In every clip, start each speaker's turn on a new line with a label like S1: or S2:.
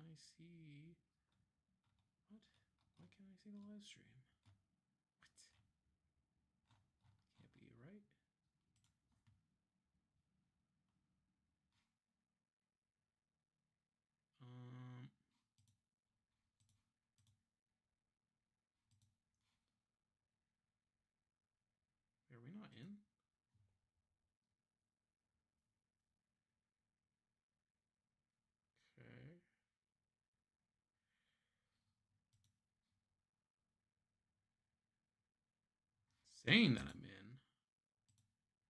S1: I see? What? Why can't I see the live stream? What? Can't be right. Are we not in? Okay. Saying that I'm in.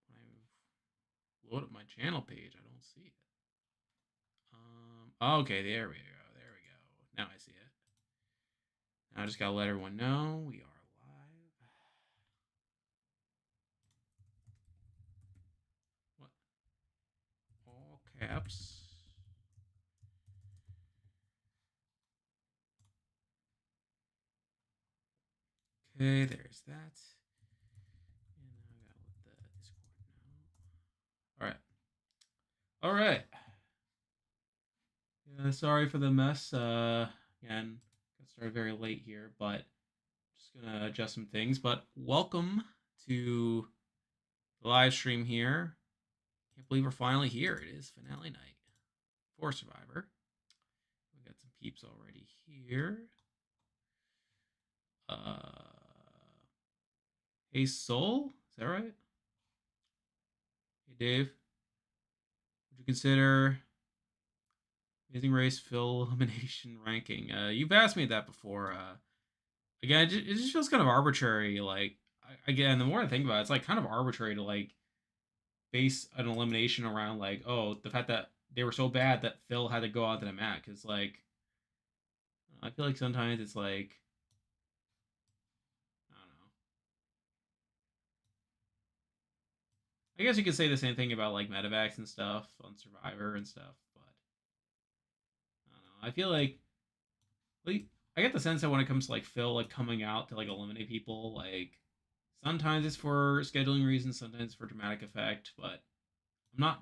S1: When I load up my channel page, I don't see it. Okay, there we go. There we go. Now I see it. Now I just gotta let everyone know we are live. What? All caps. Okay, there's that. And now I gotta let the Discord know. Alright. Alright. Yeah, sorry for the mess. Again, got started very late here, but just gonna adjust some things. But welcome to the live stream here. Can't believe we're finally here. It is finale night for Survivor. We got some peeps already here. Hey Soul, is that right? Hey Dave, would you consider Amazing Race Phil elimination ranking? You've asked me that before. Again, it just feels kind of arbitrary. Like, again, the more I think about it, it's like kind of arbitrary to like base an elimination around like, oh, the fact that they were so bad that Phil had to go out to the mat. Because like, I feel like sometimes it's like, I don't know. I guess you could say the same thing about like medevacs and stuff on Survivor and stuff, but I don't know. I feel like I get the sense that when it comes to like Phil like coming out to like eliminate people, like sometimes it's for scheduling reasons, sometimes it's for dramatic effect, but I'm not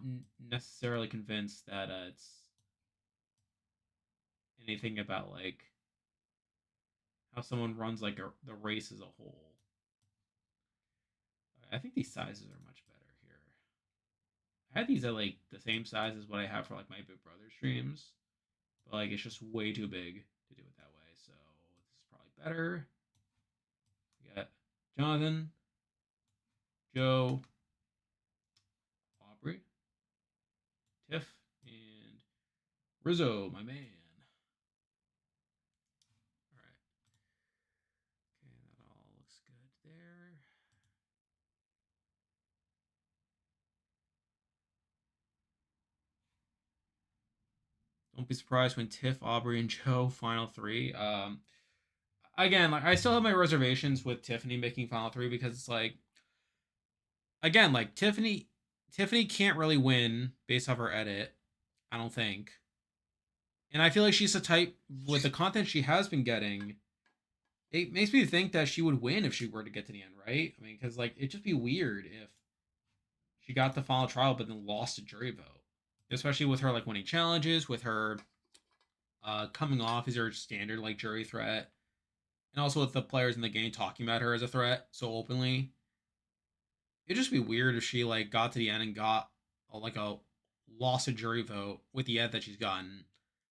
S1: necessarily convinced that it's anything about like how someone runs like the race as a whole. I think these sizes are much better here. I had these at like the same size as what I have for like my Big Brother streams, but like it's just way too big to do it that way. So this is probably better. We got Jonathan, Joe, Aubrey, Tiff, and Rizzo, my man. All right. Okay, that all looks good there. Don't be surprised when Tiff, Aubrey, and Joe final three. Again, like I still have my reservations with Tiffany making final three because it's like, again, like Tiffany can't really win based off her edit. I don't think, and I feel like she's the type with the content she has been getting. It makes me think that she would win if she were to get to the end, right? I mean, because like it'd just be weird if she got the final trial but then lost a jury vote, especially with her like winning challenges, with her coming off as her standard like jury threat, and also with the players in the game talking about her as a threat so openly. It'd just be weird if she like got to the end and got like a lost a jury vote with the ed that she's gotten.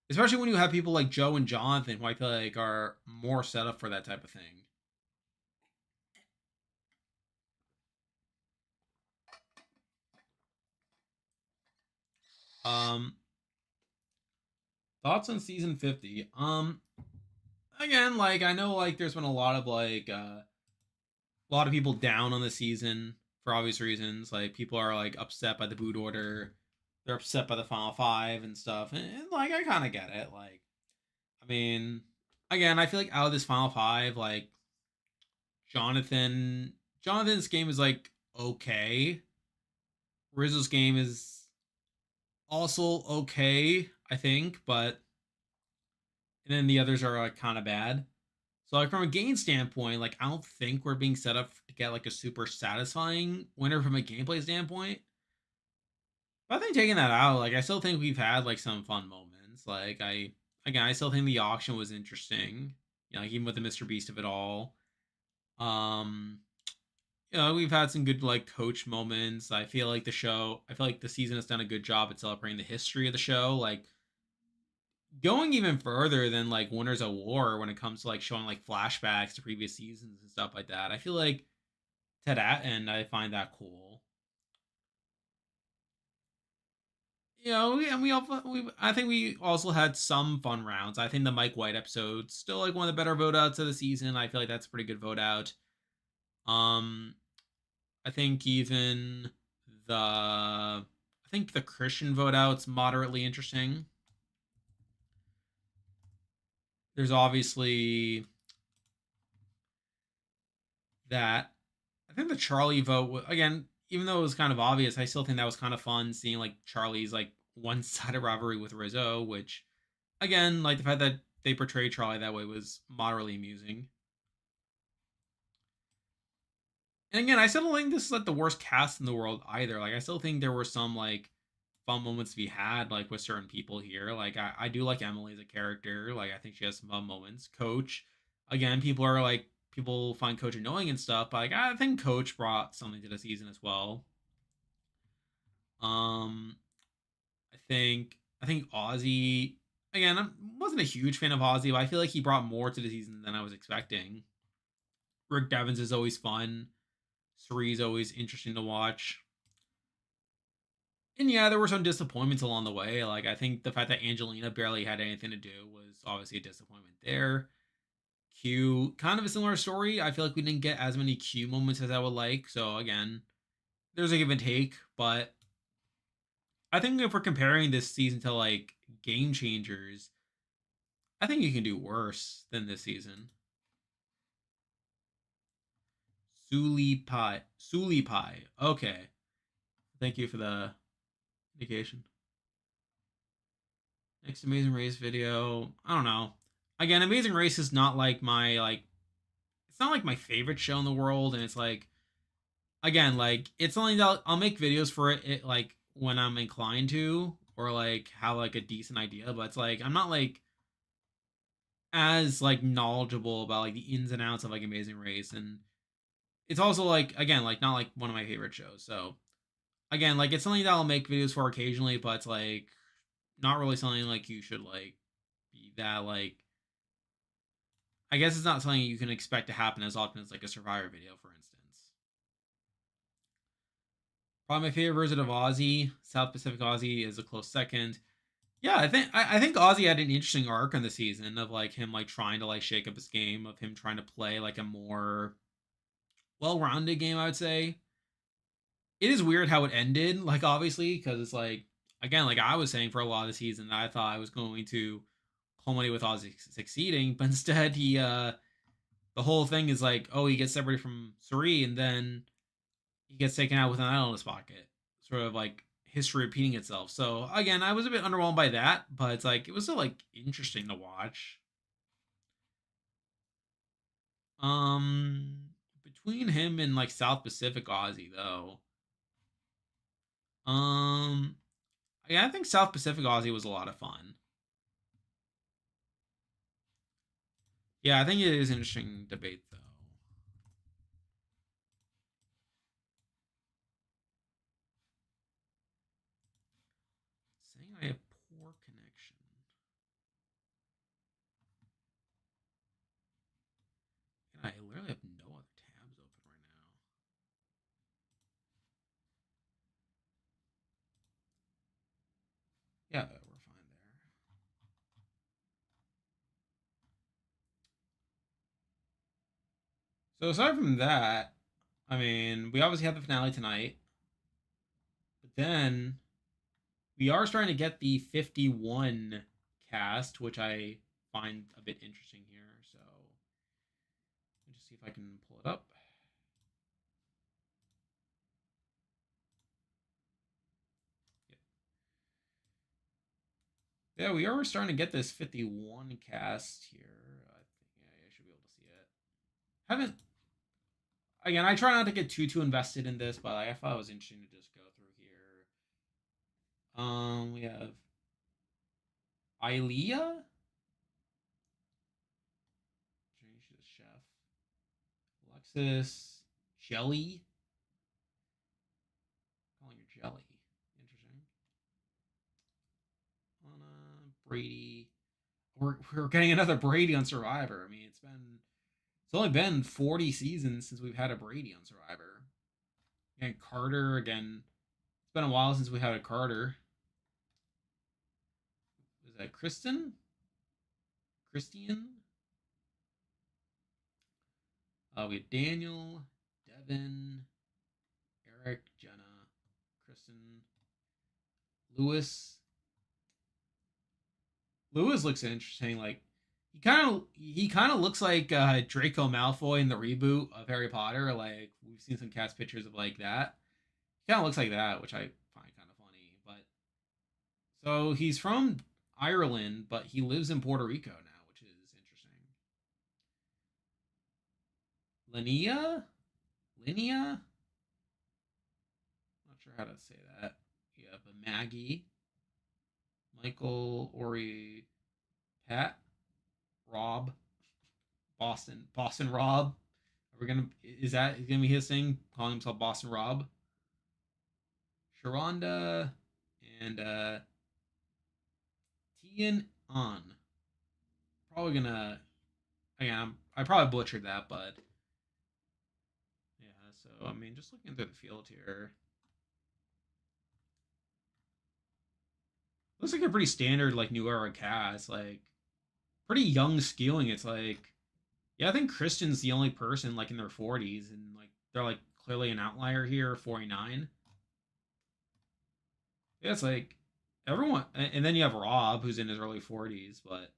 S1: Especially when you have people like Joe and Jonathan, who I feel like are more set up for that type of thing. Um, Thoughts on season 50? Again, like I know like there's been a lot of like a lot of people down on the season for obvious reasons. Like people are like upset by the boot order, they're upset by the final five and stuff, and like I kind of get it. Like, I mean, again, I feel like out of this final five, like Jonathan's game is like okay. Rizzo's game is also okay, I think, but and then the others are like kind of bad. So like from a game standpoint, like I don't think we're being set up to get like a super satisfying winner from a gameplay standpoint. But I think taking that out, like I still think we've had like some fun moments. Like I again, I still think the auction was interesting. You know, like, even with the Mr. Beast of it all. Um, you know, we've had some good like coach moments. I feel like the season has done a good job at celebrating the history of the show. Like going even further than like Winners of War when it comes to like showing like flashbacks to previous seasons and stuff like that. I feel like to that end, I find that cool. You know, and I think we also had some fun rounds. I think the Mike White episode still like one of the better vote outs of the season. I feel like that's a pretty good vote out. Um, I think even I think the Christian vote out's moderately interesting. There's obviously that. I think the Charlie vote again, even though it was kind of obvious, I still think that was kind of fun seeing like Charlie's like one-sided rivalry with Rizzo, which again, like the fact that they portrayed Charlie that way was moderately amusing. And again, I still don't think this is like the worst cast in the world either. Like I still think there were some like fun moments to be had like with certain people here. Like I do like Emily as a character. Like I think she has some fun moments. Coach, again, people find Coach annoying and stuff, but like I think Coach brought something to the season as well. Um I think Ozzy again, I wasn't a huge fan of Ozzy, but I feel like he brought more to the season than I was expecting. Rick Devens is always fun. Cerie's always interesting to watch. And yeah, there were some disappointments along the way. Like I think the fact that Angelina barely had anything to do was obviously a disappointment there. Q, kind of a similar story. I feel like we didn't get as many Q moments as I would like. So again, there's a give and take, but I think if we're comparing this season to like game changers, I think you can do worse than this season. Suli Pie. Suli Pie. Okay. Thank you for the indication. Next Amazing Race video. I don't know. Again, Amazing Race is not like my like it's not like my favorite show in the world, and it's like again, like it's something that I'll make videos for it like when I'm inclined to or like have like a decent idea, but it's like I'm not like as like knowledgeable about like the ins and outs of like Amazing Race, and it's also like again like not like one of my favorite shows. So again, like it's something that I'll make videos for occasionally, but it's like not really something like you should like be that like I guess it's not something you can expect to happen as often as like a Survivor video, for instance. Probably my favorite version of Ozzy, South Pacific Ozzy, is a close second. Yeah, I think Ozzy had an interesting arc in the season of like him like trying to like shake up his game, of him trying to play like a more well-rounded game. I would say it is weird how it ended. Like obviously because it's like again like I was saying for a lot of the season that I thought I was going to culminate with Ozzy succeeding, but instead he the whole thing is like, oh, he gets separated from Suri, and then he gets taken out with an idol in his pocket. Sort of like history repeating itself. So again, I was a bit underwhelmed by that, but it's like it was still like interesting to watch. Between him and like South Pacific Aussie though, um, yeah, I think South Pacific Aussie was a lot of fun. Yeah, I think it is an interesting debate though. Saying I have poor connection. And I literally have no other tabs open right now. Yeah, we're fine there. So aside from that, I mean, we obviously have the finale tonight, but then we are starting to get the 51 cast, which I find a bit interesting here. So let me just see if I can pull it up. Yeah, we are starting to get this 51 cast here. I think yeah, I should be able to see it. Haven't again. I try not to get too invested in this, but I thought it was interesting to just go through here. We have Ilea. Texas Jelly. Calling her Jelly. Interesting. Brady. We're getting another Brady on Survivor. I mean, it's only been 40 seasons since we've had a Brady on Survivor. And Carter again. It's been a while since we had a Carter. Is that Kristen? Christian? We had Daniel, Devin, Eric, Jenna, Kristen, Lewis. Lewis looks interesting. Like he kind of looks like Draco Malfoy in the reboot of Harry Potter. Like we've seen some cast pictures of like that. He kind of looks like that, which I find kind of funny. But so he's from Ireland, but he lives in Puerto Rico now, which is interesting. Linnea, not sure how to say that. Yeah, but Maggie, Michael, Ori, Pat, Rob, Boston Rob. Are we gonna? Is that gonna be his thing? Calling himself Boston Rob, Sharonda, and Tian On. Probably gonna. Again, I probably butchered that, but yeah. So I mean, just looking through the field here, looks like a pretty standard like new era cast. Like pretty young skewing. It's like yeah, I think Christian's the only person like in their 40s, and like they're like clearly an outlier here, 49. Yeah, it's like everyone, and then you have Rob who's in his early 40s, but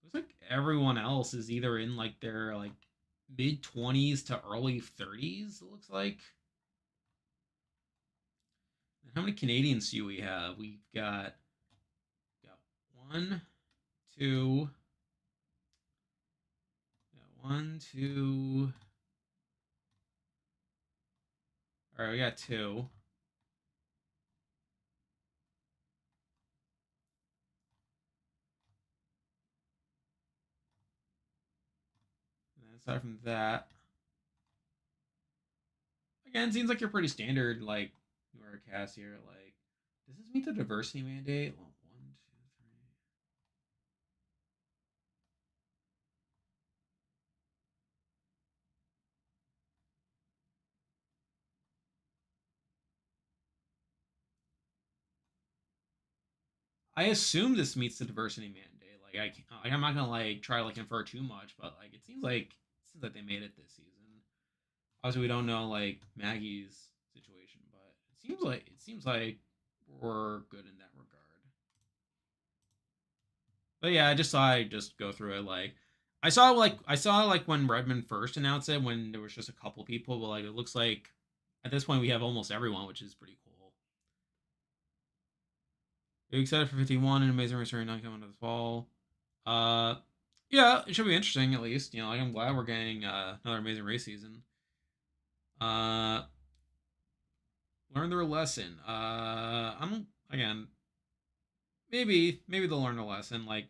S1: looks like everyone else is either in like their like mid 20s to early 30s. It looks like. And how many Canadians do we have? We've got one, two, got one, two. All right, we got two. And then aside from that, again, seems like you're pretty standard like you are a cast here. Like, does this meet the diversity mandate? Well, one, two, three. I assume this meets the diversity mandate. I'm not gonna like try to like infer too much, but like it seems like they made it this season. Obviously, we don't know like Maggie's situation, but it seems like we're good in that regard. But yeah, I just thought I'd just go through it. Like I saw like when Redmond first announced it when there was just a couple people, but like it looks like at this point we have almost everyone, which is pretty cool. Are you excited for 51 and Amazing Race 9 coming to the fall? Uh, yeah, it should be interesting at least. You know, like I'm glad we're getting another Amazing Race season. Uh, learn their lesson. I'm again maybe they'll learn a lesson. Like,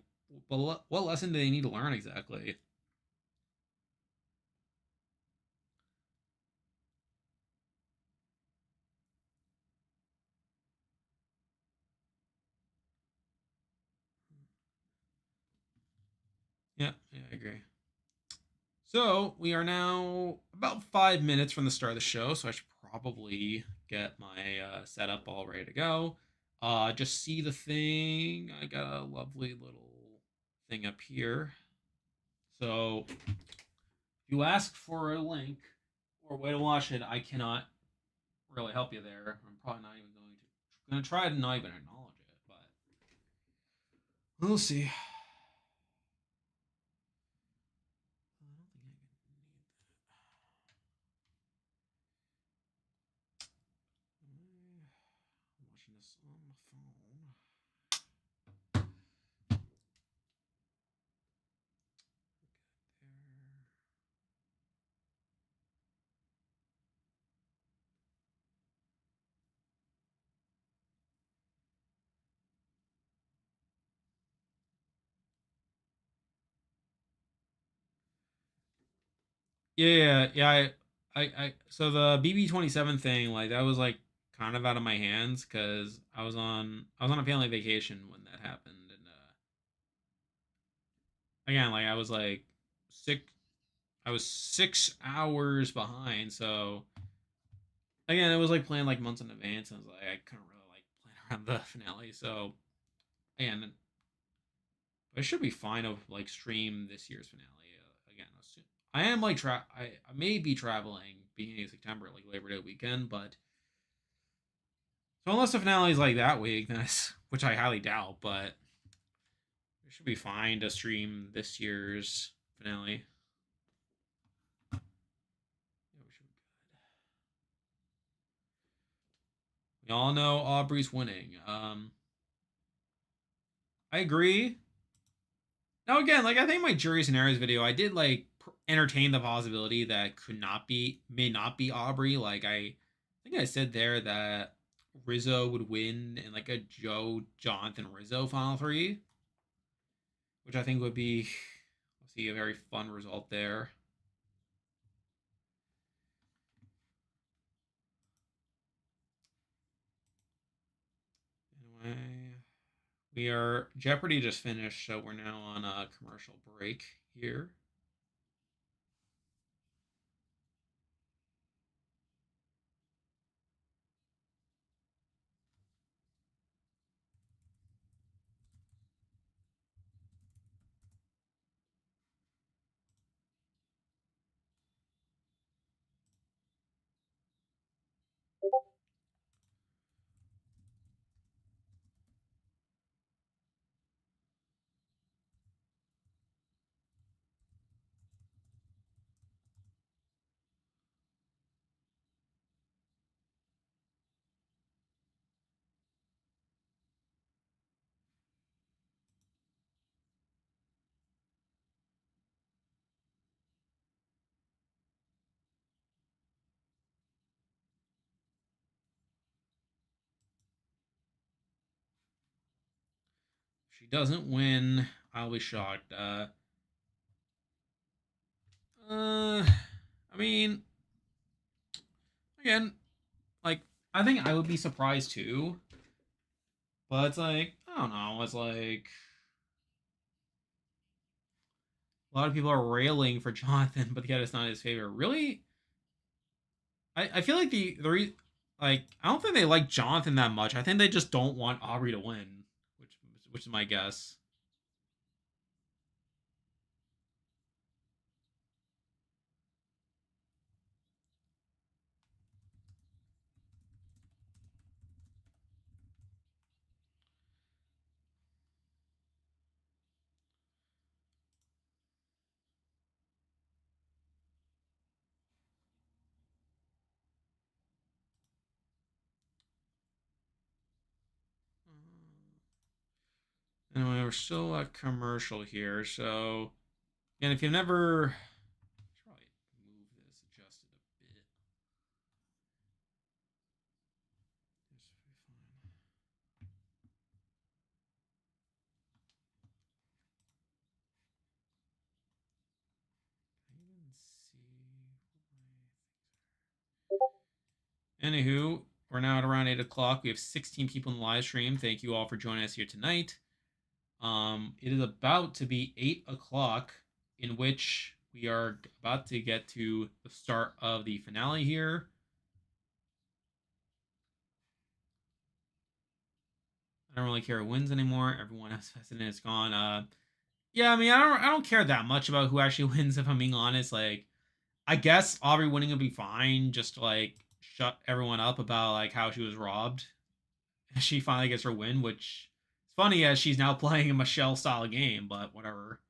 S1: but what lesson do they need to learn exactly? Yeah, I agree. So we are now about 5 minutes from the start of the show, so I should probably get my setup all ready to go. Just see the thing. I got a lovely little thing up here. So if you ask for a link or a way to watch it, I cannot really help you there. I'm probably not even going to. I'm gonna try to not even acknowledge it, but we'll see. I don't think I can need that. I'm watching this on the phone. There. Yeah. So the BB-27 thing, like that was like kind of out of my hands because I was on a family vacation when that happened, and again, like I was like six, I was 6 hours behind, so again, it was like planned like months in advance, and I was like I couldn't really like plan around the finale, so again, I should be fine to like stream this year's finale again. Soon. I am like I may be traveling beginning of September, like Labor Day weekend, but so unless the finale is like that week, then which I highly doubt, but it should be fine to stream this year's finale. Yeah, we should be good. We all know Aubrey's winning. I agree. Now again, like I think my jury scenarios video, I did like entertain the possibility that could not be, may not be Aubrey. Like I think I said there that Rizzo would win in like a Joe Jonathan Rizzo final three, which I think would be, let's see, a very fun result there. Anyway, we are Jeopardy just finished, so we're now on a commercial break here. If she doesn't win, I'll be shocked. I mean, again, like I think I would be surprised too, but it's like I don't know. It's like a lot of people are railing for Jonathan, but yet it's not his favorite. Really, I feel like like I don't think they like Jonathan that much. I think they just don't want Aubrey to win, which is my guess. Anyway, we're still at commercial here, so and if you've never, probably move this, adjust it a bit. This will be fine. Can I even see what my things are? Anywho, we're now at around 8 o'clock. We have 16 people in the live stream. Thank you all for joining us here tonight. It is about to be 8 o'clock, in which we are about to get to the start of the finale here. I don't really care who wins anymore. Everyone else vested in it's gone. Yeah, I mean, I don't care that much about who actually wins. If I'm being honest, like, I guess Aubrey winning would be fine, just to like shut everyone up about like how she was robbed. She finally gets her win, which is funny as she's now playing a Michelle style game, but whatever.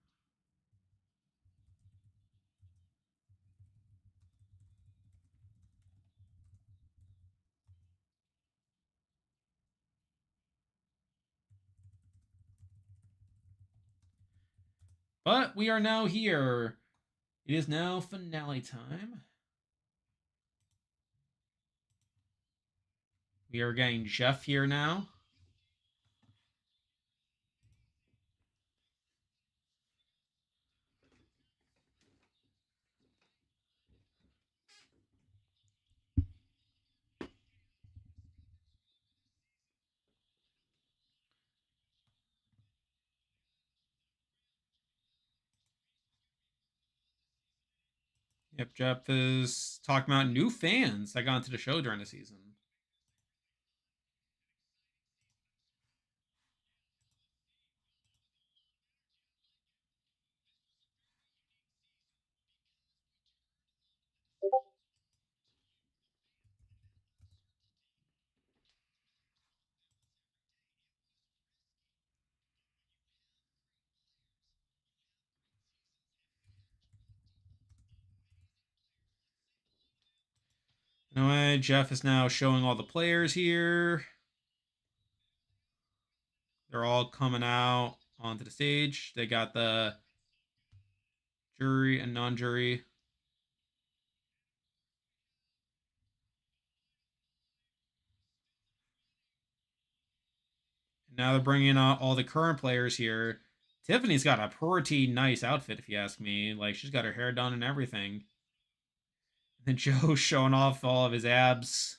S1: But we are now here. It is now finale time. We are getting Jeff here now. Yep, Jeff is talking about new fans that got into the show during the season. Anyway, Jeff is now showing all the players here. They're all coming out onto the stage. They got the jury and non-jury. Now they're bringing out all the current players here. Tiffany's got a pretty nice outfit, if you ask me. Like, she's got her hair done and everything. And Joe's showing off all of his abs.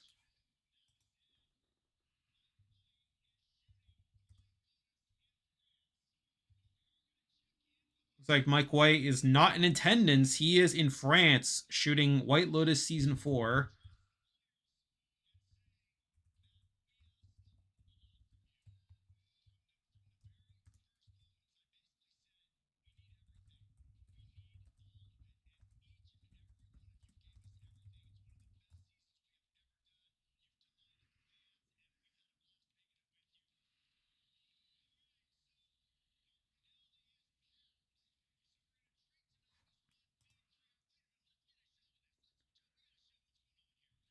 S1: Looks like Mike White is not in attendance. He is in France shooting White Lotus Season 4.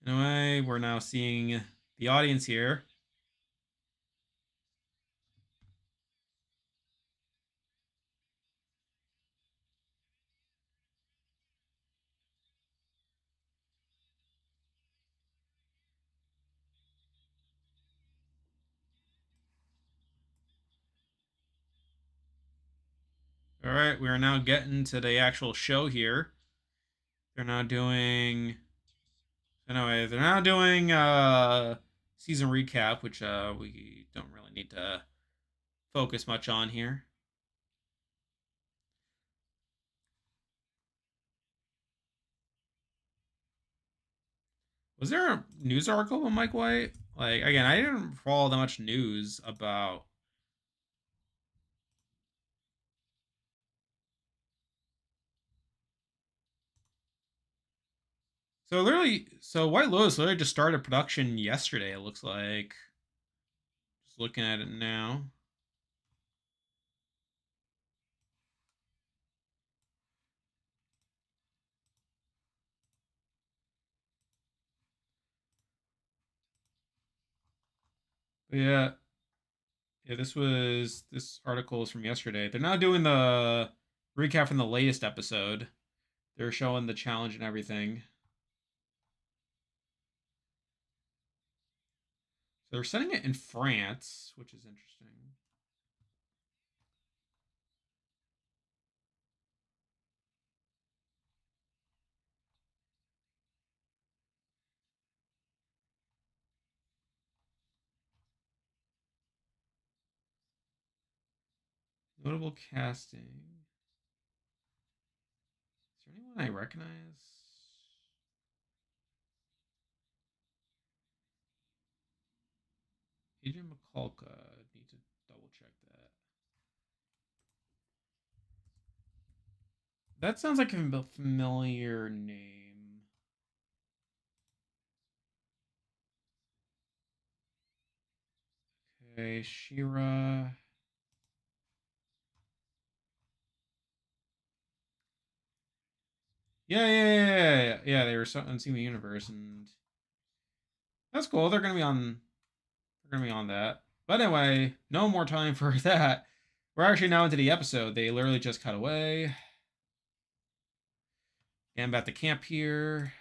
S1: Anyway, we're now seeing the audience here. All right, we are now getting to the actual show here. They're now doing anyway, they're now doing season recap, which we don't really need to focus much on here. Was there a news article about Mike White? Like again, I didn't follow that much news about. So White Lotus literally just started production yesterday. It looks like. Just looking at it now. But yeah. This article is from yesterday. They're now doing the recap from the latest episode. They're showing the challenge and everything. So they're setting it in France, which is interesting. Notable casting. Is there anyone I recognize? Agent McCulka. Need to double check that. That sounds like a familiar name. Okay, Shira. Yeah. They were on Steven Universe, and that's cool. They're gonna be on. They're gonna be on that. But anyway, no more time for that. We're actually now into the episode. They literally just cut away. And I'm at the camp here.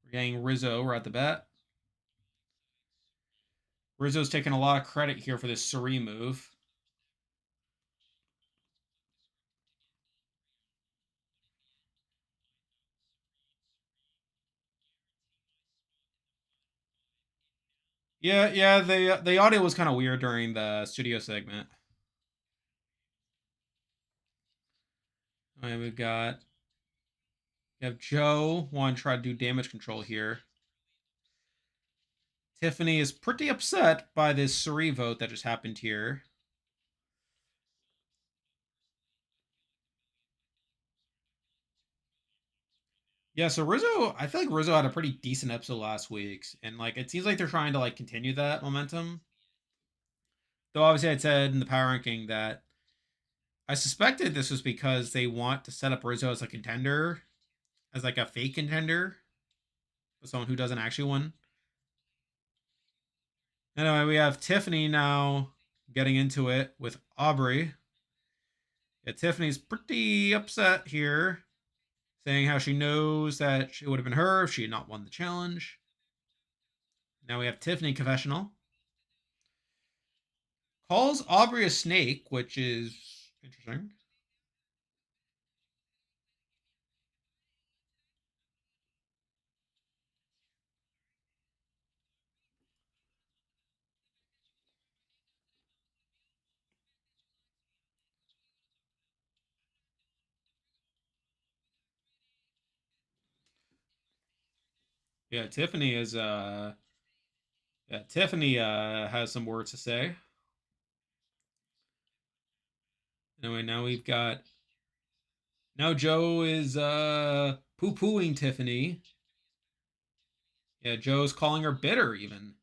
S1: We're getting Rizzo right at the bat. Rizzo's taking a lot of credit here for this Suri move. Yeah. The audio was kind of weird during the studio segment. And we have Joe want to try to do damage control here. Tiffany is pretty upset by this Suri vote that just happened here. Yeah, so Rizzo, I feel like Rizzo had a pretty decent episode last week, and like it seems like they're trying to like continue that momentum. Though obviously, I'd said in the power ranking that I suspected this was because they want to set up Rizzo as a contender, as like a fake contender, someone who doesn't actually win. Anyway, we have Tiffany now getting into it with Aubrey. Yeah, Tiffany's pretty upset here, saying how she knows that it would have been her if she had not won the challenge. Now we have Tiffany confessional. Calls Aubrey a snake, which is interesting. Yeah, Tiffany is Tiffany has some words to say. Anyway, now Joe is poo-pooing Tiffany. Yeah, Joe's calling her bitter even.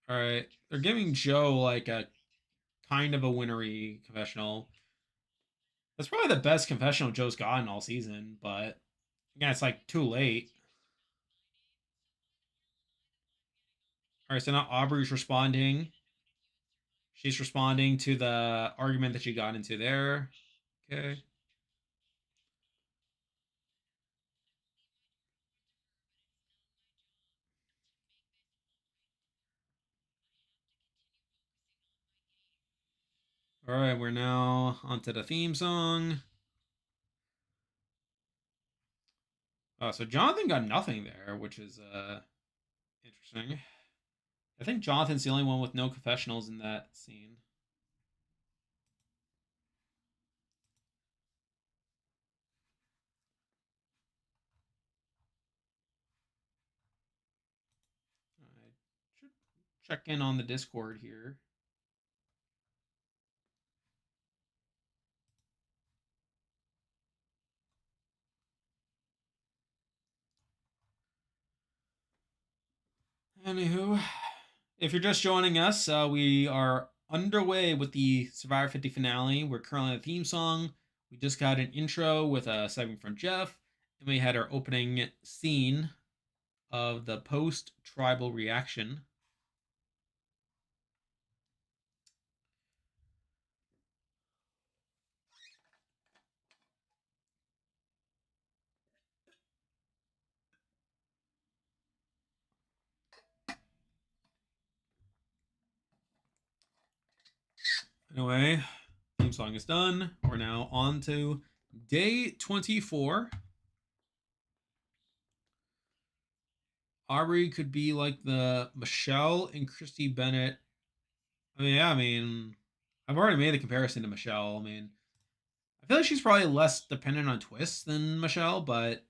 S1: All right, they're giving Joe like a kind of a winnery confessional. That's probably the best confessional Joe's gotten all season, but yeah, it's like too late. All right, so now Aubrey's responding. She's responding to the argument that she got into there. Okay. All right, we're now onto the theme song. So Jonathan got nothing there, which is interesting. I think Jonathan's the only one with no confessionals in that scene. I should check in on the Discord here. Anywho, if you're just joining us, we are underway with the Survivor 50 finale. We're currently on the theme song. We just got an intro with a segment from Jeff, and we had our opening scene of the post tribal reaction. Anyway, theme song is done. We're now on to day 24. Aubrey could be like the Michelle and Christy Bennett. I've already made the comparison to Michelle. I feel like she's probably less dependent on twists than Michelle, but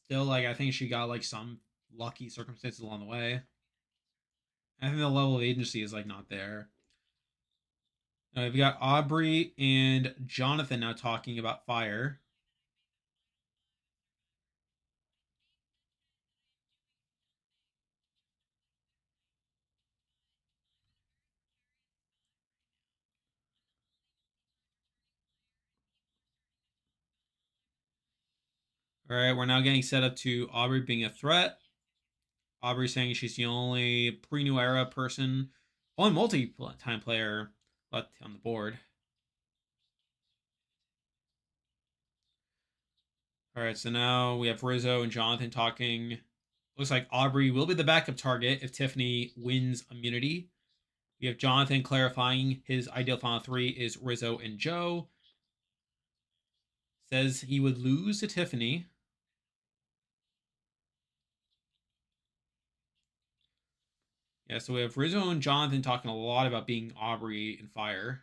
S1: still, like, I think she got like some lucky circumstances along the way. I think the level of agency is like not there. We've got Aubrey and Jonathan now talking about fire. All right, we're now getting set up to Aubrey being a threat. Aubrey saying she's the only pre-new era person, only multi-time player left on the board. All right, so now we have Rizzo and Jonathan talking. Looks like Aubrey will be the backup target if Tiffany wins immunity. We have Jonathan clarifying his ideal final three is Rizzo and Joe. Says he would lose to Tiffany. Yeah, so we have Rizzo and Jonathan talking a lot about being Aubrey and Fire.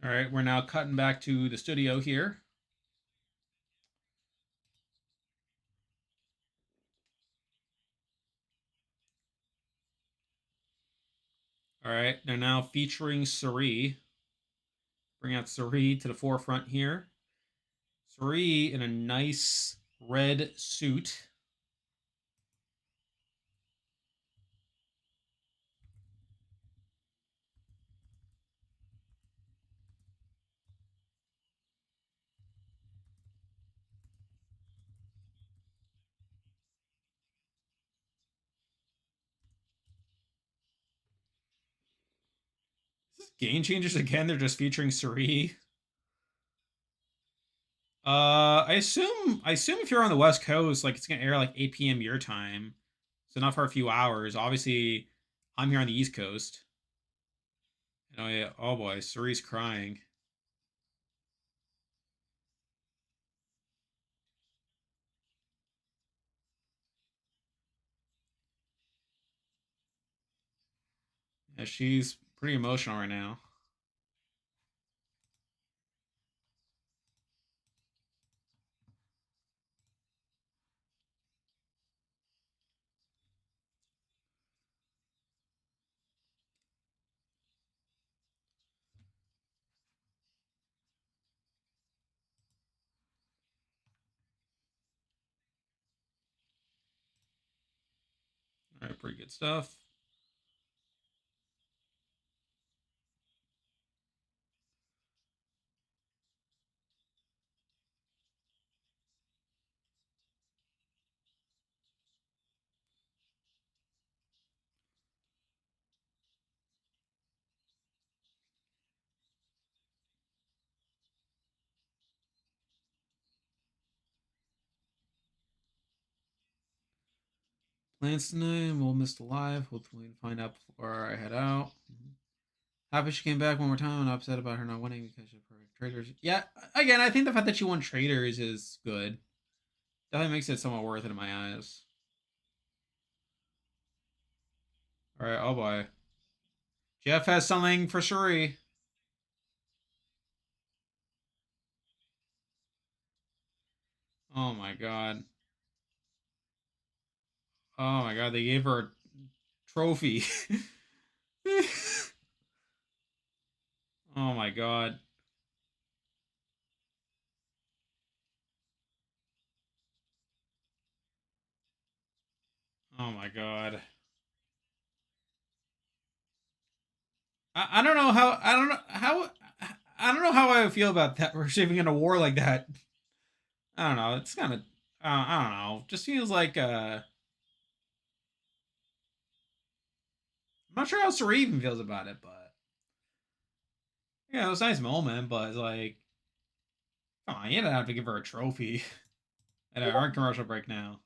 S1: All right, we're now cutting back to the studio here. All right, they're now featuring Suri. Bring out Suri to the forefront here. Suri in a nice red suit. Is this Game Changers again? They're just featuring Suri. I assume if you're on the West Coast, like it's gonna air like 8 p.m. your time, so not for a few hours. Obviously, I'm here on the East Coast. Oh yeah. Oh boy, Suri's crying. Yeah, she's pretty emotional right now. All right, pretty good stuff. Plans tonight. We'll miss the live. Hopefully, find out before I head out. Happy she came back one more time and upset about her not winning because of her traders. Yeah, again, I think the fact that she won traders is good. Definitely makes it somewhat worth it in my eyes. All right, oh boy. Jeff has something for Shuri. Oh my god. Oh my god, they gave her a trophy. Oh my god. Oh my god. I don't know how I don't know how I would feel about that receiving an award like that. I don't know. It's kind of I don't know. Just feels like I'm not sure how Suri even feels about it, but yeah, it was a nice moment. But it's like, come on, you didn't have to give her a trophy at our commercial break now.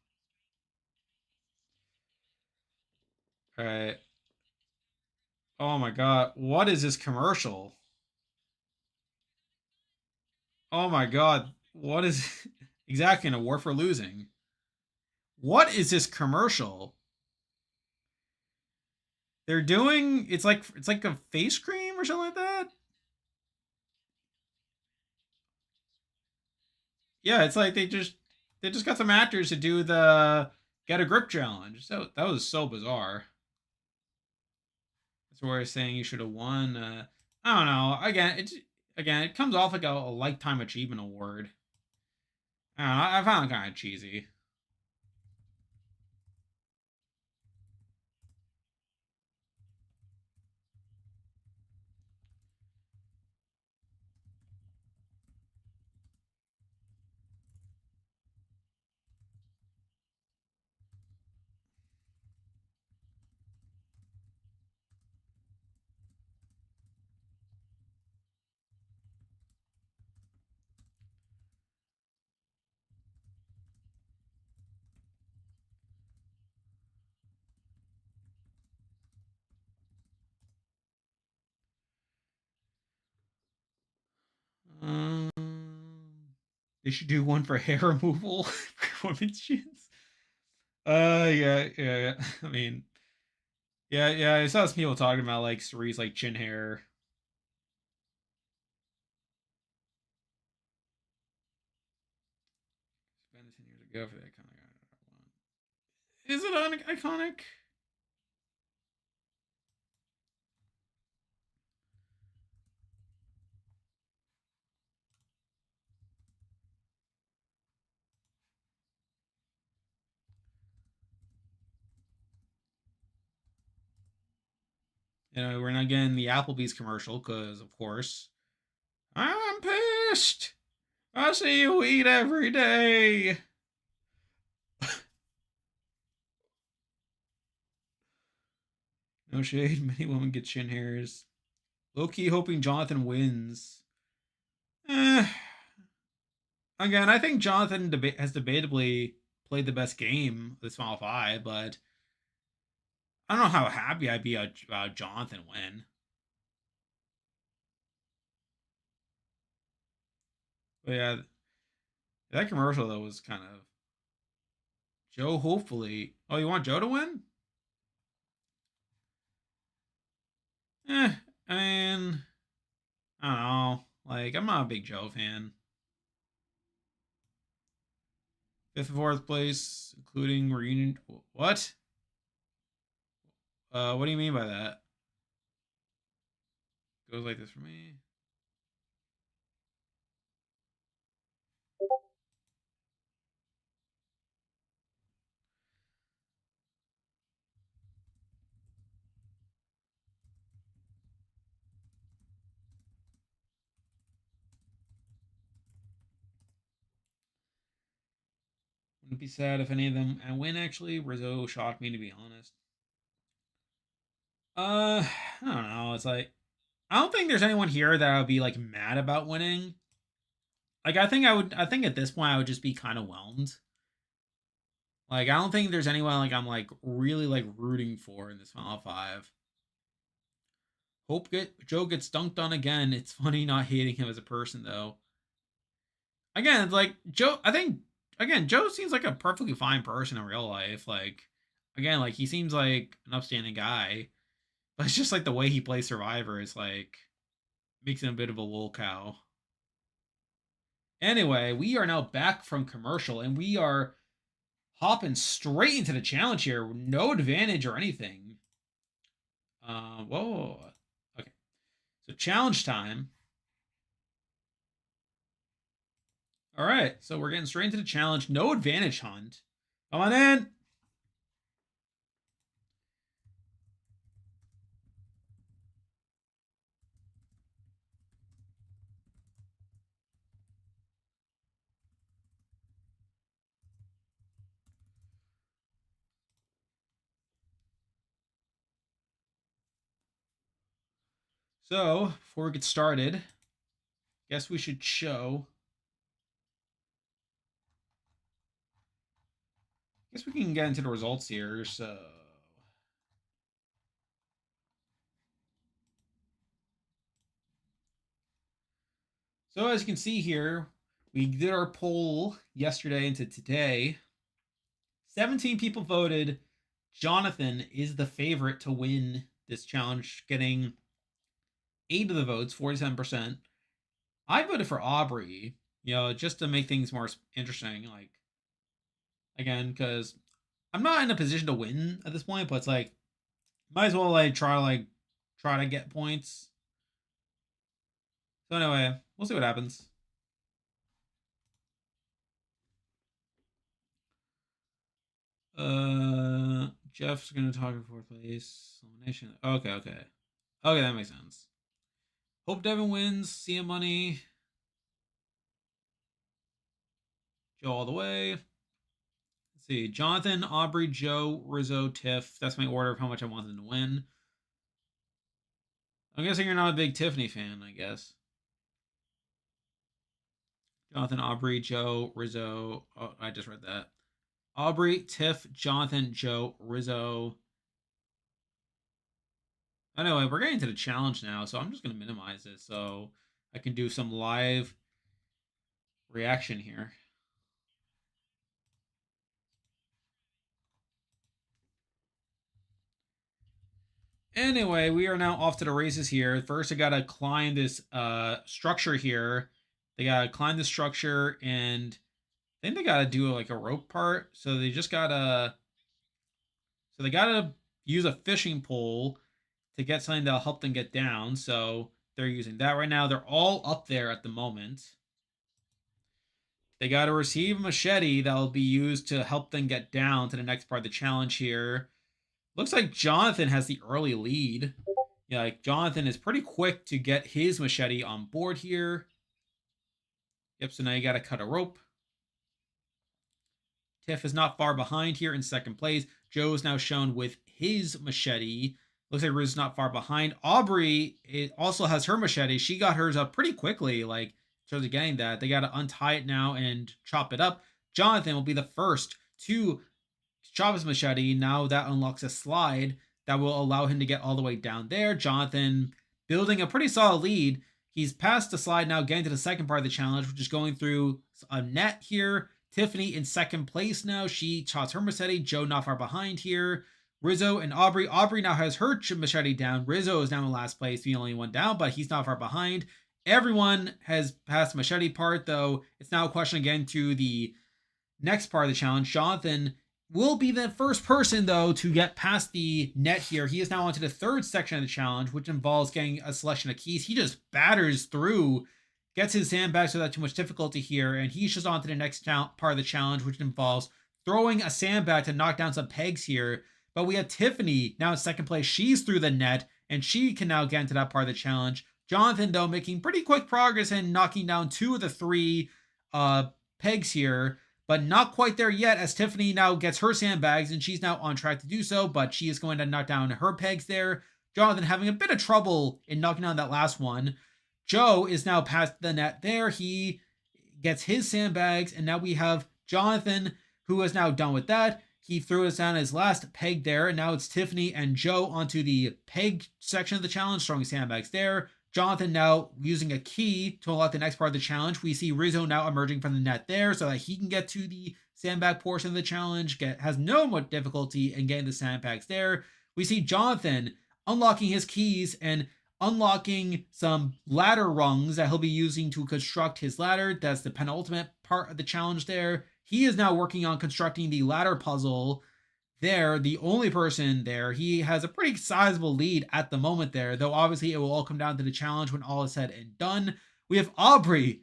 S1: All right. Oh my god, what is this commercial? Oh my god, what is exactly an award for losing? What is this commercial? They're doing it's like a face cream or something like that. Yeah, it's like they just got some actors to do the get a grip challenge. So that was so bizarre. That's where I was saying you should have won. I don't know. Again it comes off like a lifetime achievement award. I don't know. I found it kind of cheesy. They should do one for hair removal for women's chins. Yeah. I mean, yeah. I saw some people talking about like Cerie's like chin hair. It's been 10 years ago for that kind of guy. Is it iconic? You know, we're not getting the Applebee's commercial because, of course, I'm pissed. I see you eat every day. No shade. Many women get chin hairs. Low key hoping Jonathan wins. Eh. Again, I think Jonathan has debatably played the best game this Final Five, but I don't know how happy I'd be about Jonathan win. But yeah, that commercial though was kind of Joe. Hopefully, oh, you want Joe to win? I mean, I don't know. Like, I'm not a big Joe fan. Fifth and fourth place, including reunion. What? What do you mean by that? Goes like this for me. Wouldn't be sad if any of them and win. Actually, Rizzo shocked me to be honest. I don't know. It's like I don't think there's anyone here that I would be like mad about winning. Like I think I would. I think at this point I would just be kind of whelmed. Like I don't think there's anyone like I'm like really like rooting for in this Final Five. Joe gets dunked on again. It's funny not hating him as a person though. Again, it's like Joe. I think again Joe seems like a perfectly fine person in real life. Like again, like he seems like an upstanding guy. But it's just like the way he plays Survivor is like makes him a bit of a lol cow. Anyway, we are now back from commercial and we are hopping straight into the challenge here. No advantage or anything. Whoa. Okay. So challenge time. All right. So we're getting straight into the challenge. No advantage hunt. Come on in. So before we get started, guess we should show. Guess we can get into the results here. So as you can see here, we did our poll yesterday into today. 17 people voted. Jonathan is the favorite to win this challenge, getting 8 of the votes, 47%. I voted for Aubrey, just to make things more interesting. Like, again, because I'm not in a position to win at this point, but it's like, might as well try to get points. So anyway, we'll see what happens. Jeff's gonna talk in fourth place. Elimination. Okay, that makes sense. Hope Devin wins. CM Money. Joe all the way. Let's see. Jonathan, Aubrey, Joe, Rizzo, Tiff. That's my order of how much I want them to win. I'm guessing you're not a big Tiffany fan, I guess. Jonathan, Aubrey, Joe, Rizzo. Oh, I just read that. Aubrey, Tiff, Jonathan, Joe, Rizzo. Anyway, we're getting to the challenge now, so I'm just going to minimize this so I can do some live reaction here. Anyway, we are now off to the races here. First, I gotta climb this structure here. They gotta climb the structure, and I think they gotta do like a rope part. So they gotta use a fishing pole to get something that'll help them get down. So they're using that right now. They're all up there at the moment. They got to receive a machete that will be used to help them get down to the next part of the challenge here. Looks like Jonathan has the early lead. Yeah, like Jonathan is pretty quick to get his machete on board here. Yep, so now you got to cut a rope. Tiff is not far behind here in second place. Joe is now shown with his machete. Looks like Riz is not far behind. Aubrey also has her machete. She got hers up pretty quickly. Like, shows you getting that. They got to untie it now and chop it up. Jonathan will be the first to chop his machete. Now that unlocks a slide that will allow him to get all the way down there. Jonathan building a pretty solid lead. He's past the slide now, getting to the second part of the challenge, which is going through a net here. Tiffany in second place now. She chops her machete. Joe not far behind here. Rizzo and Aubrey. Aubrey now has her machete down. Rizzo is now in last place, the only one down, but he's not far behind. Everyone has passed the machete part, though. It's now a question again to the next part of the challenge. Jonathan will be the first person, though, to get past the net here. He is now onto the third section of the challenge, which involves getting a selection of keys. He just batters through, gets his sandbags without too much difficulty here, and he's just on to the next part of the challenge, which involves throwing a sandbag to knock down some pegs here. But we have Tiffany now in second place. She's through the net, and she can now get into that part of the challenge. Jonathan, though, making pretty quick progress and knocking down 2 of the 3 pegs here, but not quite there yet, as Tiffany now gets her sandbags, and she's now on track to do so, but she is going to knock down her pegs there. Jonathan having a bit of trouble in knocking down that last one. Joe is now past the net there. He gets his sandbags, and now we have Jonathan, who is now done with that. He threw us down his last peg there, and now it's Tiffany and Joe onto the peg section of the challenge, throwing sandbags there. Jonathan now using a key to unlock the next part of the challenge. We see Rizzo now emerging from the net there so that he can get to the sandbag portion of the challenge. Has no much difficulty in getting the sandbags there. We see Jonathan unlocking his keys and unlocking some ladder rungs that he'll be using to construct his ladder. That's the penultimate part of the challenge there. He is now working on constructing the ladder puzzle there, the only person there. He has a pretty sizable lead at the moment there, though obviously it will all come down to the challenge when all is said and done. We have Aubrey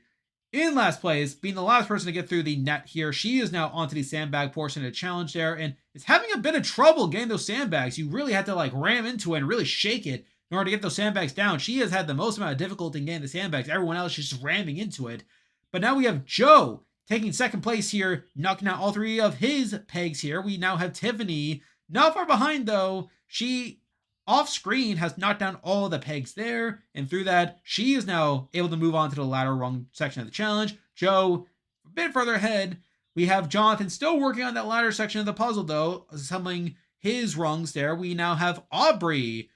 S1: in last place, being the last person to get through the net here. She is now onto the sandbag portion of the challenge there, and is having a bit of trouble getting those sandbags. You really have to like ram into it and really shake it in order to get those sandbags down. She has had the most amount of difficulty in getting the sandbags. Everyone else is just ramming into it. But now we have Joe taking second place here, knocking out all 3 of his pegs here. We now have Tiffany, not far behind though. She, off screen, has knocked down all of the pegs there, and through that, she is now able to move on to the ladder rung section of the challenge. Joe, a bit further ahead. We have Jonathan still working on that ladder section of the puzzle though, assembling his rungs there. We now have Aubrey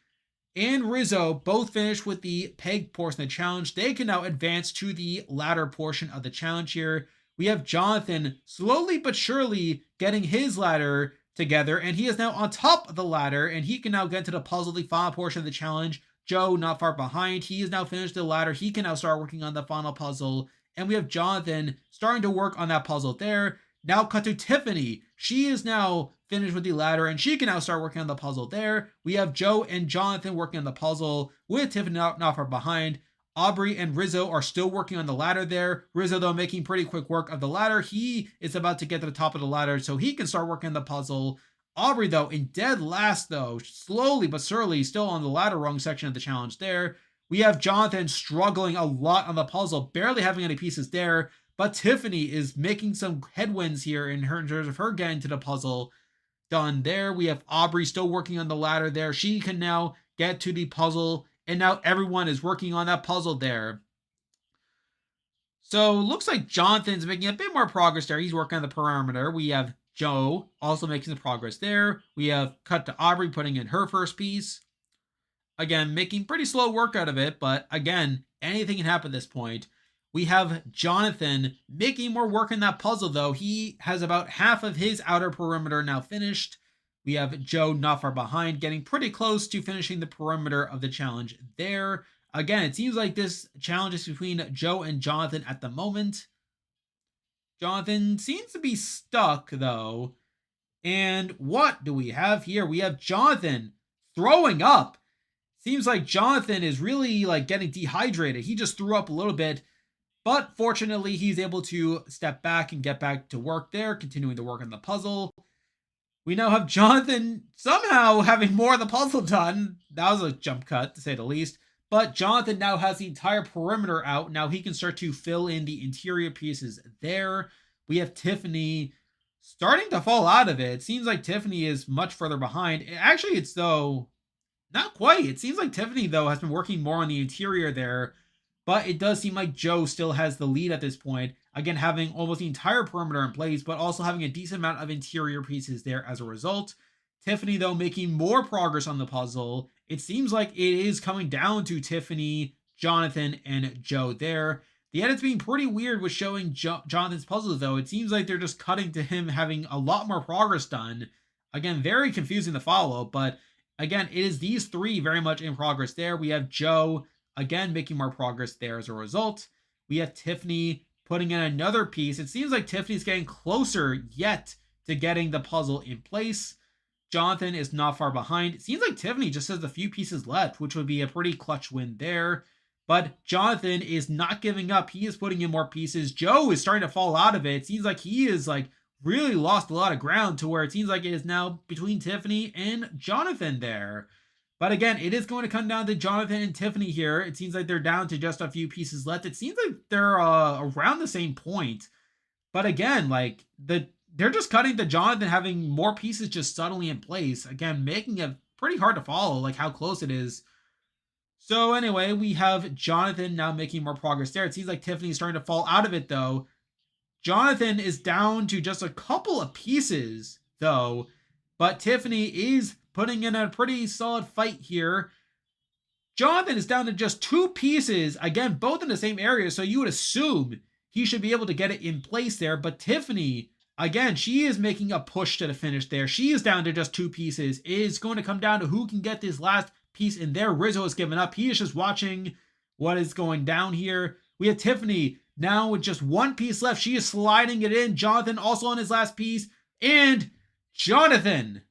S1: and Rizzo both finished with the peg portion of the challenge. They can now advance to the ladder portion of the challenge here. We have Jonathan slowly but surely getting his ladder together, and he is now on top of the ladder, and he can now get to the puzzle, the final portion of the challenge. Joe not far behind. He has now finished the ladder. He can now start working on the final puzzle, and we have Jonathan starting to work on that puzzle there. Now cut to Tiffany. She is now finished with the ladder, and she can now start working on the puzzle there. We have Joe and Jonathan working on the puzzle, with Tiffany not far behind. Aubrey and Rizzo are still working on the ladder there. Rizzo, though, making pretty quick work of the ladder. He is about to get to the top of the ladder, so he can start working on the puzzle. Aubrey, though, in dead last, though, slowly but surely, still on the ladder rung section of the challenge there. We have Jonathan struggling a lot on the puzzle, barely having any pieces there. But Tiffany is making some headwinds here in terms of her getting to the puzzle done there. We have Aubrey still working on the ladder there. She can now get to the puzzle, and now everyone is working on that puzzle there. So looks like Jonathan's making a bit more progress there. He's working on the perimeter. We have Joe also making some progress there. We have cut to Aubrey putting in her first piece. Again, making pretty slow work out of it, but again, anything can happen at this point. We have Jonathan making more work in that puzzle, though. He has about half of his outer perimeter now finished. We have Joe not far behind, getting pretty close to finishing the perimeter of the challenge there. Again, it seems like this challenge is between Joe and Jonathan at the moment. Jonathan seems to be stuck, though. And what do we have here? We have Jonathan throwing up. Seems like Jonathan is really like getting dehydrated. He just threw up a little bit, but fortunately he's able to step back and get back to work there, continuing to work on the puzzle. We now have Jonathan somehow having more of the puzzle done. That was a jump cut, to say the least. But Jonathan now has the entire perimeter out. Now he can start to fill in the interior pieces there. We have Tiffany starting to fall out of it. It seems like Tiffany is much further behind. Actually, it's though not quite. It seems like Tiffany, though, has been working more on the interior there, but it does seem like Joe still has the lead at this point. Again, having almost the entire perimeter in place, but also having a decent amount of interior pieces there as a result. Tiffany, though, making more progress on the puzzle. It seems like it is coming down to Tiffany, Jonathan, and Joe there. The edit's being pretty weird with showing Jonathan's puzzles, though. It seems like they're just cutting to him having a lot more progress done. Again, very confusing to follow, but again, it is these three very much in progress there. We have Joe, again, making more progress there as a result. We have Tiffany putting in another piece. It seems like Tiffany's getting closer yet to getting the puzzle in place. Jonathan is not far behind. It seems like Tiffany just has a few pieces left, which would be a pretty clutch win there. But Jonathan is not giving up. He is putting in more pieces. Joe is starting to fall out of it. It seems like he is like really lost a lot of ground to where it seems like it is now between Tiffany and Jonathan there. But again, it is going to come down to Jonathan and Tiffany here. It seems like they're down to just a few pieces left. It seems like they're around the same point. But again, like they're just cutting to Jonathan having more pieces just suddenly in place. Again, making it pretty hard to follow, like how close it is. So anyway, we have Jonathan now making more progress there. It seems like Tiffany's starting to fall out of it, though. Jonathan is down to just a couple of pieces, though, but Tiffany is putting in a pretty solid fight here. Jonathan is down to just two pieces, again, both in the same area, so you would assume he should be able to get it in place there, but Tiffany, again, she is making a push to the finish there. She is down to just two pieces. It is going to come down to who can get this last piece in there. Rizzo has given up. He is just watching what is going down here. We have Tiffany now with just one piece left. She is sliding it in. Jonathan also on his last piece. And Jonathan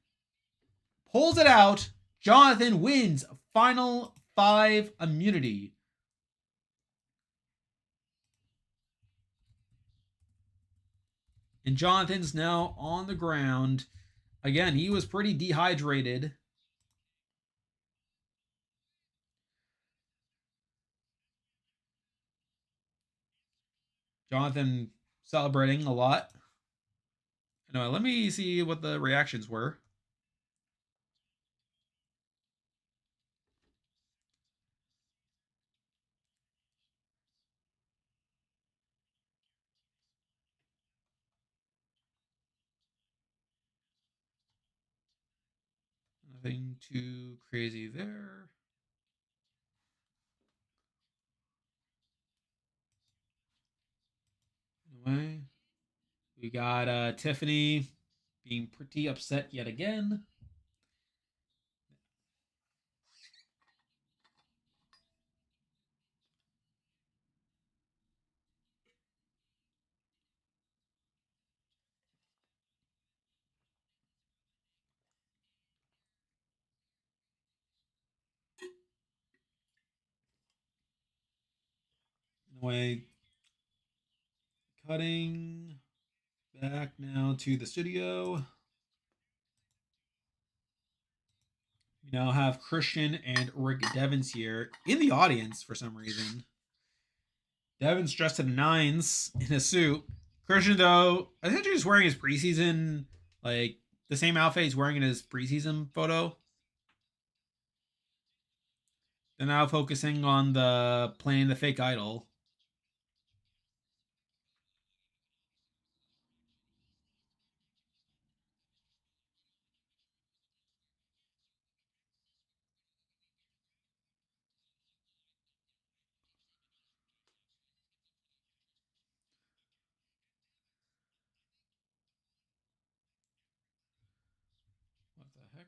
S1: pulls it out. Jonathan wins final 5 immunity. And Jonathan's now on the ground. Again, he was pretty dehydrated. Jonathan celebrating a lot. Anyway, let me see what the reactions were. Nothing too crazy there. Anyway, we got Tiffany being pretty upset yet again. Anyway, cutting back now to the studio. We now have Christian and Rick Devens here in the audience for some reason. Devens dressed to the nines in a suit. Christian, though, I think he's wearing his preseason, like the same outfit he's wearing in his preseason photo. They're now focusing on the playing the fake idol. heck?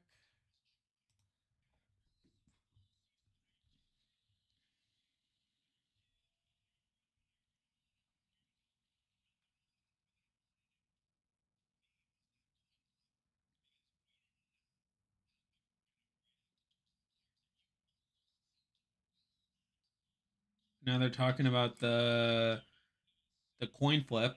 S1: Now they're talking about the coin flip.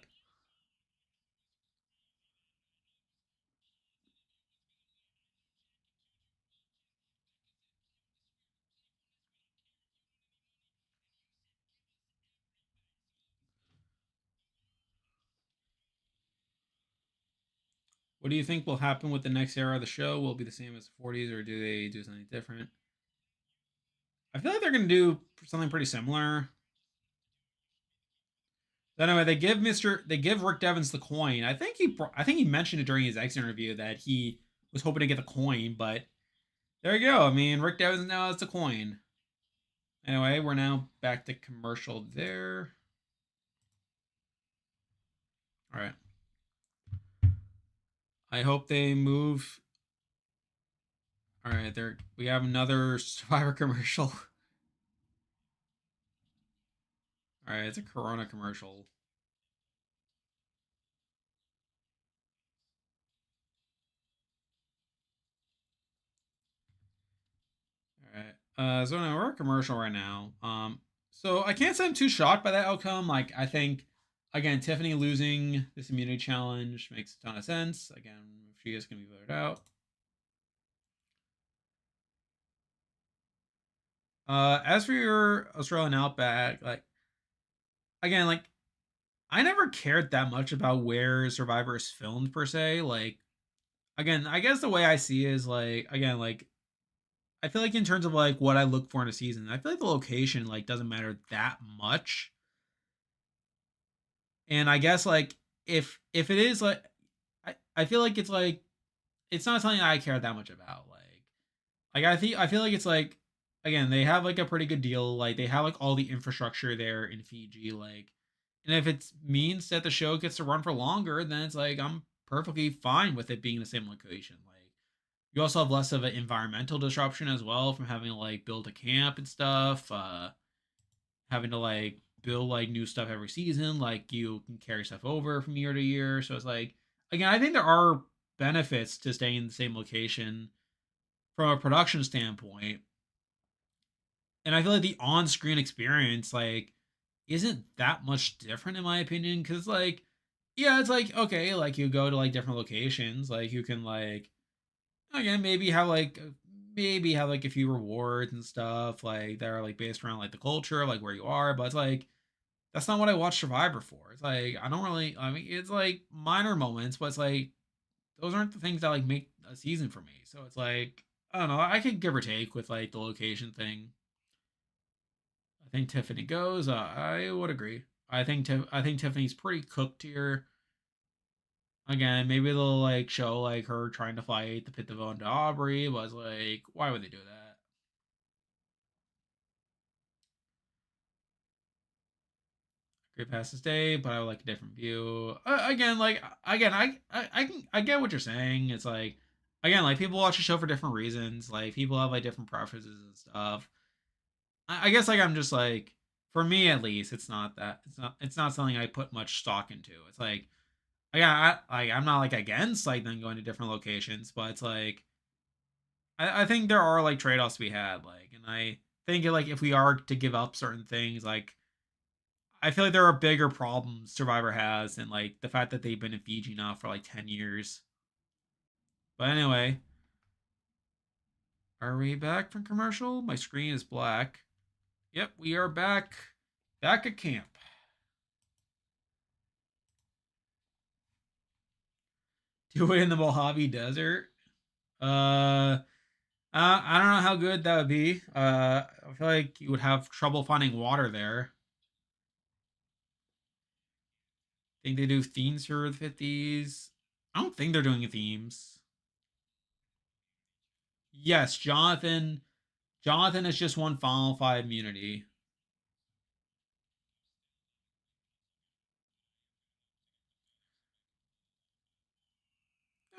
S1: What do you think will happen with the next era of the show? Will it be the same as the 40s, or do they do something different? I feel like they're going to do something pretty similar. So anyway, they give Rick Devens the coin. I think he mentioned it during his exit interview that he was hoping to get the coin, but there you go. I mean, Rick Devens now has the coin. Anyway, we're now back to commercial there. All right. I hope they move. All right, there we have another Survivor commercial. All right, it's a Corona commercial. All right. So now we're a commercial right now. So I can't say I'm too shocked by that outcome. Like, I think, again, Tiffany losing this immunity challenge makes a ton of sense. Again, if she is going to be voted out. As for your Australian Outback, like, again, like, I never cared that much about where Survivor is filmed per se. Like, again, I guess the way I see it is like, again, like, I feel like in terms of like what I look for in a season, I feel like the location like doesn't matter that much. And I guess like if it is like I feel like it's not something I care that much about. Like I feel like it's like again, they have like a pretty good deal. Like they have like all the infrastructure there in Fiji, like and if it means that the show gets to run for longer, then it's like I'm perfectly fine with it being the same location. Like you also have less of an environmental disruption as well from having to like build a camp and stuff, having to like build like new stuff every season. Like you can carry stuff over from year to year. So it's like again, I think there are benefits to staying in the same location from a production standpoint. And I feel like the on-screen experience like isn't that much different in my opinion. Cause like, yeah, it's like, okay, like you go to like different locations, like you can like again maybe have like a few rewards and stuff like that are like based around like the culture like where you are, but it's like that's not what I watch Survivor for. It's like I don't really, I mean, it's like minor moments, but it's like those aren't the things that like make a season for me. So it's like I don't know, I could give or take with like the location thing. I think Tiffany goes. I would agree. I think Tiffany's pretty cooked here. Again, maybe they'll like show like her trying to fight the Pit Devon to Aubrey, but it's like, why would they do that? Great past this day, but I would like a different view. Again, like again, I get what you're saying. It's like again, like people watch the show for different reasons. Like people have like different preferences and stuff. I guess like I'm just like for me at least, it's not something I put much stock into. It's like again, I'm not like against like them going to different locations, but it's like I think there are like trade offs to be had. Like, and I think like if we are to give up certain things, like I feel like there are bigger problems Survivor has, and like the fact that they've been in Fiji now for like 10 years. But anyway, are we back from commercial? My screen is black. Yep, we are back. Back at camp. Do it in the Mojave Desert. I don't know how good that would be. I feel like you would have trouble finding water there. Think they do themes for the 50s? I don't think they're doing themes. Yes, Jonathan. Jonathan has just won Final Five immunity.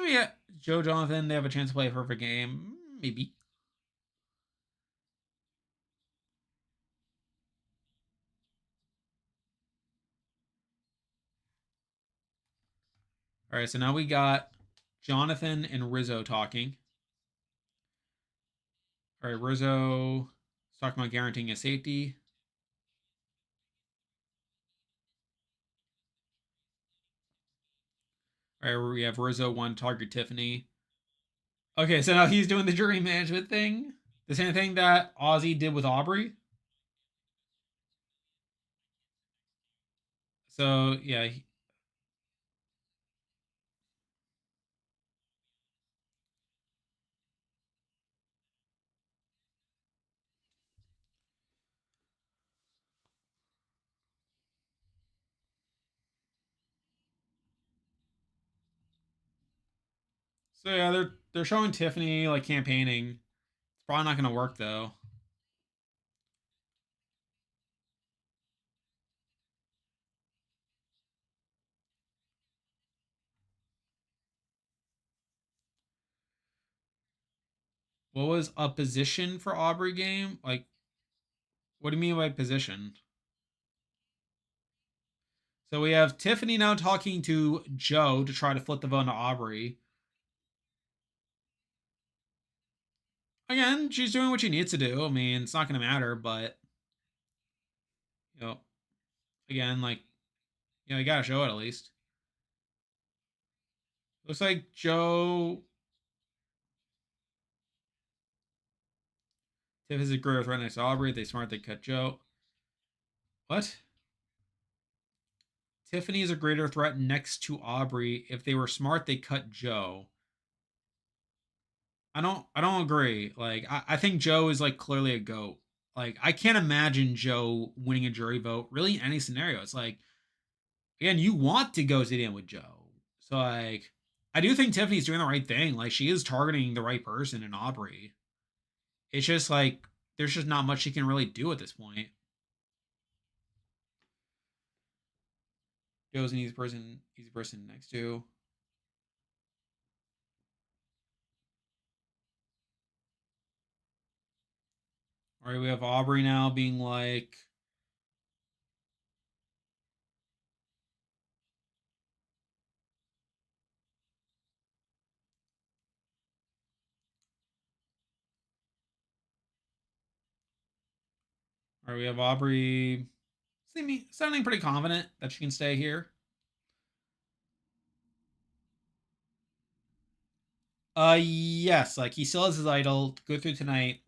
S1: Oh yeah, Joe Jonathan, they have a chance to play a perfect game. Maybe. All right, so now we got Jonathan and Rizzo talking. All right, Rizzo is talking about guaranteeing a safety. All right, we have Rizzo one target Tiffany. Okay, so now he's doing the jury management thing. The same thing that Ozzy did with Aubrey. So yeah. So yeah, they're showing Tiffany like campaigning. It's probably not gonna work though. What was a position for Aubrey game? Like, what do you mean by position? So we have Tiffany now talking to Joe to try to flip the vote to Aubrey. Again, she's doing what she needs to do. I mean, it's not going to matter, but you know, again, like you got to show it at least. Looks like Joe Tiff is a great threat next to Aubrey. They smart. They cut Joe. What? Tiffany is a greater threat next to Aubrey. If they were smart, they cut Joe. I don't agree. Like I think Joe is like clearly a goat. Like I can't imagine Joe winning a jury vote really in any scenario. It's like again, you want to go sit in with Joe. So like I do think Tiffany's doing the right thing. Like she is targeting the right person in Aubrey. It's just like there's just not much she can really do at this point. Joe's an easy person next to. All right, we have Aubrey now being like, all right, we have Aubrey sounding pretty confident that she can stay here. Yes, like he still has his idol to go through tonight.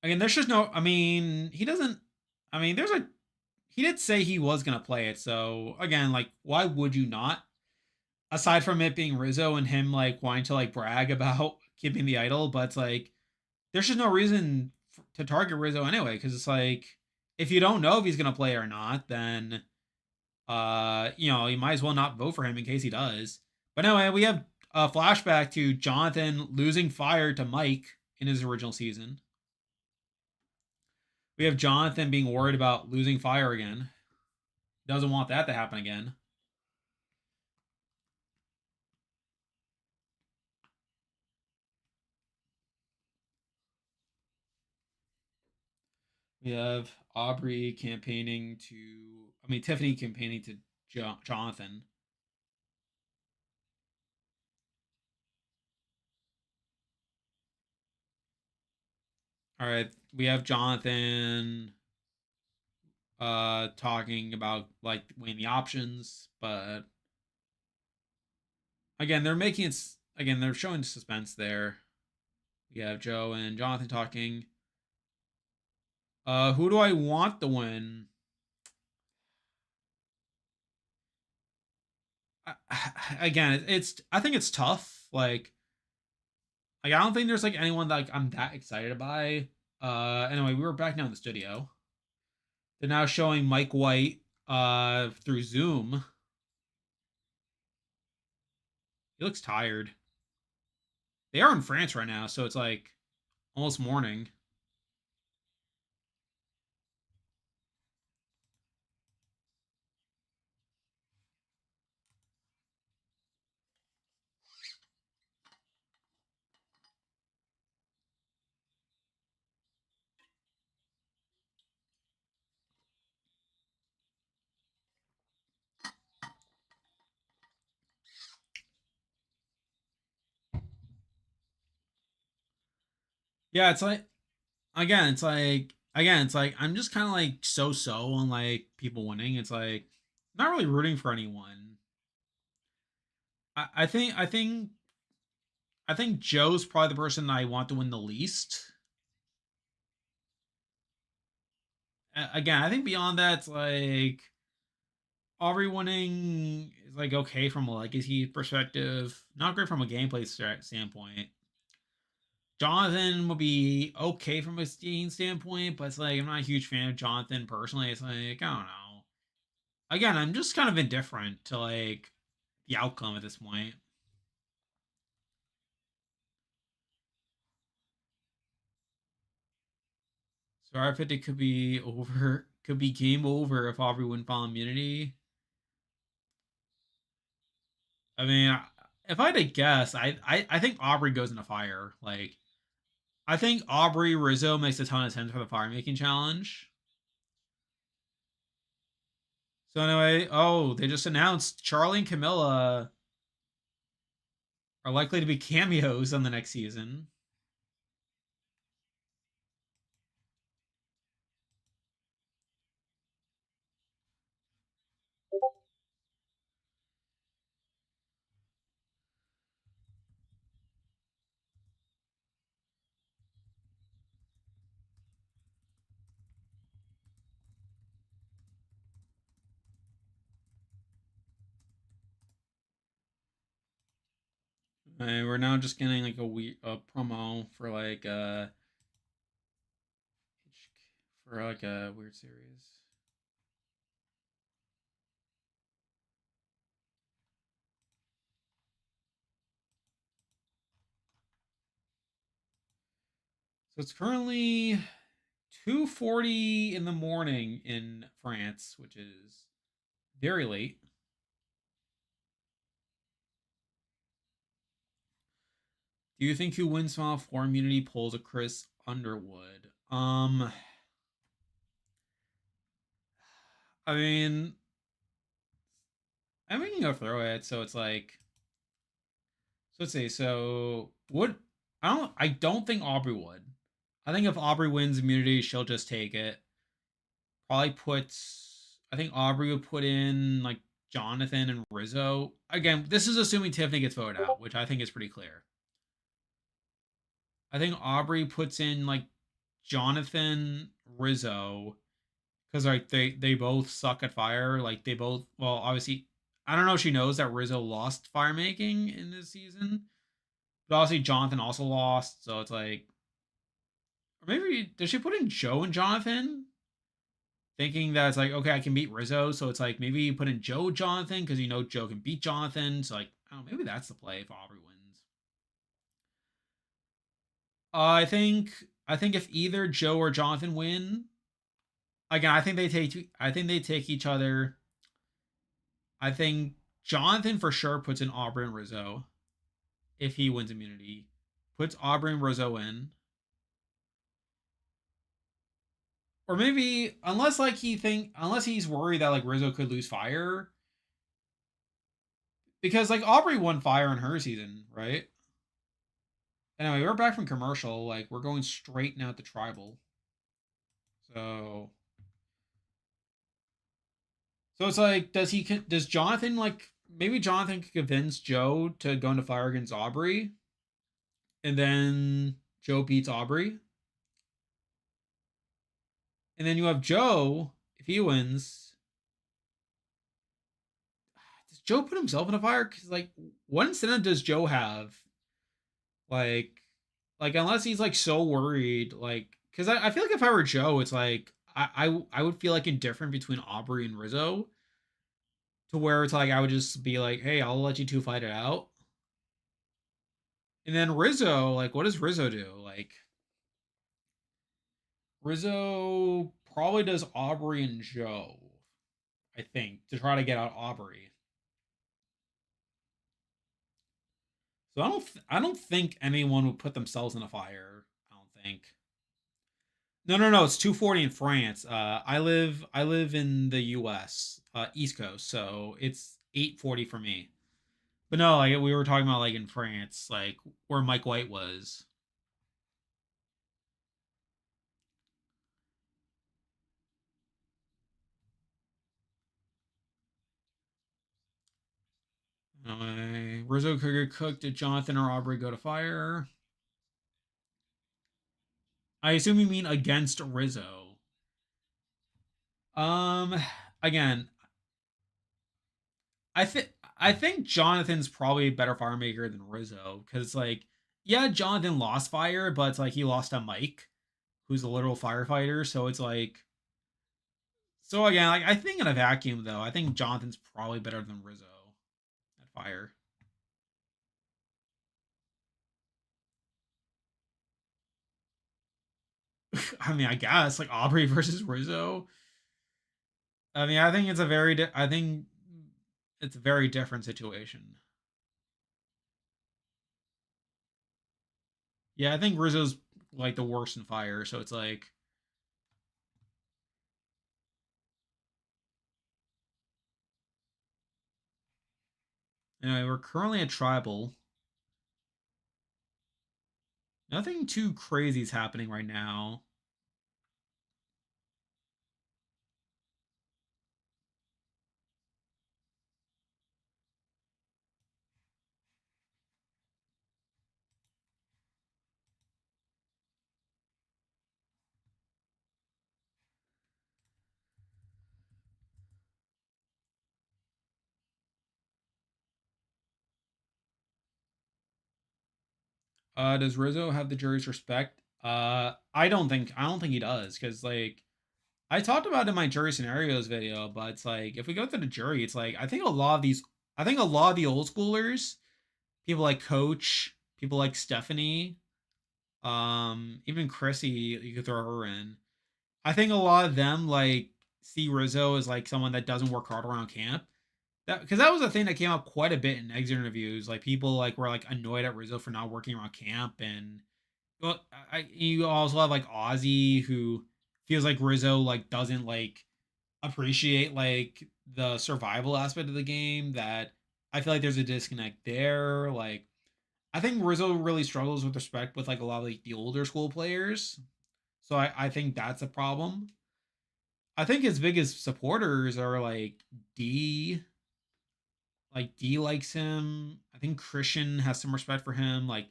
S1: Again, there's just no. I mean, he doesn't. I mean, there's a. He did say he was gonna play it, so again, like, why would you not? Aside from it being Rizzo and him like wanting to like brag about keeping the idol, but it's like there's just no reason to target Rizzo anyway, because it's like if you don't know if he's gonna play or not, then you might as well not vote for him in case he does. But anyway, we have a flashback to Jonathan losing fire to Mike in his original season. We have Jonathan being worried about losing fire again. Doesn't want that to happen again. We have Aubrey campaigning to, I mean, Tiffany campaigning to Jonathan. All right, we have Jonathan talking about like weighing the options, but again, they're showing suspense there. We have Joe and Jonathan talking. Who do I want to win? Again, it's I think it's tough. Like I don't think there's like anyone that like I'm that excited by. Anyway, we were back now in the studio. They're now showing Mike White through Zoom. He looks tired. They are in France right now, so it's like almost morning. Yeah, it's like again, it's like I'm just kind of like so on like people winning. It's like not really rooting for anyone. I think Joe's probably the person I want to win the least. Again, I think beyond that, it's like Aubrey winning is like okay from a legacy perspective, not great from a gameplay standpoint. Jonathan would be okay from a Steam standpoint, but it's like I'm not a huge fan of Jonathan personally. It's like I don't know. Again, I'm just kind of indifferent to like the outcome at this point. So R50 could be over, could be game over if Aubrey wouldn't file immunity. I mean, if I had to guess, I think Aubrey goes into fire. Like I think Aubrey Rizzo makes a ton of sense for the fire making challenge. So anyway, oh, they just announced Charlie and Camilla are likely to be cameos on the next season. And we're now just getting like a promo for like a weird series. So it's currently 2:40 in the morning in France, which is very late. Do you think who wins Final Four immunity pulls a Chris Underwood? I mean, we can go through it. So it's like, so let's see. So would I don't think Aubrey would. I think if Aubrey wins immunity, she'll just take it. Probably puts. I think Aubrey would put in like Jonathan and Rizzo. Again, this is assuming Tiffany gets voted out, which I think is pretty clear. I think Aubrey puts in like Jonathan, Rizzo, because like they both suck at fire. Like they both, well, obviously, I don't know if she knows that Rizzo lost fire making in this season, but obviously Jonathan also lost. So it's like, or maybe does she put in Joe and Jonathan, thinking that it's like okay, I can beat Rizzo. So it's like maybe you put in Joe Jonathan because you know Joe can beat Jonathan. So like, I don't know, maybe that's the play if Aubrey wins. I think if either Joe or Jonathan win, again, I think they take each other. I think Jonathan for sure puts in Aubrey and Rizzo if he wins immunity. Puts Aubrey and Rizzo in. Or maybe unless he's worried that like Rizzo could lose fire. Because like Aubrey won fire in her season, right? Anyway, we're back from commercial. Like we're going straight now to tribal. So it's like does Jonathan like maybe Jonathan could convince Joe to go into fire against Aubrey, and then Joe beats Aubrey, and then you have Joe if he wins. Does Joe put himself in a fire? Because like, what incentive does Joe have? Like, unless he's like so worried, like, because I feel like if I were Joe, it's like I would feel like indifferent between Aubrey and Rizzo to where it's like I would just be like, hey, I'll let you two fight it out. And then Rizzo, like, what does Rizzo do? Like, Rizzo probably does Aubrey and Joe, I think, to try to get out Aubrey. So I don't think anyone would put themselves in a fire. I don't think. No, no, no. It's 2:40 in France. I live in the U.S. East Coast, so it's 8:40 for me. But no, like we were talking about like in France, like where Mike White was. Rizzo could get cooked. Did Jonathan or Aubrey go to fire? I assume you mean against Rizzo. Um, Again, I think I think Jonathan's probably a better fire maker than Rizzo because like yeah, Jonathan lost fire, but it's like he lost to Mike, who's a literal firefighter. So it's like so again, like I think in a vacuum though, I think Jonathan's probably better than Rizzo at fire. I mean, I guess like Aubrey versus Rizzo. I mean, I think it's a I think it's a very different situation. Yeah, I think Rizzo's like the worst in fire, so it's like anyway, we're currently at tribal. Nothing too crazy is happening right now. Does Rizzo have the jury's respect? I don't think he does because like I talked about it in my jury scenarios video, but it's like if we go to the jury, it's like I think a lot of the old schoolers, people like Coach, people like Stephanie, even Chrissy, you could throw her in. I think a lot of them like see Rizzo as like someone that doesn't work hard around camp. That because that was a thing that came up quite a bit in exit interviews. Like people like were like annoyed at Rizzo for not working around camp, and well, you also have like Ozzy who feels like Rizzo like doesn't like appreciate like the survival aspect of the game. That I feel like there's a disconnect there. Like I think Rizzo really struggles with respect with like a lot of like the older school players. So I think that's a problem. I think his biggest supporters are like D. Like D likes him. I think Christian has some respect for him. Like,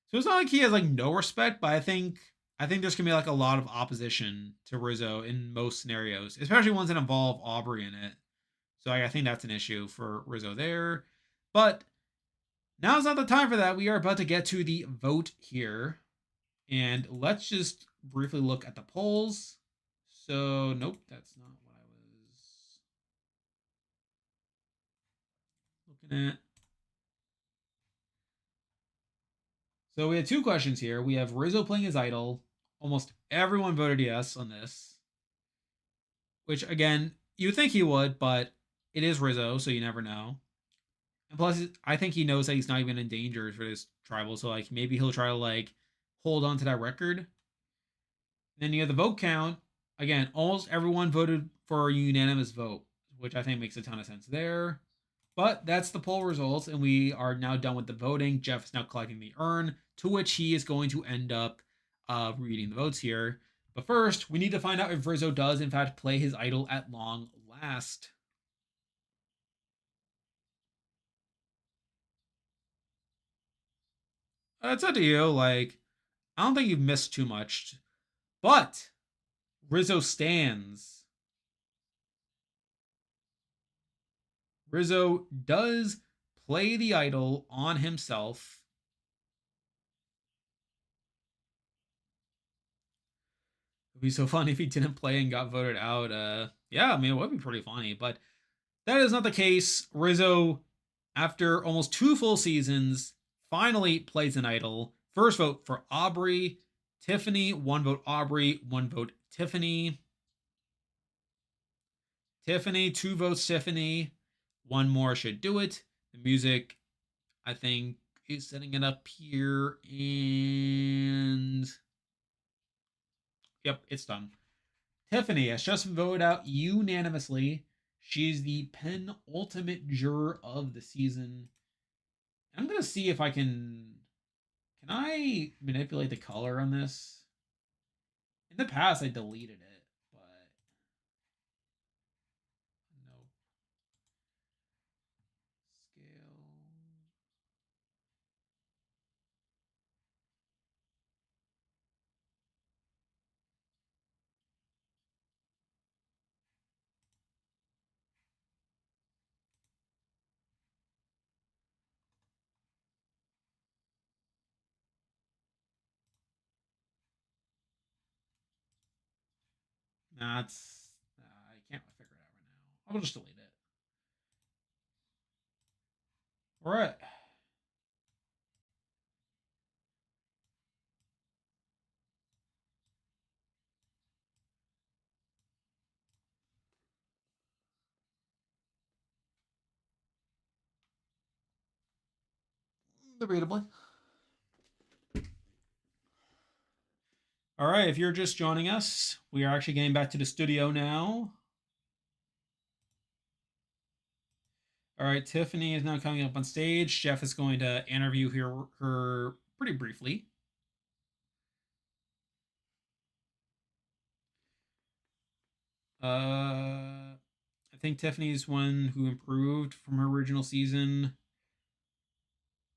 S1: so it's not like he has like no respect, but I think there's gonna be like a lot of opposition to Rizzo in most scenarios, especially ones that involve Aubrey in it. So I think that's an issue for Rizzo there. But now's not the time for that. We are about to get to the vote here, and let's just briefly look at the polls. So nope, that's not what I was looking at. So we had two questions here. We have Rizzo playing his idol. Almost everyone voted yes on this, which again, you would think he would, but it is Rizzo, so you never know. And plus, I think he knows that he's not even in danger for this tribal, so like maybe he'll try to like hold on to that record. And then you have the vote count. Again, almost everyone voted for a unanimous vote, which I think makes a ton of sense there. But that's the poll results, and we are now done with the voting. Jeff is now collecting the urn, to which he is going to end up reading the votes here. But first, we need to find out if Rizzo does, in fact, play his idol at long last. It's up to you. Like, I don't think you've missed too much. But Rizzo stands. Rizzo does play the idol on himself. It'd be so funny if he didn't play and got voted out. Yeah, I mean, it would be pretty funny. But that is not the case. Rizzo, after almost two full seasons, finally plays an idol. First vote for Aubrey. Tiffany, one vote Aubrey, one vote Tiffany. Tiffany, two votes Tiffany. One more should do it. The music, I think, is setting it up here. And yep, it's done. Tiffany has just voted out unanimously. She's the penultimate juror of the season. I'm gonna see if I can. Can I manipulate the color on this? In the past, I deleted it, but no scale. Nah, it's I can't figure it out right now. I'll just delete it. All right. Debatably. All right, if you're just joining us, we are actually getting back to the studio now. All right, Tiffany is now coming up on stage. Jeff is going to interview her pretty briefly. I think Tiffany's one who improved from her original season.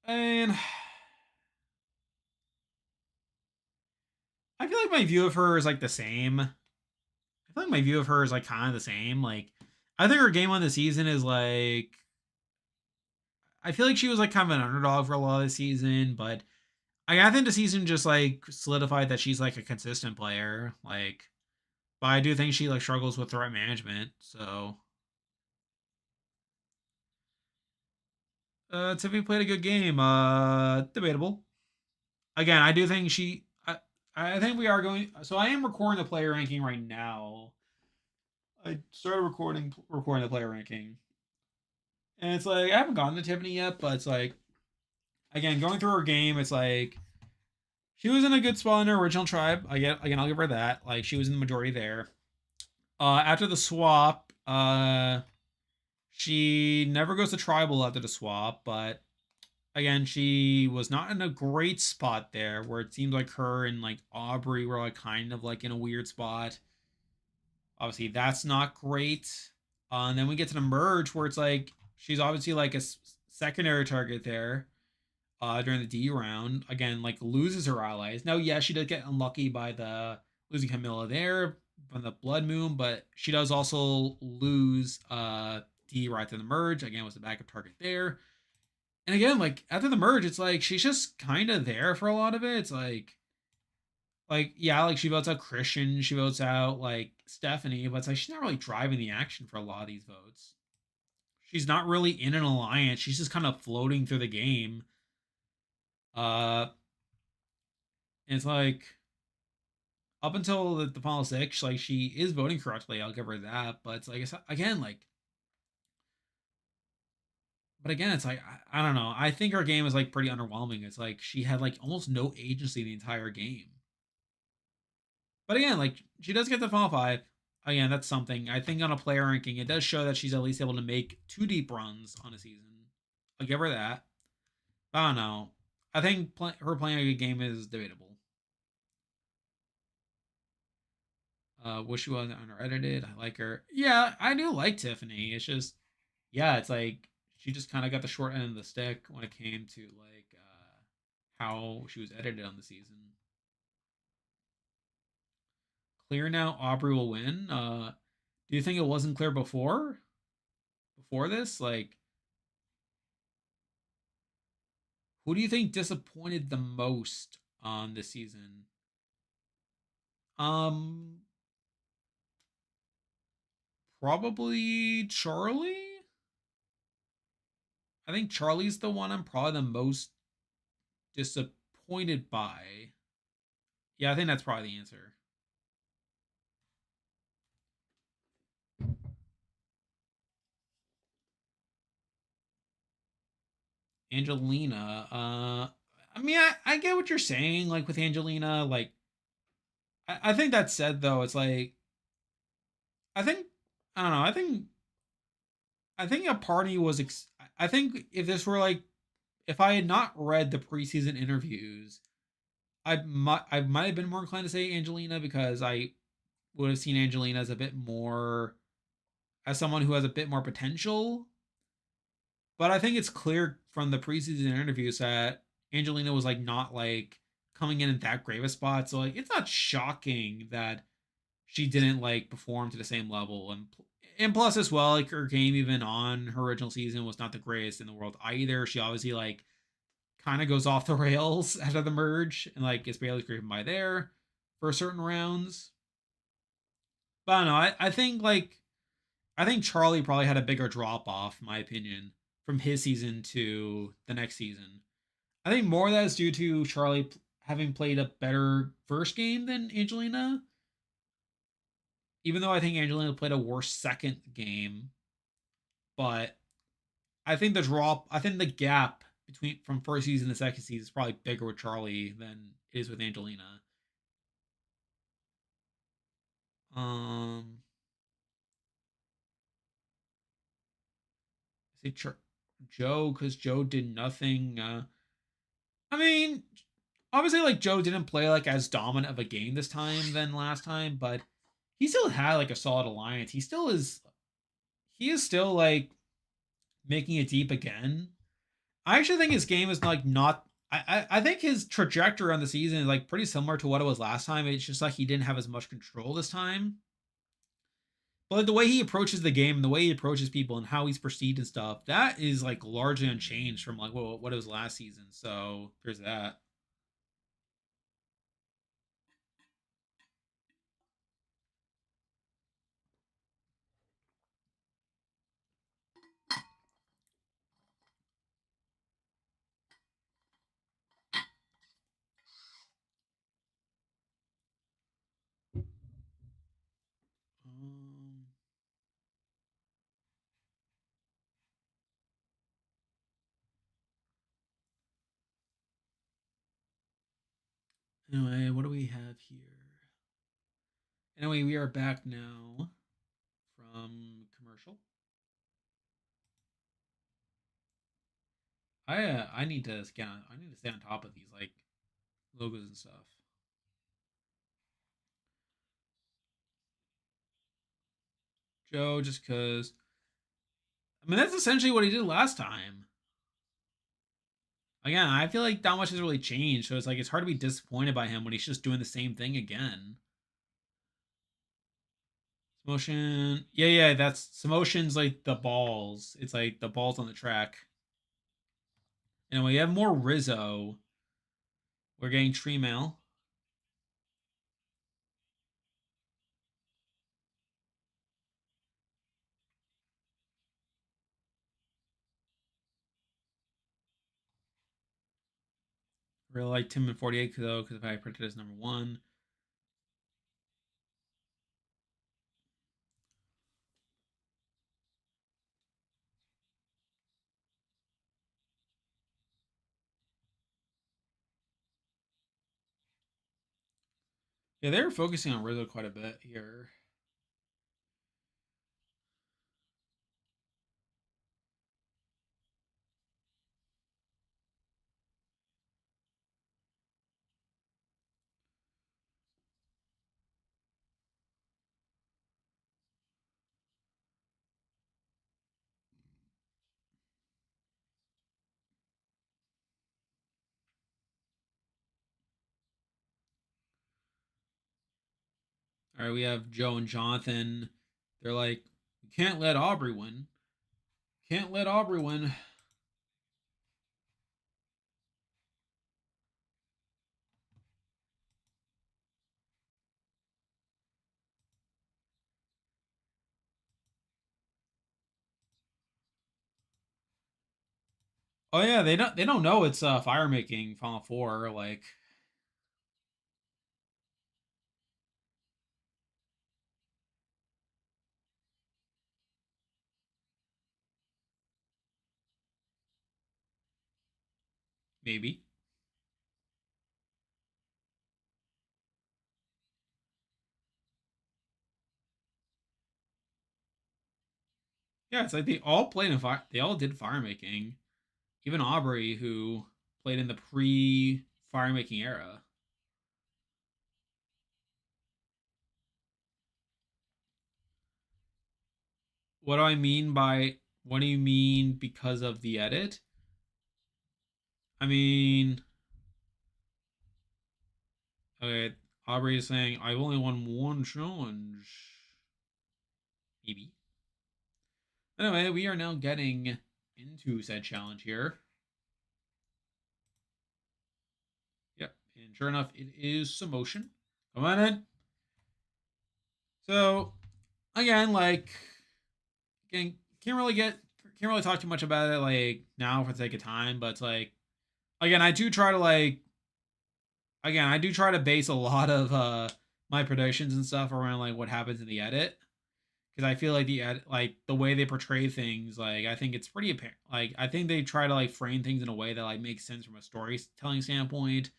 S1: And I feel like my view of her is like the same. I feel like my view of her is like kind of the same. Like, I think her game on the season is like, I feel like she was like kind of an underdog for a lot of the season, but I think the season just like solidified that she's like a consistent player. Like, but I do think she like struggles with threat management. So, Tiffany played a good game. Debatable. Again, I do think I think we are going. So I am recording the player ranking right now. I started recording the player ranking, and it's like I haven't gotten to Tiffany yet, but it's like again going through her game, it's like she was in a good spot in her original tribe. I'll give her that. Like she was in the majority there. After the swap, she never goes to tribal after the swap, but again, she was not in a great spot there, where it seems like her and like Aubrey were like kind of like in a weird spot. Obviously, that's not great. And then we get to the merge, where it's like she's obviously like a secondary target there. During the D round, again, like loses her allies. Now, yeah, she does get unlucky by the losing Camilla there from the Blood Moon, but she does also lose D right to the merge. Again, was the backup target there. And again, like after the merge, it's like she's just kind of there for a lot of it. It's like yeah, like she votes out Christian, she votes out like Stephanie, but it's like she's not really driving the action for a lot of these votes. She's not really in an alliance. She's just kind of floating through the game. Uh, and it's like up until the final six, like she is voting correctly. I'll give her that. But it's like again, like, but again, it's like I don't know. I think her game is like pretty underwhelming. It's like she had like almost no agency the entire game. But again, like she does get the final five. Again, that's something. I think on a player ranking, it does show that she's at least able to make two deep runs on a season. I'll give her that. I don't know. I think her playing a good game is debatable. Wish she wasn't unedited. I like her. Yeah, I do like Tiffany. It's just, yeah, it's like she just kind of got the short end of the stick when it came to like how she was edited on the season. Clear now, Aubrey will win. Do you think it wasn't clear before this? Like, who do you think disappointed the most on this season? Um, Probably Charlie. I think Charlie's the one I'm probably the most disappointed by. Yeah, I think that's probably the answer. Angelina. I mean, I get what you're saying. Like with Angelina, like I think that said though, it's like I think I don't know. I think a party was. I think if this were like if I had not read the preseason interviews, I might have been more inclined to say Angelina because I would have seen Angelina as a bit more as someone who has a bit more potential. But I think it's clear from the preseason interviews that Angelina was like not like coming in at that grave a spot. So like it's not shocking that she didn't like perform to the same level. And plus as well, like her game even on her original season was not the greatest in the world either. She obviously like kind of goes off the rails after the merge and like gets barely scraping by there for certain rounds. But I don't know. I think like I think Charlie probably had a bigger drop off, in my opinion, from his season to the next season. I think more of that is due to Charlie having played a better first game than Angelina, even though I think Angelina played a worse second game. But I think the gap between from first season to second season is probably bigger with Charlie than it is with Angelina. Um, I say Joe because Joe did nothing. I mean, obviously, like Joe didn't play like as dominant of a game this time than last time, but he still had like a solid alliance. He still is. He is still like making it deep again. I actually think his game is like not. I think his trajectory on the season is like pretty similar to what it was last time. It's just like he didn't have as much control this time. But like, the way he approaches the game, and the way he approaches people, and how he's perceived and stuff, that is like largely unchanged from like what it was last season. So there's that. Um, anyway, what do we have here? Anyway, we are back now from commercial. I need to scan. I need to stay on top of these like logos and stuff. Joe, just because. I mean, that's essentially what he did last time. Again, I feel like not much has really changed, so it's like it's hard to be disappointed by him when he's just doing the same thing again. Motion, yeah, that's motion's like the balls. It's like the balls on the track. And we have more Rizzo. We're getting tree mail. Really like Tim and 48 though, because if I printed as number one. Yeah, they're focusing on Rizzo quite a bit here. All right, we have Joe and Jonathan. They're like, we can't let Aubrey win. Can't let Aubrey win. Oh yeah, they don't know it's fire making Final Four. Like maybe. Yeah, it's like they all played in fire. They all did fire making. Even Aubrey, who played in the pre fire making era. What do I mean by? What do you mean because of the edit? I mean, okay, Aubrey is saying I've only won one challenge. Maybe. Anyway, we are now getting into said challenge here. Yep, and sure enough, it is Samotion. Come on in. So again, like, again, can't really talk too much about it like now for the sake of time, but it's like, again, I do try to base a lot of my predictions and stuff around like what happens in the edit, because I feel like like the way they portray things, like I think it's pretty apparent. Like I think they try to like frame things in a way that like makes sense from a storytelling standpoint.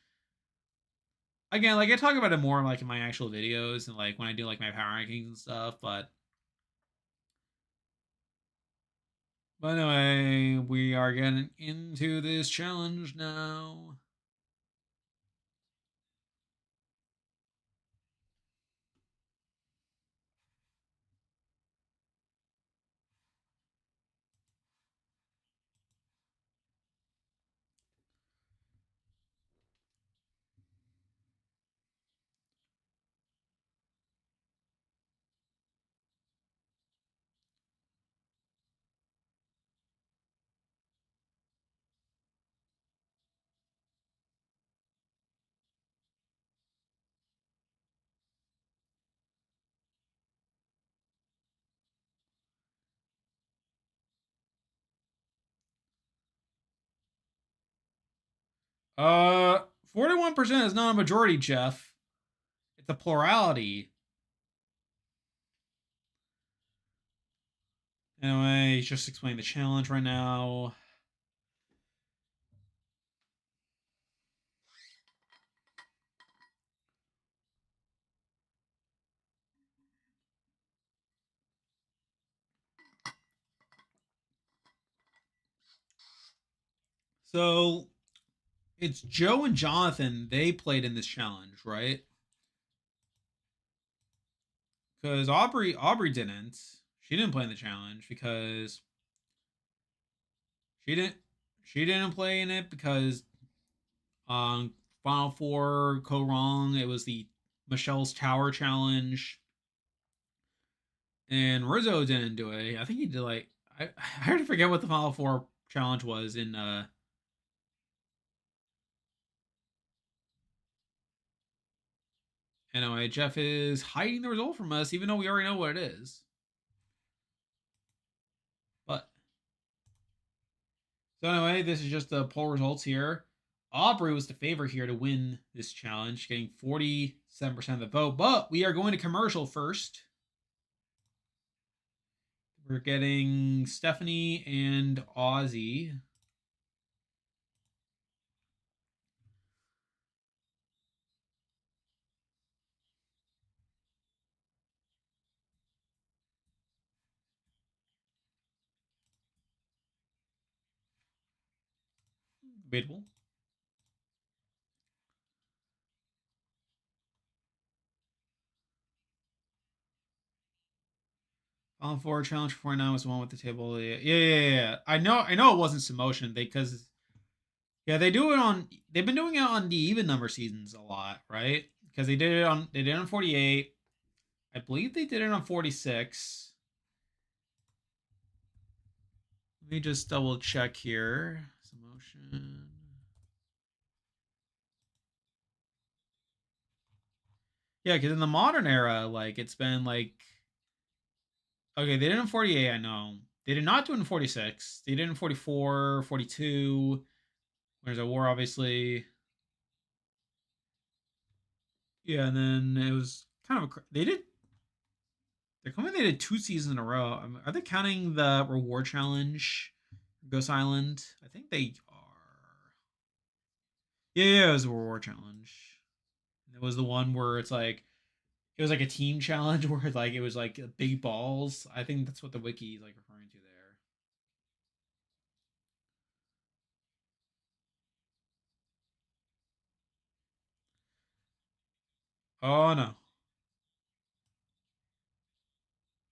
S1: Again, like I talk about it more like in my actual videos and like when I do like my power rankings and stuff, but anyway, we are getting into this challenge now. Uh, 41% is not a majority, Jeff. It's a plurality. Anyway, just explain the challenge right now. So it's Joe and Jonathan. They played in this challenge, right? Because Aubrey didn't. She didn't play in the challenge because she didn't she didn't play in it because Final Four go wrong. It was the Michelle's Tower challenge, and Rizzo didn't do it. I think he did like I already forget what the Final Four challenge was in. Anyway, Jeff is hiding the result from us, even though we already know what it is. But so anyway, this is just the poll results here. Aubrey was the favorite here to win this challenge, getting 47% of the vote. But we are going to commercial first. We're getting Stephanie and Ozzy. Debatable. Final Four challenge 49 was the one with the table. Yeah. I know it wasn't Submotion because yeah, they do it on. They've been doing it on the even number seasons a lot, right? Because they did it on 48. I believe they did it on 46. Let me just double check here. Submotion. Yeah, because in the modern era, like it's been like okay, they did it in 48. I know they did not do it in 46. They did it in 44, 42. There's a war, obviously. Yeah, and then it was kind of they did. They're coming. They did 2 seasons in a row. Are they counting the reward challenge, Ghost Island? I think they are. Yeah, it was a reward challenge. It was the one where it's like it was like a team challenge where like it was like big balls. I think that's what the wiki is like referring to there. Oh no.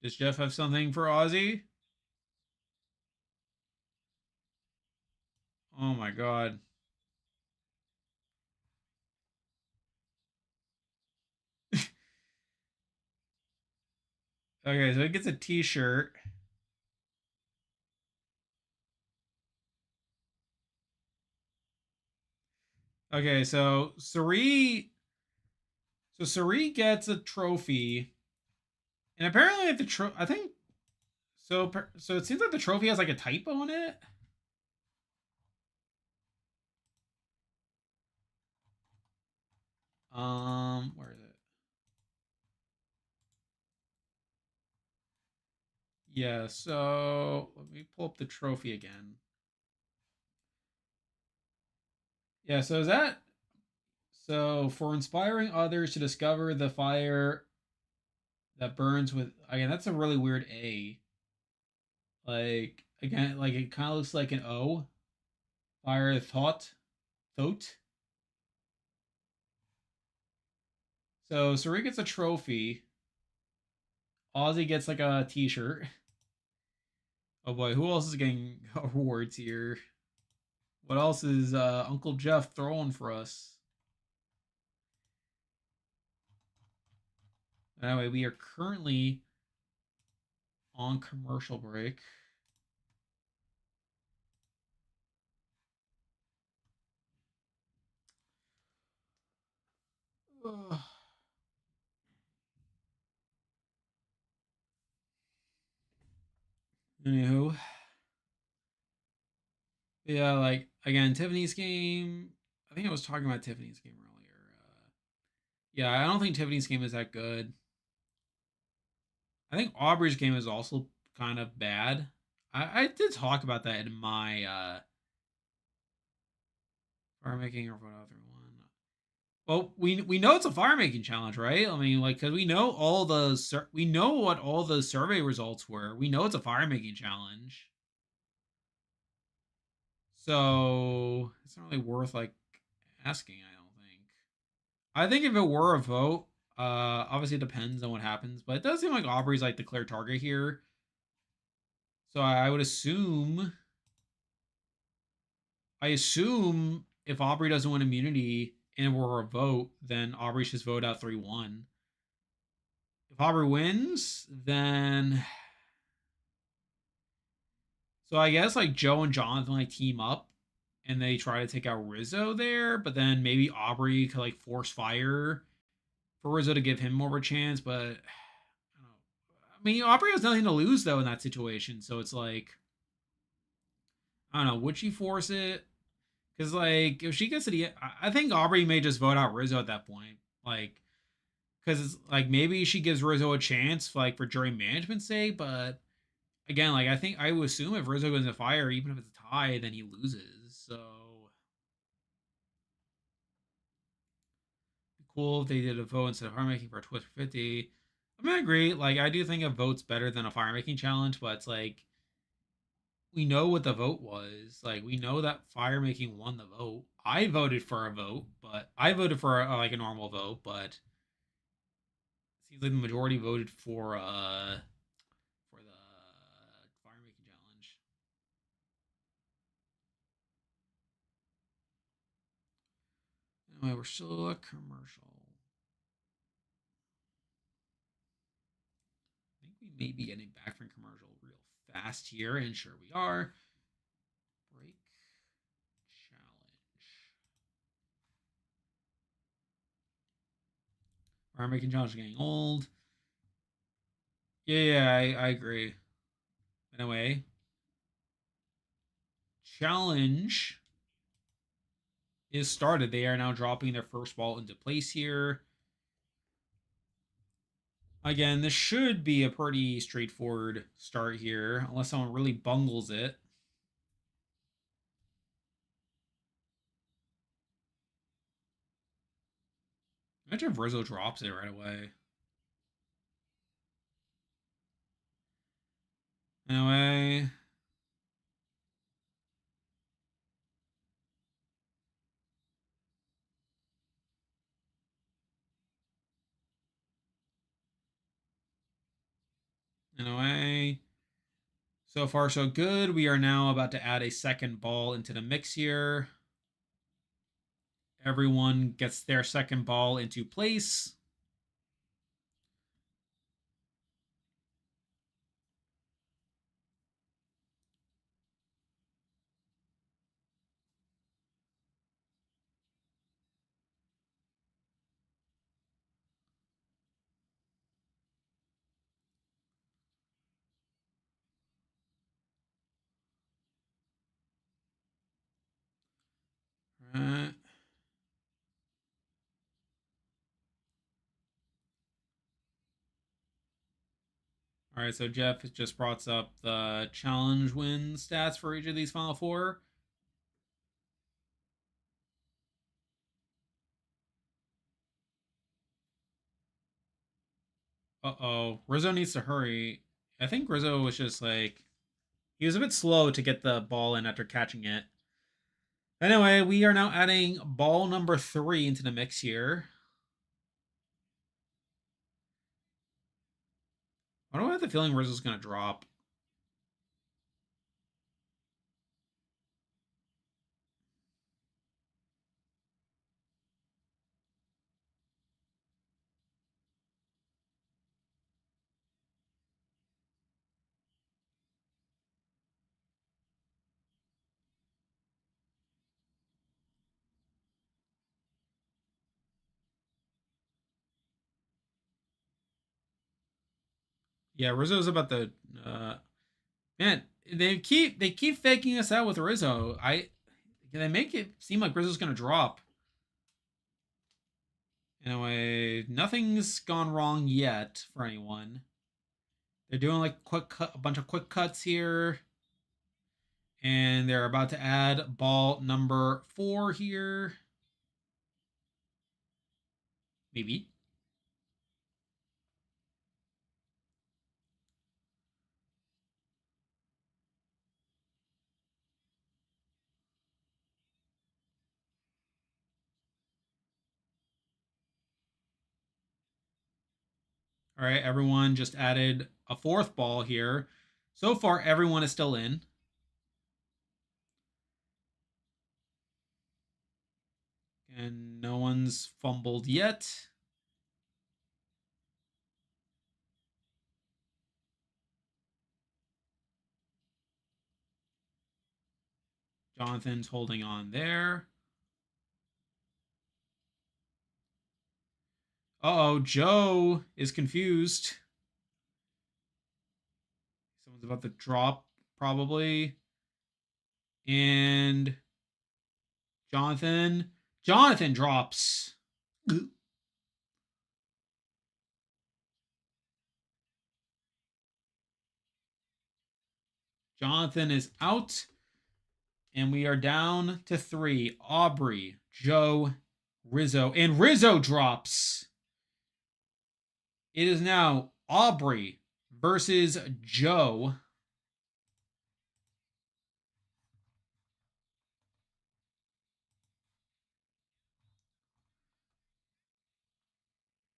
S1: Does Jeff have something for Ozzy? Oh my god. Okay, so it gets a t-shirt. Okay, so Sari gets a trophy And apparently, like, I think so. So it seems like the trophy has like a typo in it. Where is it? Yeah. So let me pull up the trophy again. Yeah. So is that so for inspiring others to discover the fire that burns with again? That's a really weird A. Like again, like it kind of looks like an O. Fire thought. So Suri gets a trophy. Ozzy gets like a T-shirt. Oh boy, who else is getting awards here? What else is Uncle Jeff throwing for us? Anyway, we are currently on commercial break. Ugh. Anywho, yeah, like again, Tiffany's game. I think I was talking about Tiffany's game earlier. Yeah, I don't think Tiffany's game is that good. I think Aubrey's game is also kind of bad. I did talk about that in my fire making or what other one. Well, we know it's a fire making challenge, right? I mean, like, cause we know we know what all the survey results were. We know it's a fire making challenge, so it's not really worth like asking. I don't think. I think if it were a vote, obviously it depends on what happens, but it does seem like Aubrey's like the clear target here. So I would assume. I assume if Aubrey doesn't win immunity and it were a vote, then Aubrey should vote out 3-1. If Aubrey wins, then so I guess like Joe and Jonathan like team up and they try to take out Rizzo there, but then maybe Aubrey could like force fire for Rizzo to give him more of a chance. But I mean, Aubrey has nothing to lose though in that situation, so it's like I don't know. Would she force it? Because like if she gets to the, I think Aubrey may just vote out Rizzo at that point. Like because it's like maybe she gives Rizzo a chance, like for jury management's sake, but again, like I think I would assume if Rizzo goes into fire, even if it's a tie, then he loses. So cool if they did a vote instead of fire making for a twist for 50. I mean, I agree. Like I do think a vote's better than a fire making challenge, but it's like we know what the vote was. Like we know that fire making won the vote. I voted for a vote, but I voted for like a normal vote, but it seems like the majority voted for the fire making challenge. Anyway, we're still a commercial. I think we may be getting back from commercial real fast here, and sure we are. Break challenge. Fire making challenge is getting old. Yeah, I agree. Anyway, challenge is started. They are now dropping their first ball into place here. Again, this should be a pretty straightforward start here, unless someone really bungles it. Imagine if Rizzo drops it right away. Anyway, anyway. So far, so good. We are now about to add a second ball into the mix here. Everyone gets their second ball into place. All right, so Jeff just brought up the challenge win stats for each of these final four. Uh-oh. Rizzo needs to hurry. I think Rizzo was just like, he was a bit slow to get the ball in after catching it. Anyway, we are now adding ball number 3 into the mix here. Why do I have the feeling Rizzo's going to drop? Yeah, Rizzo's about to man, they keep faking us out with Rizzo. They make it seem like Rizzo's going to drop. Anyway, nothing's gone wrong yet for anyone. They're doing like a bunch of quick cuts here, and they're about to add ball number 4 here. Maybe. All right, everyone just added a 4th ball here. So far, everyone is still in. And no one's fumbled yet. Jonathan's holding on there. Uh-oh, Joe is confused. Someone's about to drop, probably. And Jonathan drops. Jonathan is out. And we are down to 3. Aubrey, Joe, Rizzo. And Rizzo drops. It is now Aubrey versus Joe.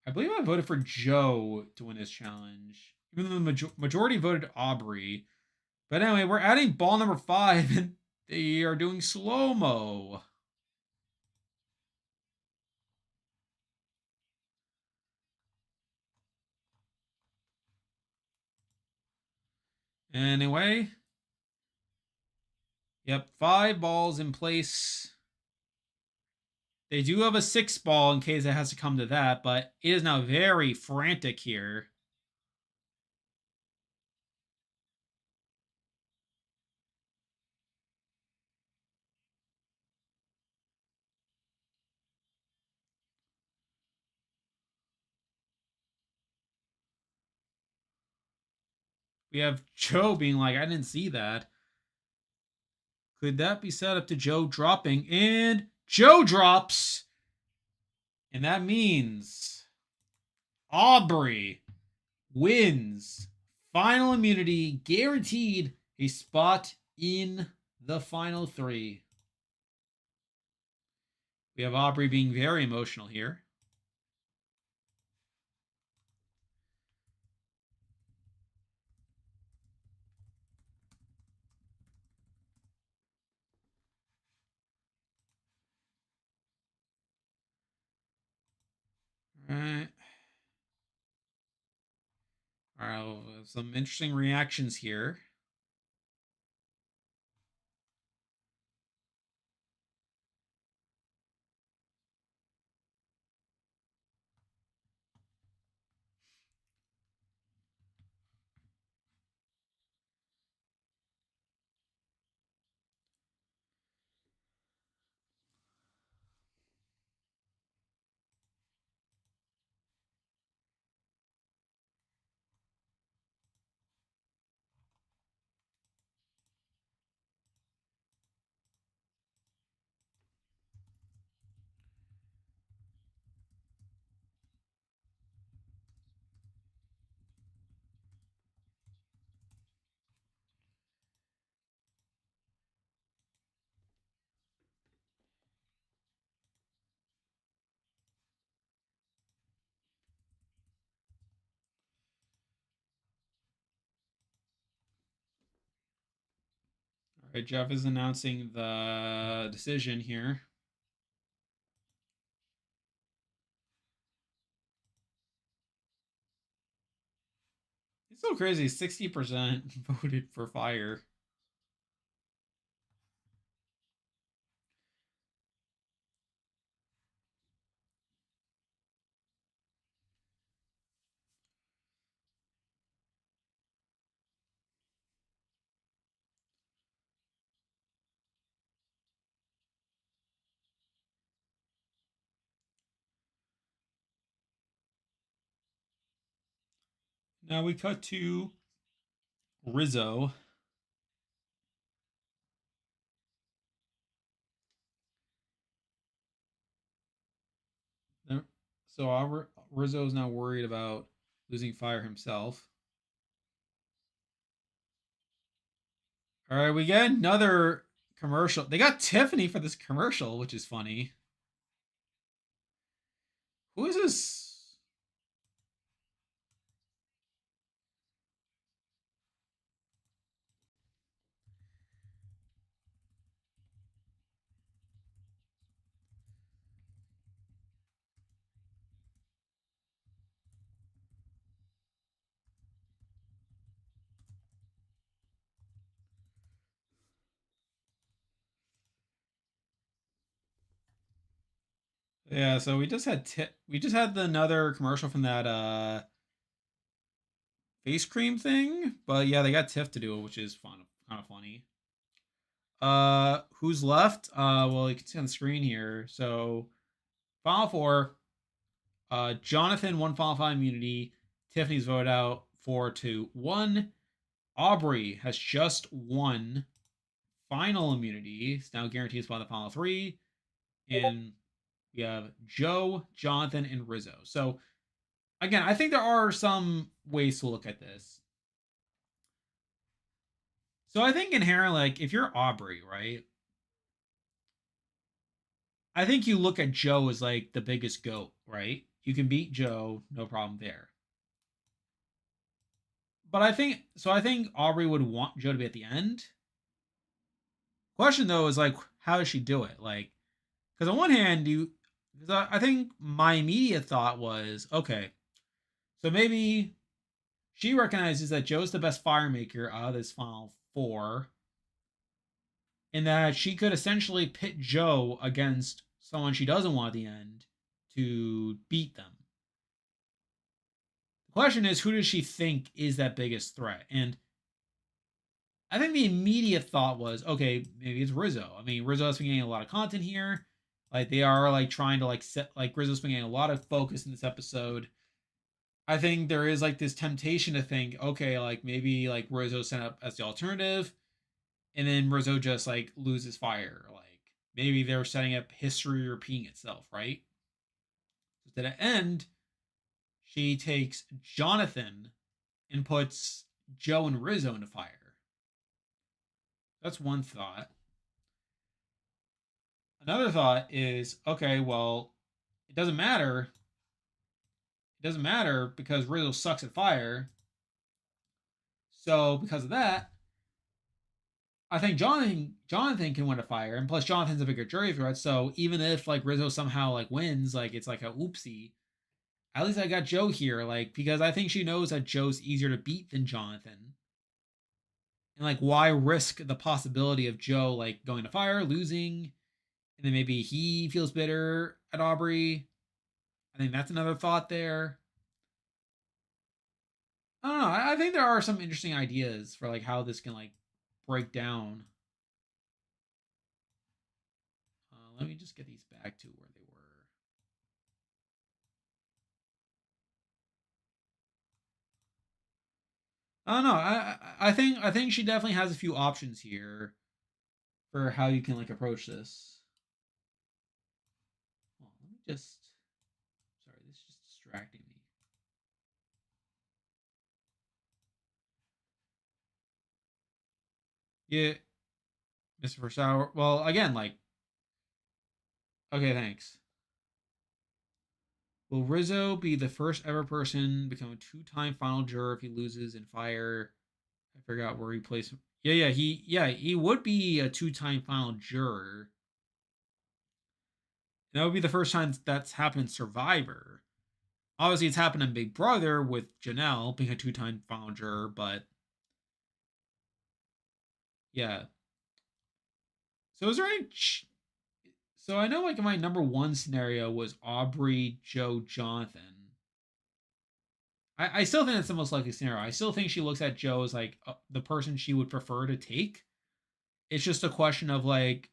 S1: I believe I voted for Joe to win this challenge, even though the majority voted Aubrey. But anyway, we're adding ball number 5, and they are doing slow mo. Anyway, yep, 5 balls in place. They do have a 6 ball in case it has to come to that, but it is now very frantic here. We have Joe being like, I didn't see that. Could that be set up to Joe dropping? And Joe drops. And that means Aubrey wins. Final immunity, guaranteed a spot in the final 3. We have Aubrey being very emotional here. All right. All right, some interesting reactions here. Right, Jeff is announcing the decision here. It's so crazy. 60% voted for fire. Now we cut to Rizzo. So Rizzo is now worried about losing fire himself. All right, we get another commercial. They got Tiffany for this commercial, which is funny. Who is this? Yeah, so we just had another commercial from that face cream thing, but yeah, they got Tiff to do it, which is fun, kind of funny. Who's left? Well, you can see on the screen here. So, Final Four. Jonathan won Final Five immunity. Tiffany's voted out 4-1. Aubrey has just won final immunity. It's now guaranteed by the final three. And we have Joe, Jonathan, and Rizzo. So again, I think there are some ways to look at this. So I think inherently, like if you're Aubrey, right? I think you look at Joe as like the biggest goat, right? You can beat Joe, no problem there. But I think so. I think Aubrey would want Joe to be at the end. Question though is like, how does she do it? Like, because on one hand, because I think my immediate thought was, okay, so maybe she recognizes that Joe's the best firemaker out of this final four, and that she could essentially pit Joe against someone she doesn't want at the end to beat them. The question is, who does she think is that biggest threat? And I think the immediate thought was, okay, maybe it's Rizzo. I mean, Rizzo has been getting a lot of content here. Like they are like trying to like set like Rizzo's been getting a lot of focus in this episode. I think there is like this temptation to think, okay, like maybe like Rizzo sent up as the alternative, and then Rizzo just like loses fire. Like maybe they're setting up history repeating itself, right? So to the end, she takes Jonathan and puts Joe and Rizzo into fire. That's one thought. Another thought is, okay, well, it doesn't matter. It doesn't matter because Rizzo sucks at fire. So because of that, I think Jonathan can win a fire, and plus Jonathan's a bigger jury threat. So even if like Rizzo somehow like wins, like it's like a oopsie. At least I got Joe here, like because I think she knows that Joe's easier to beat than Jonathan, and like why risk the possibility of Joe like going to fire, losing, and then maybe he feels bitter at Aubrey. I think that's another thought there. I don't know. I think there are some interesting ideas for like how this can like break down. Let me just get these back to where they were. I don't know. I think she definitely has a few options here for how you can like approach this. Well, let me just. Sorry, this is just distracting me. Yeah, Mr. Versauer. Well, again, like, okay, thanks. Will Rizzo be the first ever person to become a two-time final juror if he loses in fire? I forgot where he plays. he would be a two-time final juror. That would be the first time that's happened in Survivor. Obviously, it's happened in Big Brother with Janelle being a two-time final juror, but yeah. So is there any? So I know like my number one scenario was Aubrey, Joe, Jonathan. I still think that's the most likely scenario. I still think she looks at Joe as like the person she would prefer to take. It's just a question of like,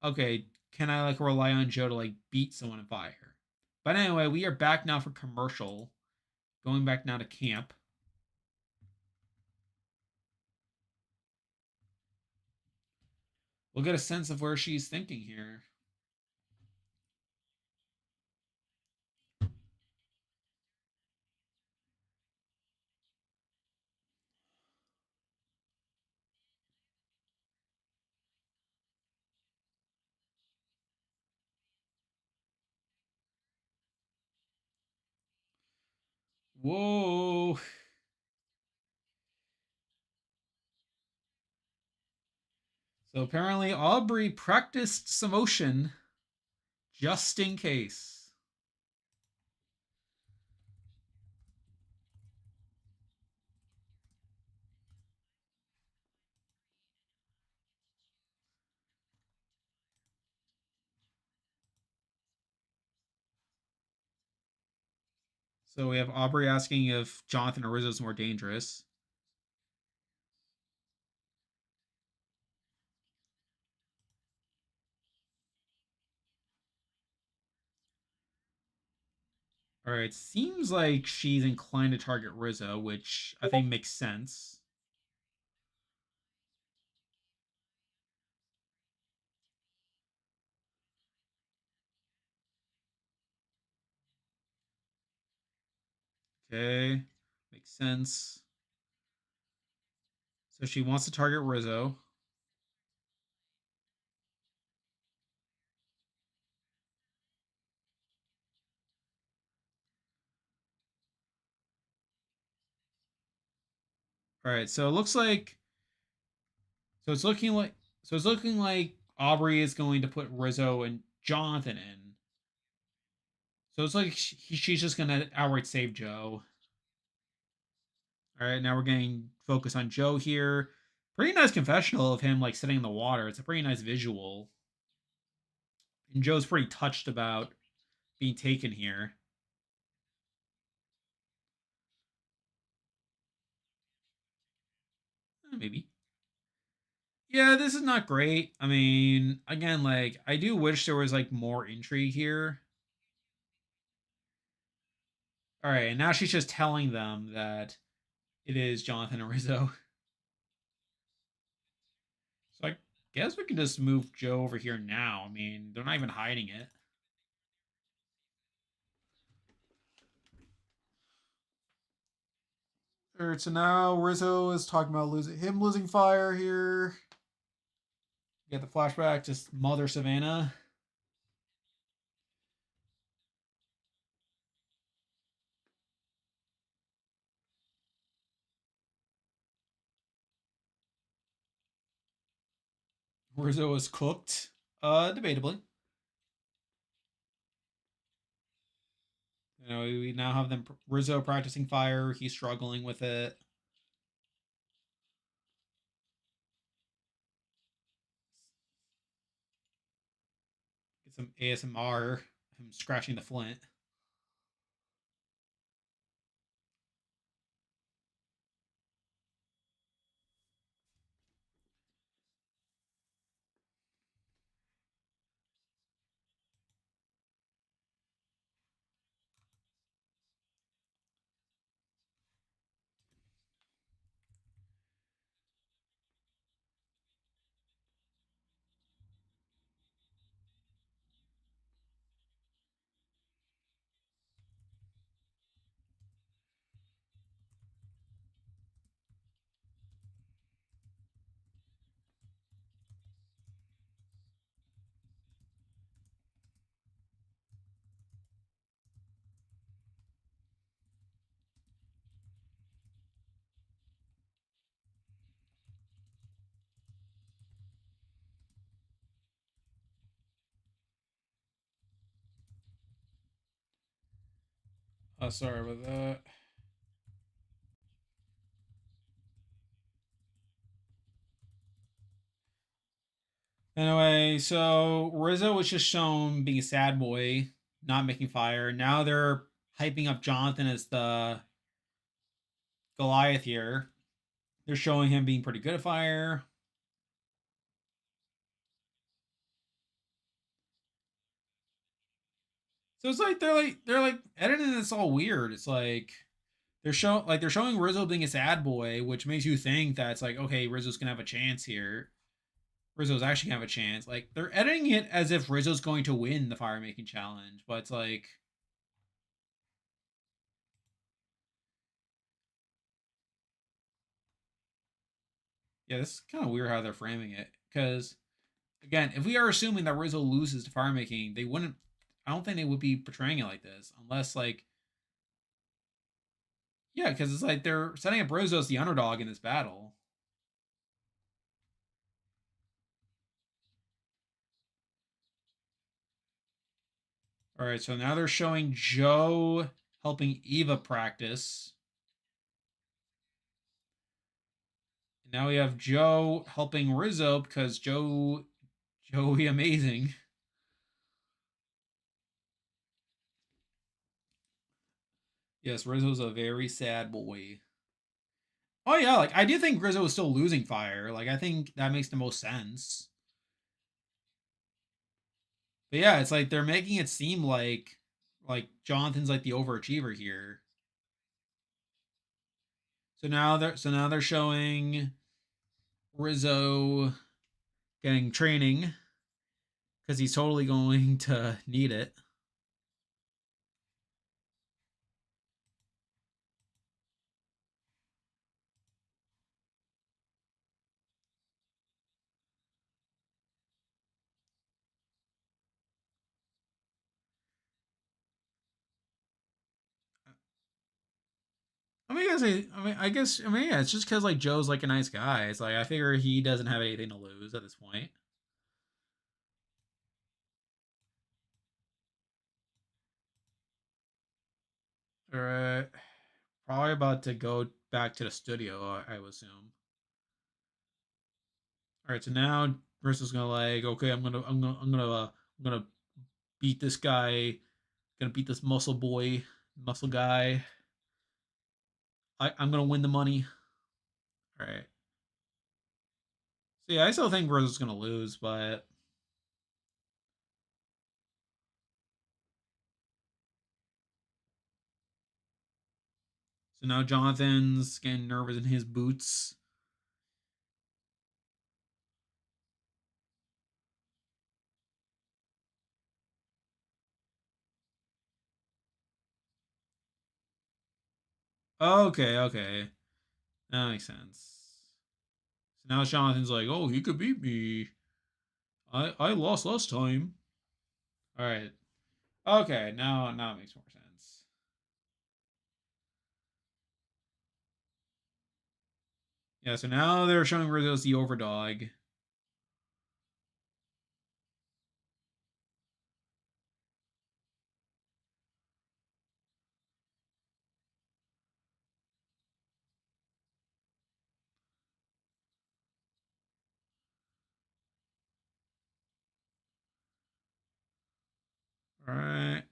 S1: okay, can I like rely on Joe to like beat someone in fire? But anyway, we are back now for commercial. Going back now to camp. We'll get a sense of where she's thinking here. Whoa. So apparently Aubrey practiced some motion just in case. So we have Aubrey asking if Jonathan or Rizzo is more dangerous. All right, seems like she's inclined to target Rizzo, which I think makes sense. Okay, makes sense. So she wants to target Rizzo. All right, so it looks like so it's looking like it's looking like Aubrey is going to put Rizzo and Jonathan in. So it's like she's just gonna outright save Joe. All right, now we're getting focused on Joe here. Pretty nice confessional of him like sitting in the water. It's a pretty nice visual. And Joe's pretty touched about being taken here. Maybe. Yeah, this is not great. I mean, again, like I do wish there was like more intrigue here. All right, and now she's just telling them that it is Jonathan and Rizzo. So I guess we can just move Joe over here now. I mean, they're not even hiding it. All right, so now Rizzo is talking about losing fire here. Get the flashback, just Mother Savannah. Rizzo is cooked. Debatably. You know, we now have them Rizzo practicing fire. He's struggling with it. Get some ASMR. Him scratching the flint. Sorry about that. Anyway, so Rizzo was just shown being a sad boy, not making fire. Now they're hyping up Jonathan as the Goliath here. They're showing him being pretty good at fire. So it's like they're like editing this all weird. It's like they're showing Rizzo being a sad boy, which makes you think that it's like, okay, Rizzo's gonna have a chance here. Rizzo's actually gonna have a chance. Like they're editing it as if Rizzo's going to win the fire making challenge, but it's like, yeah, this is kind of weird how they're framing it. Because again, if we are assuming that Rizzo loses to fire making, they wouldn't. I don't think they would be portraying it like this, unless like, yeah, because it's like they're setting up Rizzo as the underdog in this battle. All right, so now they're showing Joe helping Eva practice. And now we have Joe helping Rizzo because Joey amazing. Yes, Rizzo's a very sad boy. Oh yeah, like I do think Rizzo is still losing fire. Like I think that makes the most sense. But yeah, it's like they're making it seem like Jonathan's like the overachiever here. So now they're showing Rizzo getting training because he's totally going to need it. Yeah, it's just because like Joe's like a nice guy. It's like I figure he doesn't have anything to lose at this point. All right, probably about to go back to the studio. I would assume. All right, so now Bristol's gonna like, okay, I'm gonna beat this guy. Gonna beat this muscle boy, muscle guy. I'm gonna win the money. All right. So yeah, I still think Bristol's gonna lose, but so now Jonathan's getting nervous in his boots. Okay, okay, that makes sense. So now Jonathan's like, oh, he could beat me. I lost last time. All right. Okay, now it makes more sense. Yeah, so now they're showing Rizzo as the overdog. All right.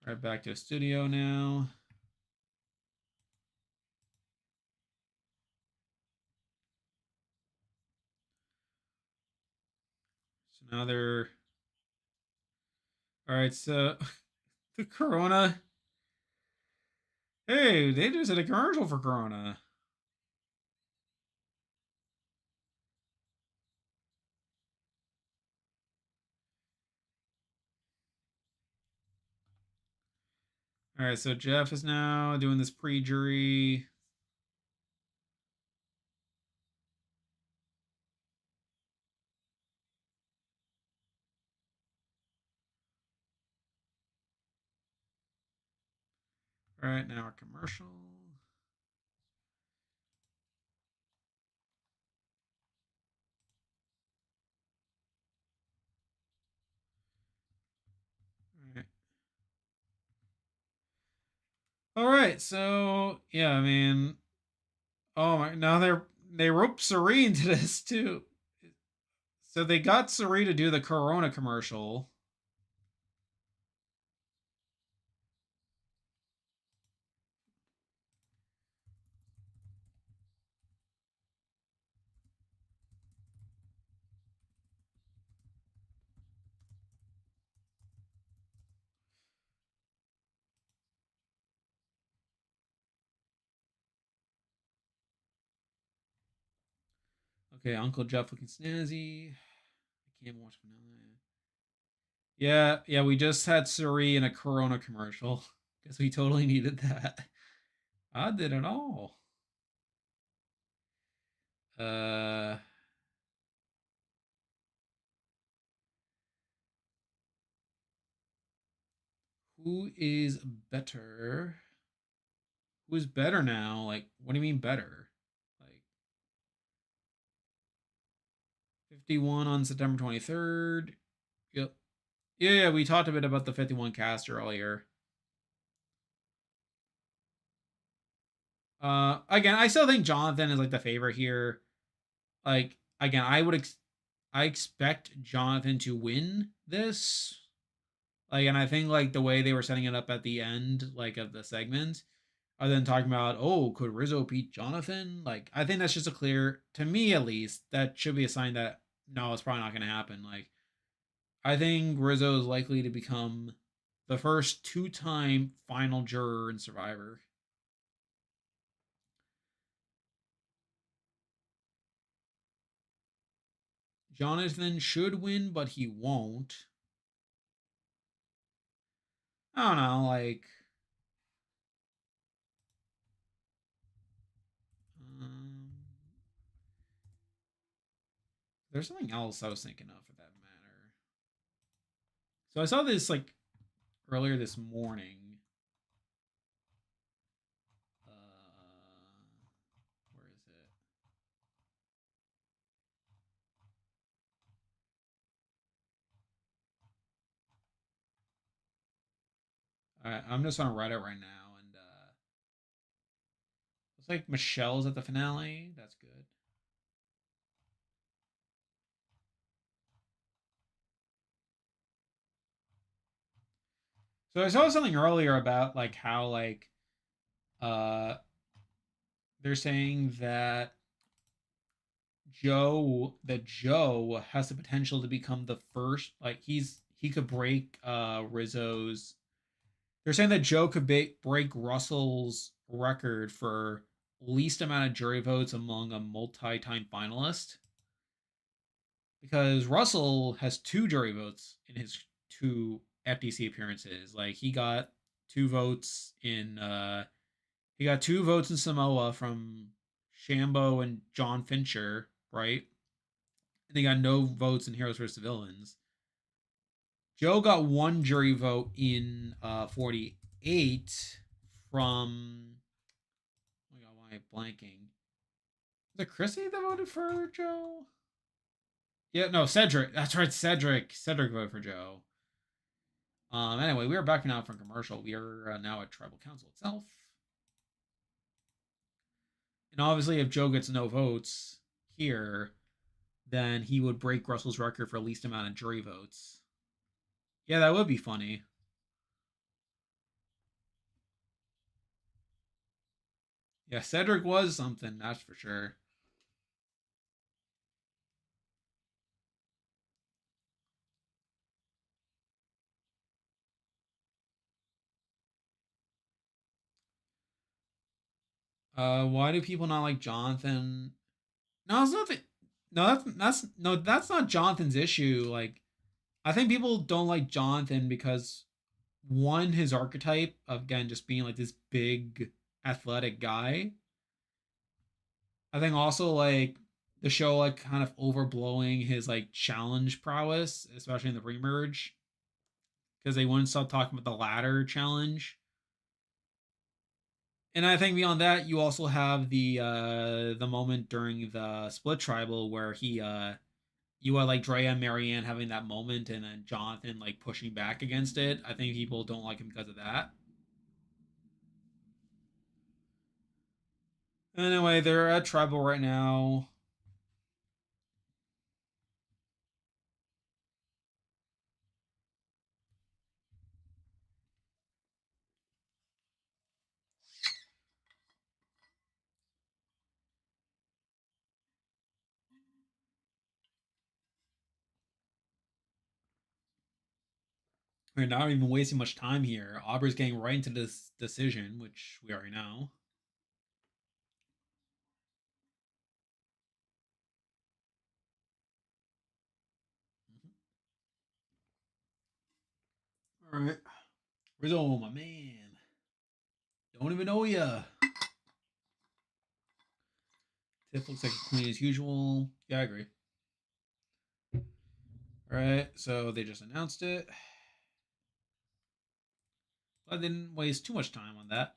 S1: Right back to the studio now. So now they're all right. So the Corona. Hey, they just did a commercial for Corona. All right, so Jeff is now doing this pre-jury. All right, now our commercial. All right. All right, so yeah, I mean, oh my, now they roped Suri into this too. So they got Suri to do the Corona commercial. Okay, Uncle Jeff looking snazzy. I can't watch finale. Yeah, we just had Suri in a Corona commercial because we totally needed that. I did it all. Uh, who is better? Who is better now? Like, what do you mean better? Like 51 on September 23rd. Yep. Yeah, we talked a bit about the 51 cast earlier. Again, I still think Jonathan is like the favorite here. Like, again, I expect Jonathan to win this. Like, and I think like the way they were setting it up at the end, like of the segment, other than talking about, oh, could Rizzo beat Jonathan? Like, I think that's just a clear, to me at least, that should be a sign that no, it's probably not going to happen. Like, I think Rizzo is likely to become the first two-time final juror in Survivor. Jonathan should win, but he won't. I don't know, like, um, there's something else I was thinking of for that matter. So I saw this like earlier this morning. Where is it? I'm just on Reddit right now, and looks like Michelle's at the finale. That's good. So I saw something earlier about like how like uh they're saying Joe has the potential to become the first, like he could break Rizzo's. They're saying that Joe could break Russell's record for least amount of jury votes among a multi-time finalist, because Russell has two jury votes in his two FTC appearances. Like he got two votes in Samoa from Shambo and John Fincher, right? And they got no votes in Heroes vs. Villains. Joe got one jury vote in 48 from. Oh my god, why am I blanking? Was it Chrissy that voted for Joe? Yeah, no, Cedric. That's right, Cedric. Cedric voted for Joe. Anyway, we are back now from commercial. We are now at Tribal Council itself. And obviously, if Joe gets no votes here, then he would break Russell's record for least amount of jury votes. Yeah, that would be funny. Yeah, Cedric was something, that's for sure. Why do people not like Jonathan? No, it's nothing. No, that's not Jonathan's issue. Like, I think people don't like Jonathan because one, his archetype of again just being like this big athletic guy. I think also like the show like kind of overblowing his like challenge prowess, especially in the remerge, because they wouldn't stop talking about the ladder challenge. And I think beyond that, you also have the moment during the split tribal where you had like Drea and Marianne having that moment, and then Jonathan like pushing back against it. I think people don't like him because of that. Anyway, they're at tribal right now. We're not even wasting much time here. Aubrey's getting right into this decision, which we already know. All right. Rizzo, my man. Don't even know ya. Tiff looks like a queen as usual. Yeah, I agree. All right, so they just announced it. I didn't waste too much time on that.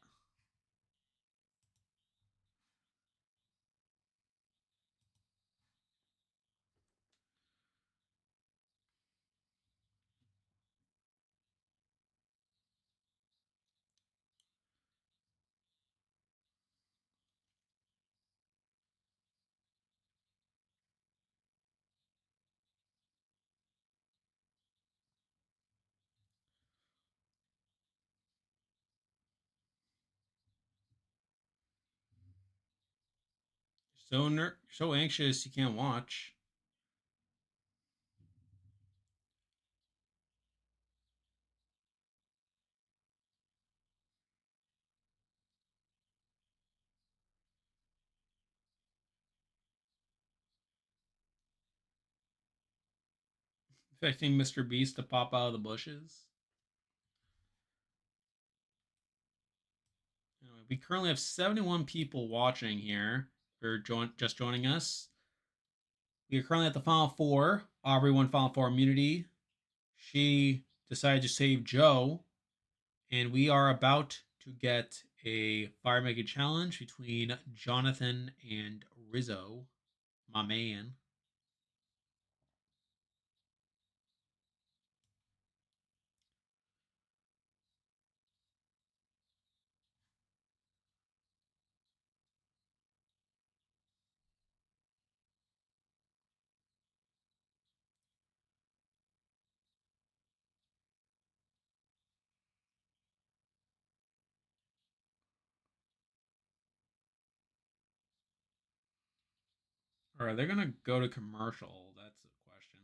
S1: So anxious you can't watch. Expecting Mr. Beast to pop out of the bushes. Anyway, we currently have 71 people watching here. For just joining us. We are currently at the final four. Aubrey won final four immunity. She decided to save Joe, and we are about to get a firemaking challenge between Jonathan and Rizzo, my man. All right, they're gonna go to commercial. That's the question.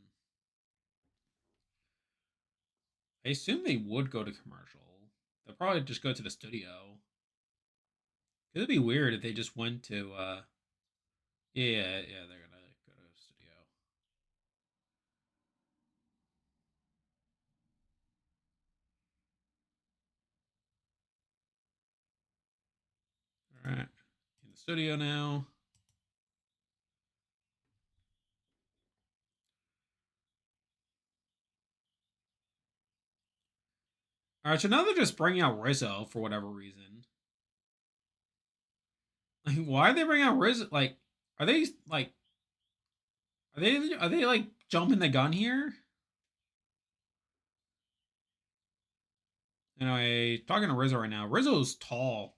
S1: I assume they would go to commercial. They'll probably just go to the studio. It'd be weird if they just went to. Yeah, they're gonna go to the studio. All right, in the studio now. All right, so now they're just bringing out Rizzo for whatever reason. Like, why are they bringing out Rizzo? Like, are they like, are they like jumping the gun here? Anyway, talking to Rizzo right now. Rizzo's tall.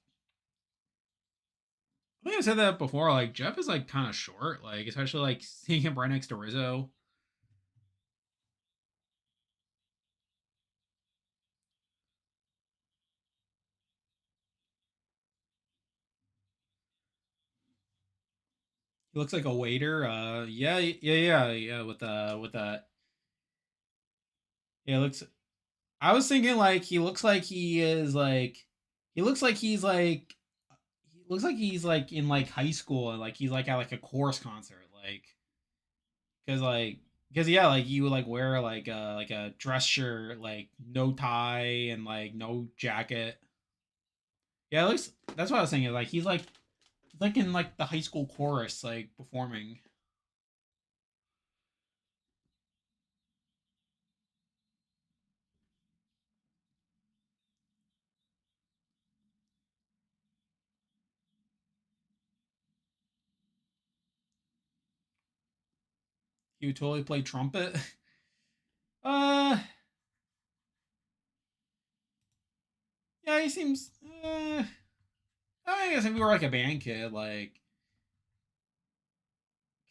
S1: I think I said that before. Like, Jeff is like kind of short. Like, especially like seeing him right next to Rizzo. He looks like a waiter. Yeah. With the yeah. Looks. I was thinking like he looks like he is like he looks like he's like he looks like he's like in like high school and like he's like at like a chorus concert like because yeah like you would like wear like a dress shirt like no tie and like no jacket. Yeah, it looks. That's what I was thinking. Like he's like in like the high school chorus like performing. He would totally play trumpet. uh, yeah, he seems. I guess if you were like a band kid, like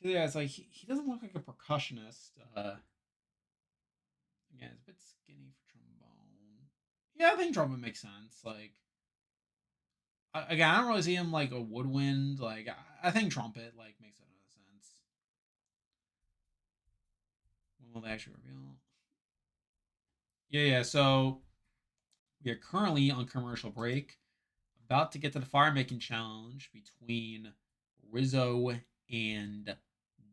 S1: yeah, it's like he doesn't look like a percussionist. Again, it's a bit skinny for trombone. Yeah, I think trumpet makes sense. Like again, I don't really see him like a woodwind. Like I think trumpet like makes a lot of sense. When will they actually reveal? Yeah. So we are currently on commercial break, about to get to the fire making challenge between Rizzo and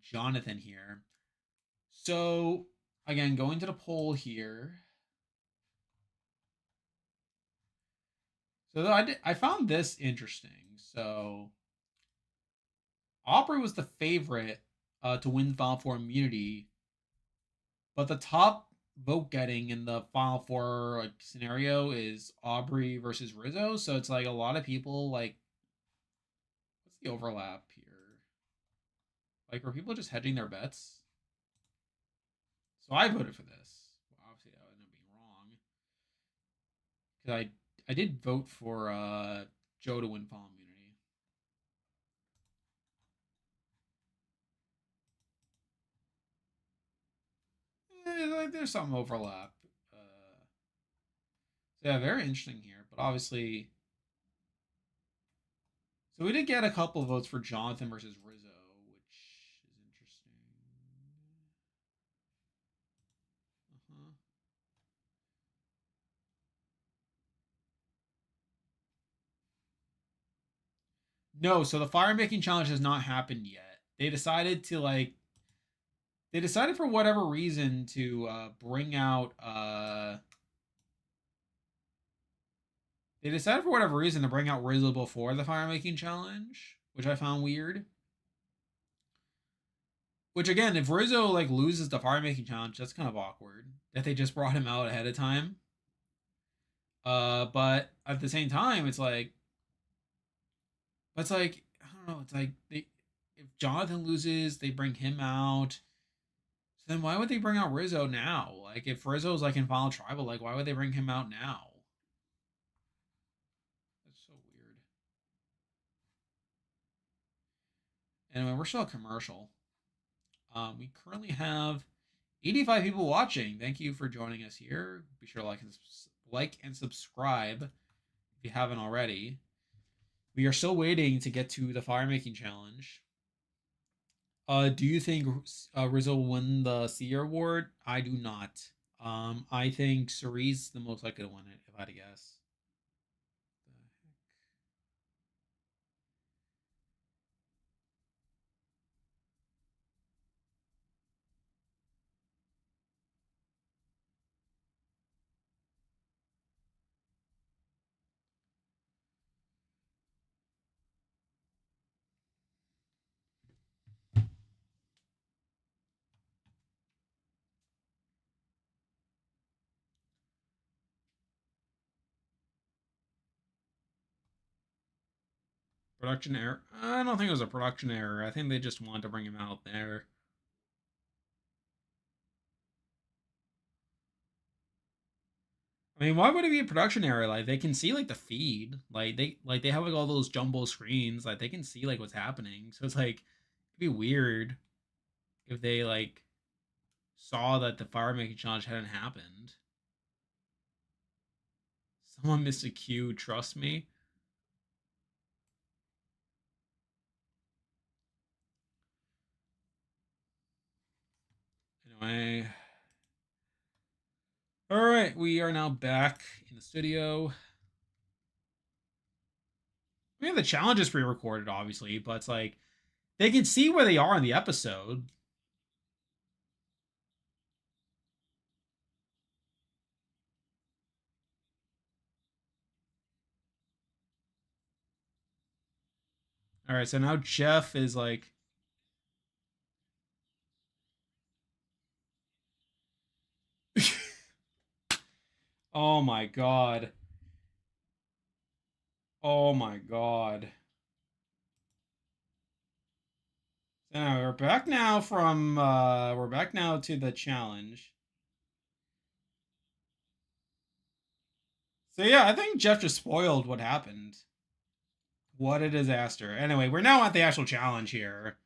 S1: Jonathan here. So again, going to the poll here. So I found this interesting. So Aubrey was the favorite to win Final Four immunity, but the top vote getting in the Final Four like scenario is Aubrey versus Rizzo. So it's like a lot of people like, what's the overlap here? Like, were people just hedging their bets? So I voted for this. Well, obviously, I ended up being wrong because I did vote for Joe to win Final immunity. Like, there's some overlap. So yeah, very interesting here. But obviously, so we did get a couple of votes for Jonathan versus Rizzo, which is interesting. Uh-huh. No, so the fire making challenge has not happened yet. They decided for whatever reason to bring out they decided for whatever reason to bring out Rizzo before the fire making challenge, which I found weird. Which again, if Rizzo like loses the fire making challenge, that's kind of awkward that they just brought him out ahead of time. But at the same time, it's like I don't know. It's like if Jonathan loses, they bring him out. So then why would they bring out Rizzo now? Like if Rizzo's like in final tribal, like why would they bring him out now? That's so weird. Anyway, we're still a commercial. We currently have 85 people watching. Thank you for joining us here. Be sure to like and subscribe if you haven't already. We are still waiting to get to the fire making challenge. Do you think Rizzo will win the Seer Award? I do not. I think Cerise the most likely to win it, if I had to guess. Production error? I don't think it was a production error. I think they just wanted to bring him out there. I mean, why would it be a production error? Like they can see like the feed, like they have like all those jumbo screens, like they can see like what's happening. So it's like it'd be weird if they like saw that the fire making challenge hadn't happened. Someone missed a cue. Trust me. Anyway, all right, we are now back in the studio. I mean, the challenge is pre-recorded, obviously, but it's like they can see where they are in the episode. All right, so now Jeff is like, oh my god, oh my god. So now we're back now to the challenge. So yeah, I think Jeff just spoiled what happened. What a disaster. Anyway, we're now at the actual challenge here.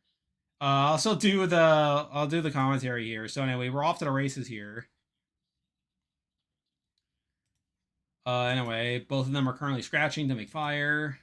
S1: I'll do the commentary here. So anyway, we're off to the races here. Anyway, both of them are currently scratching to make fire.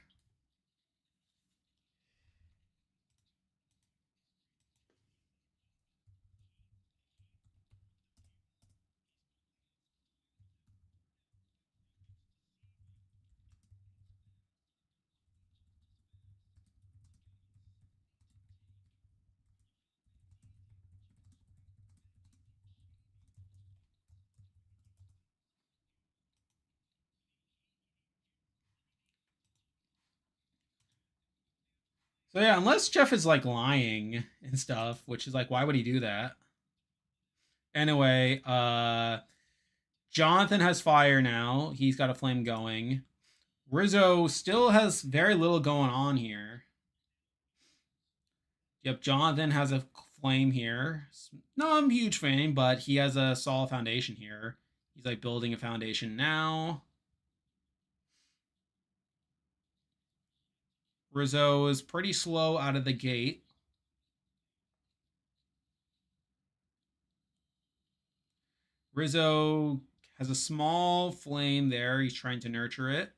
S1: So yeah, unless Jeff is like lying and stuff, which is like, why would he do that? Anyway, Jonathan has fire now. He's got a flame going. Rizzo still has very little going on here. Yep, Jonathan has a flame here. No, I'm a huge fan, but he has a solid foundation here. He's like building a foundation now. Rizzo is pretty slow out of the gate. Rizzo has a small flame there. He's trying to nurture it.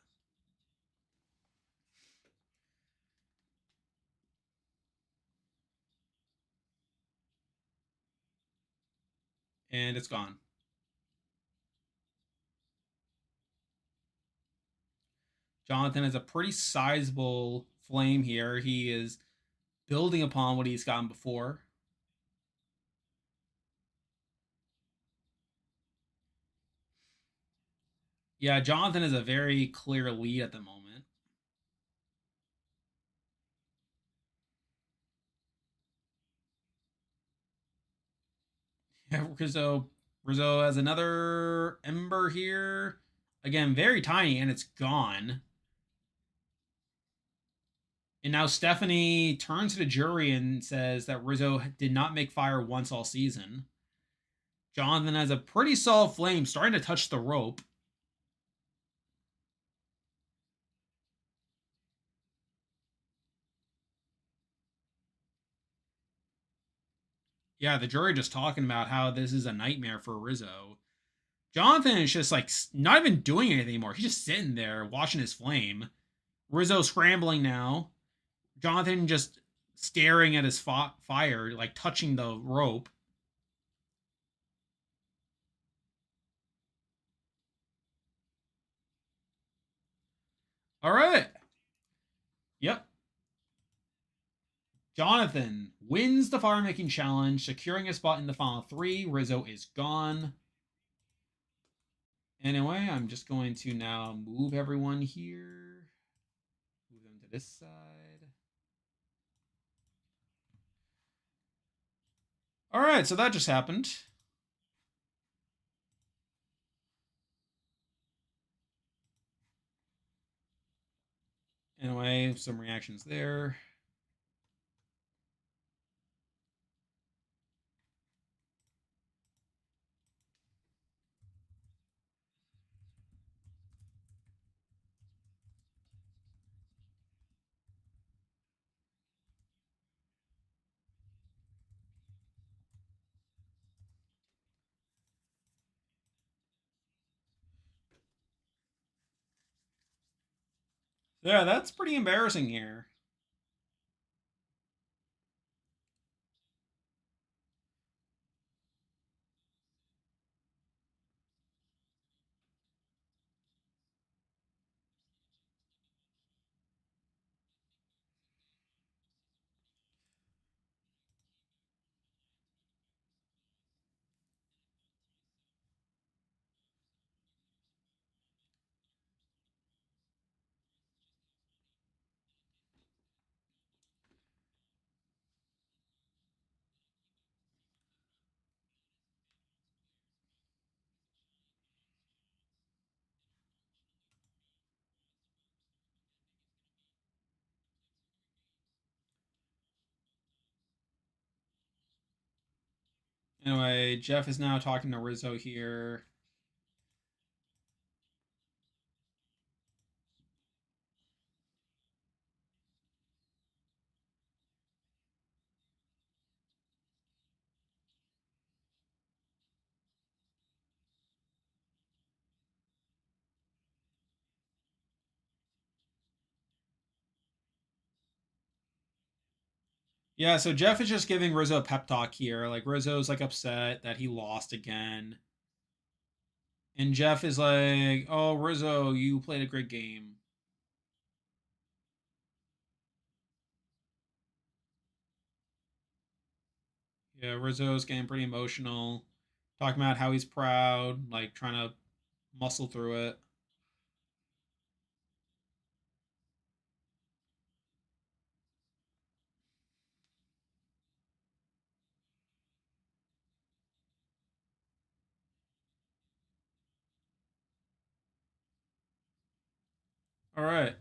S1: And it's gone. Jonathan has a pretty sizable flame here. He is building upon what he's gotten before. Yeah, Jonathan is a very clear lead at the moment. Yeah, Rizzo has another ember here. Again, very tiny, and it's gone. And now Stephanie turns to the jury and says that Rizzo did not make fire once all season. Jonathan has a pretty solid flame starting to touch the rope. Yeah, the jury just talking about how this is a nightmare for Rizzo. Jonathan is just like not even doing anything anymore. He's just sitting there watching his flame. Rizzo scrambling now. Jonathan just staring at his fire, like touching the rope. All right. Yep. Jonathan wins the fire making challenge, securing a spot in the final three. Rizzo is gone. Anyway, I'm just going to now move everyone here. Move them to this side. All right, so that just happened. Anyway, some reactions there. Yeah, that's pretty embarrassing here. Anyway, Jeff is now talking to Rizzo here. Yeah, so Jeff is just giving Rizzo a pep talk here. Like Rizzo's like upset that he lost again. And Jeff is like, "Oh, Rizzo, you played a great game." Yeah, Rizzo's getting pretty emotional, talking about how he's proud, like trying to muscle through it. All right.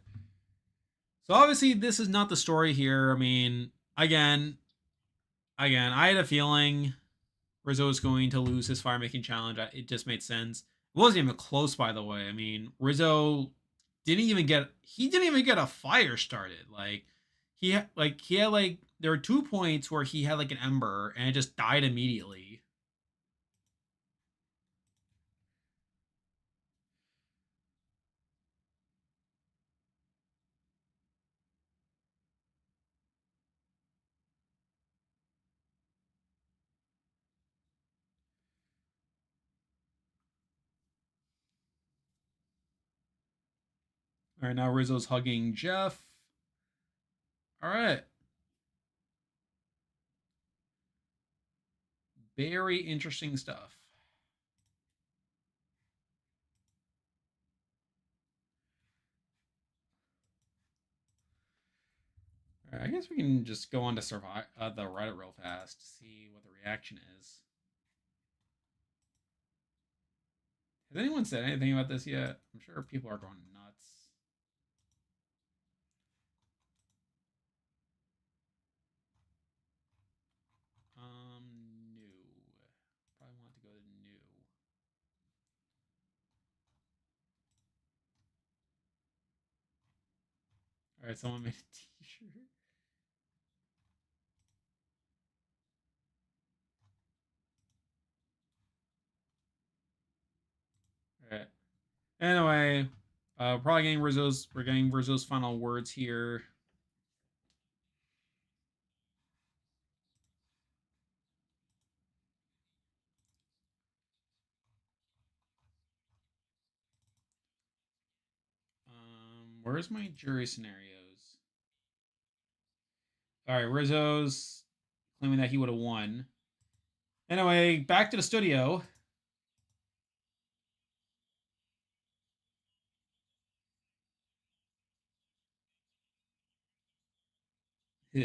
S1: So obviously this is not the story here. I mean, again, I had a feeling Rizzo was going to lose his fire making challenge. It just made sense. It wasn't even close, by the way. I mean, Rizzo didn't even get a fire started. Like he had like there were 2 points where he had like an ember and it just died immediately. All right, now Rizzo's hugging Jeff. All right, very interesting stuff. All right, I guess we can just go on to survive the Reddit real fast to see what the reaction is. Has anyone said anything about this yet? I'm sure people are going nuts. New. Probably want to go to new. All right, someone made a T-shirt. All right. Anyway, probably getting Rizzo's. We're getting Rizzo's final words here. Where's my jury scenarios? All right, Rizzo's claiming that he would have won. Anyway, back to the studio. So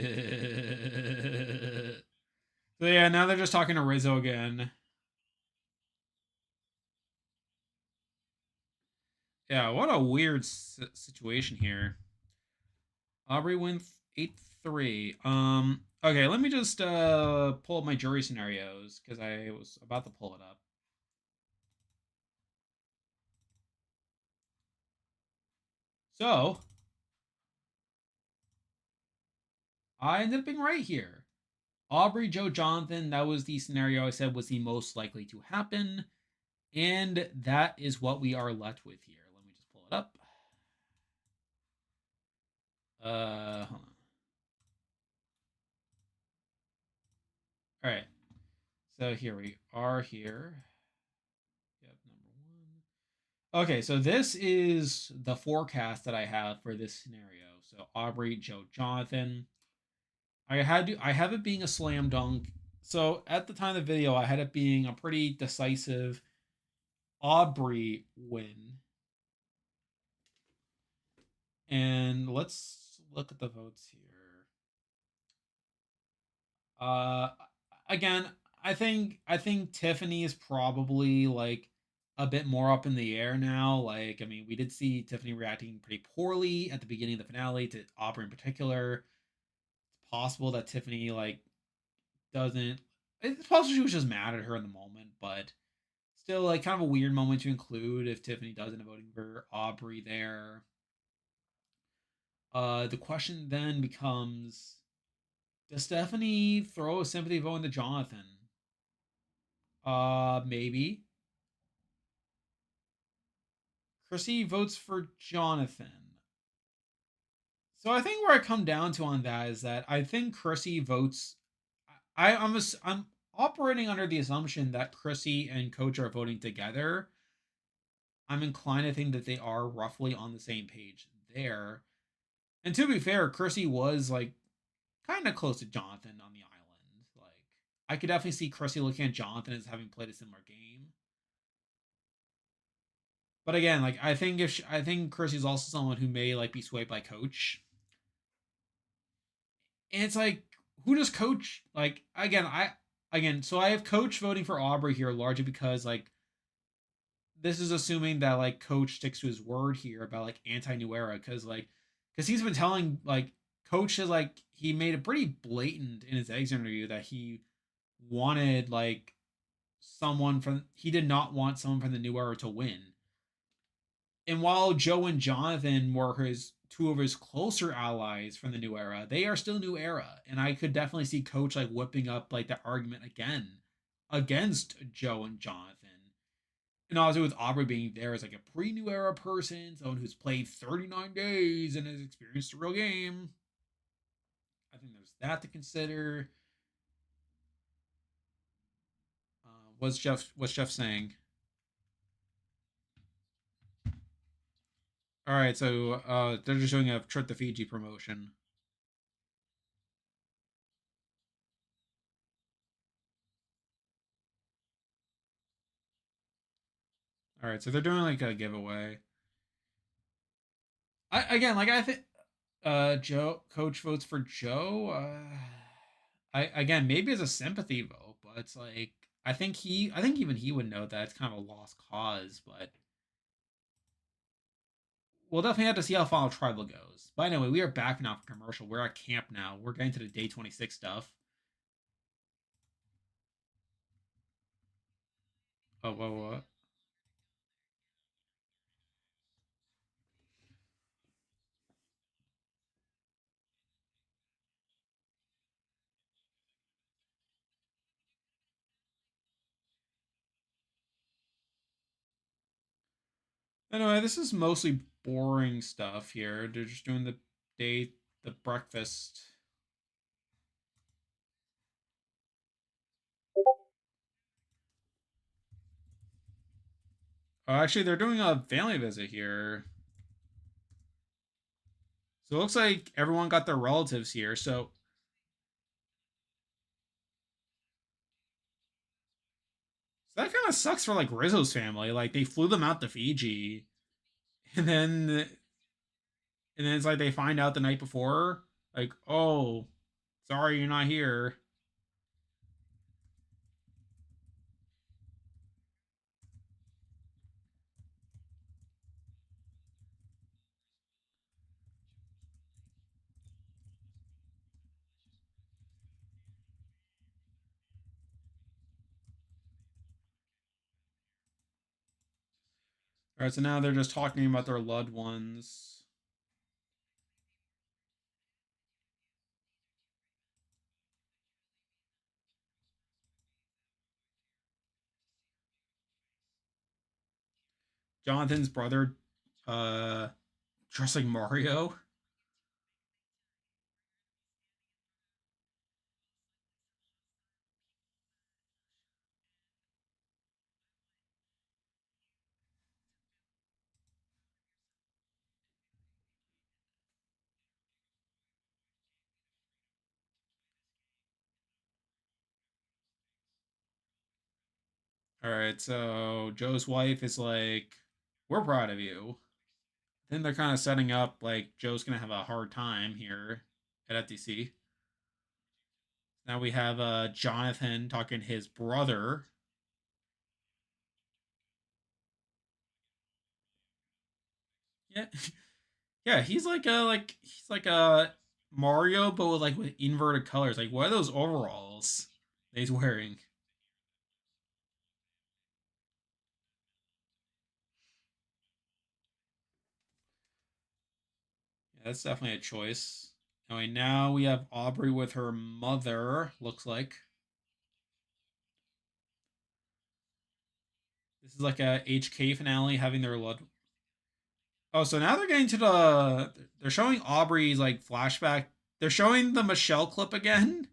S1: yeah, now they're just talking to Rizzo again. Yeah, what a weird situation here. Aubrey wins 8-3. Okay, let me just pull up my jury scenarios because I was about to pull it up. So I ended up being right here. Aubrey, Joe, Jonathan, that was the scenario I said was the most likely to happen. And that is what we are left with here. Let me just pull it up. Hold on. All right. So here we are here. Yep, number one. Okay, so this is the forecast that I have for this scenario. So Aubrey, Joe, Jonathan. I have it being a slam dunk. So at the time of the video, I had it being a pretty decisive Aubrey win. And let's look at the votes here. Uh, Again, I think Tiffany is probably like a bit more up in the air now. Like, I mean, we did see Tiffany reacting pretty poorly at the beginning of the finale to Aubrey in particular. It's possible that Tiffany like doesn't. It's possible she was just mad at her in the moment, but still, like, kind of a weird moment to include if Tiffany does end up voting for Aubrey there. The question then becomes: does Stephanie throw a sympathy vote into Jonathan? Maybe. Chrissy votes for Jonathan. So I think where I come down to on that is that I think Chrissy votes. I'm operating under the assumption that Chrissy and Coach are voting together. I'm inclined to think that they are roughly on the same page there. And to be fair, Chrissy was like kind of close to Jonathan on the island. Like I could definitely see Chrissy looking at Jonathan as having played a similar game. But again, like I think Chrissy's also someone who may like be swayed by Coach. And it's like, who does Coach like? Again, so I have Coach voting for Aubrey here largely because like this is assuming that like Coach sticks to his word here about like anti New Era because he's been telling like Coach has like he made it pretty blatant in his exit interview that he wanted like someone from he did not want someone from the New Era to win. And while Joe and Jonathan were his two of his closer allies from the New Era, they are still New Era, and I could definitely see Coach like whipping up like the argument again against Joe and Jonathan. And obviously with Aubrey being there as like a pre-New Era person, someone who's played 39 days and has experienced a real game, I think there's that to consider. What's Jeff saying? All right, so they're just doing a trip to Fiji promotion. All right, so they're doing like a giveaway. I again like I think Joe Coach votes for Joe. I again maybe as a sympathy vote, but it's like I think even he would know that it's kind of a lost cause, but we'll definitely have to see how Final Tribal goes. But anyway, we are back now for commercial. We're at camp now. We're getting to the day 26 stuff. Oh, what? Anyway, this is mostly boring stuff here. They're just doing the breakfast. Oh, actually, they're doing a family visit here. So it looks like everyone got their relatives here. So that kind of sucks for like Rizzo's family. Like they flew them out to Fiji, and then it's like they find out the night before, like, oh, sorry you're not here. All right, so now they're just talking about their loved ones. Jonathan's brother, uh, dressed like Mario. All right, so Joe's wife is like, "We're proud of you." Then they're kind of setting up like Joe's gonna have a hard time here at FTC. Now we have Jonathan talking to his brother. Yeah, yeah, he's like a Mario, but with like with inverted colors. Like, what are those overalls that he's wearing? Yeah, that's definitely a choice. Anyway, now we have Aubrey with her mother. Looks like this is like a HK finale having their loved. Oh, so now they're getting to they're showing Aubrey's like flashback. They're showing the Michelle clip again.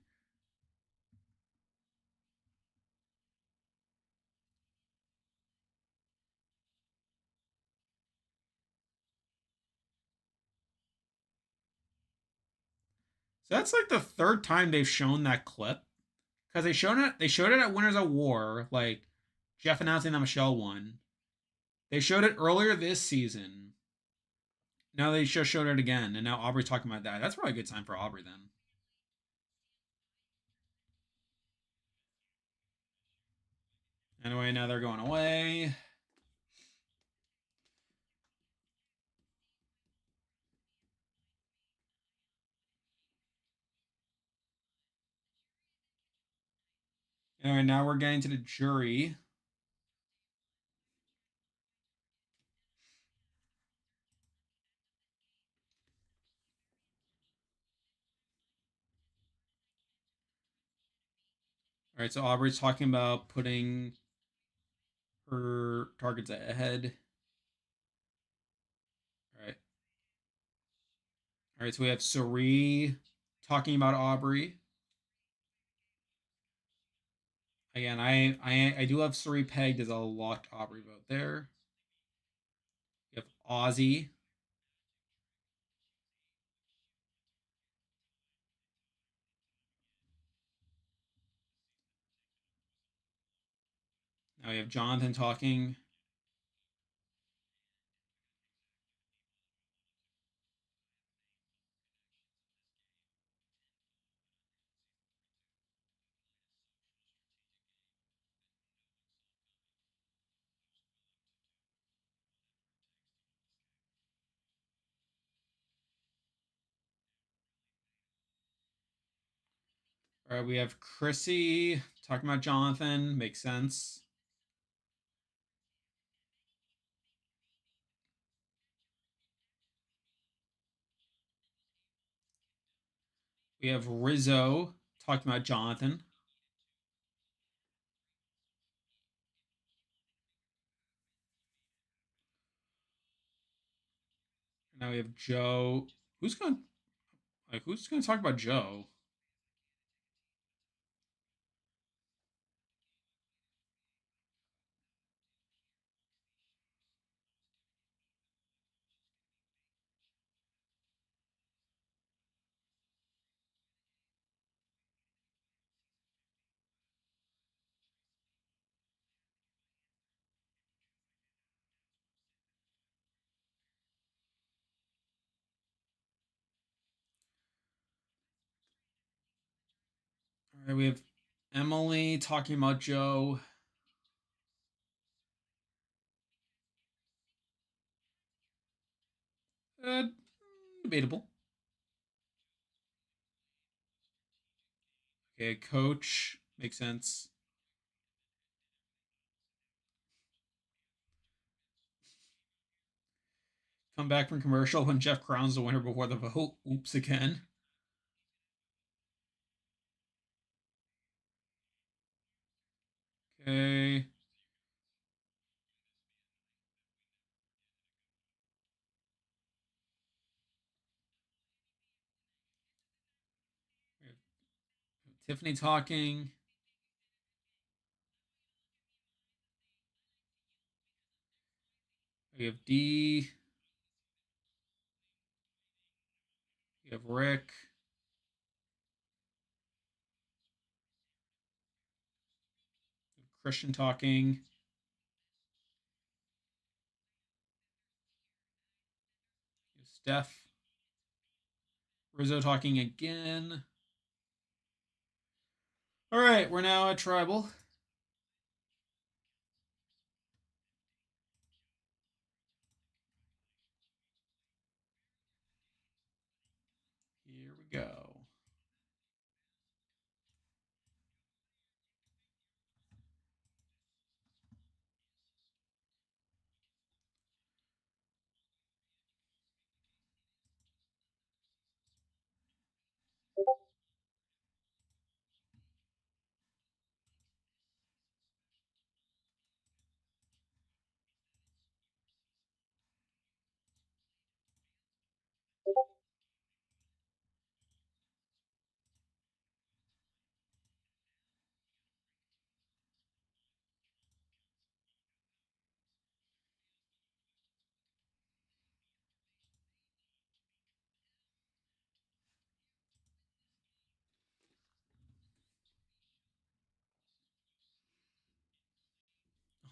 S1: So that's like the third time they've shown that clip because they showed it at Winners of War, like Jeff announcing that Michelle won. They showed it earlier this season. Now they just showed it again, and now Aubrey's talking about that. That's probably a good time for Aubrey then. Anyway, now they're going away. Anyway, now we're getting to the jury. All right, so Aubrey's talking about putting her targets ahead. All right, all right. So we have Suri talking about Aubrey. Again, I do have Suri pegged as a locked Aubrey vote there. We have Ozzy. Now we have Jonathan talking. All right, we have Chrissy talking about Jonathan. Makes sense. We have Rizzo talking about Jonathan. Now we have Joe. Who's going who's going to talk about Joe? All right, we have Emily talking about Joe. Uh, Debatable. Okay, coach makes sense. Come back from commercial when Jeff crowns the winner before the vote. Oops again. Okay. We have Tiffany talking. We have D. We have Rick. Christian talking. We have Steph. Rizzo talking again. All right, we're now at tribal. Here we go.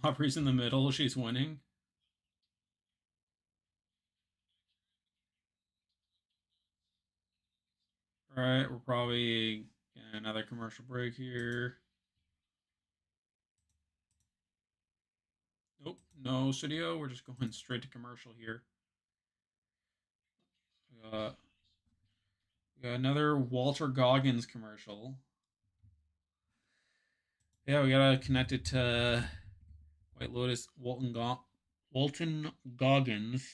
S1: Aubrey's in the middle. She's winning. All right, we're probably getting another commercial break here. Nope, no studio. We're just going straight to commercial here. Uh, we got another Walter Goggins commercial. Yeah, we gotta connect it to White Lotus. Walton Goggins.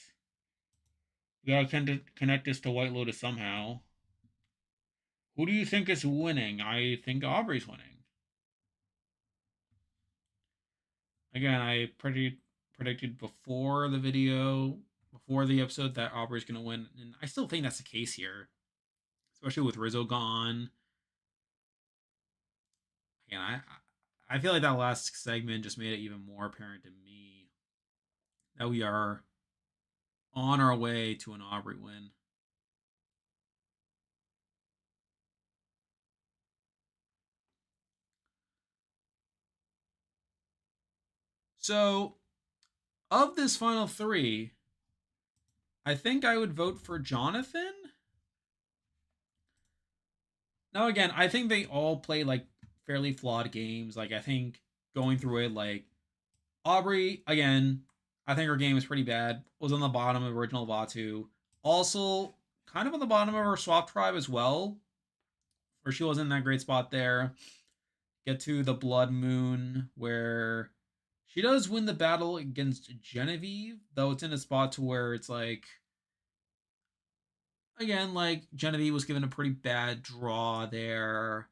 S1: We gotta connect this to White Lotus somehow. Who do you think is winning? I think Aubrey's winning. Again, predicted before the video, before the episode, that Aubrey's gonna win, and I still think that's the case here, especially with Rizzo gone. Again, I feel like that last segment just made it even more apparent to me that we are on our way to an Aubrey win. So, of this final three, I think I would vote for Jonathan. Now, again, I think they all play like fairly flawed games. Like, I think going through it, like Aubrey, again, I think her game is pretty bad. Was on the bottom of original Vatu. Also, kind of on the bottom of her swap tribe as well, where she wasn't in that great spot there. Get to the Blood Moon, where she does win the battle against Genevieve, though it's in a spot to where it's like, again, like Genevieve was given a pretty bad draw there.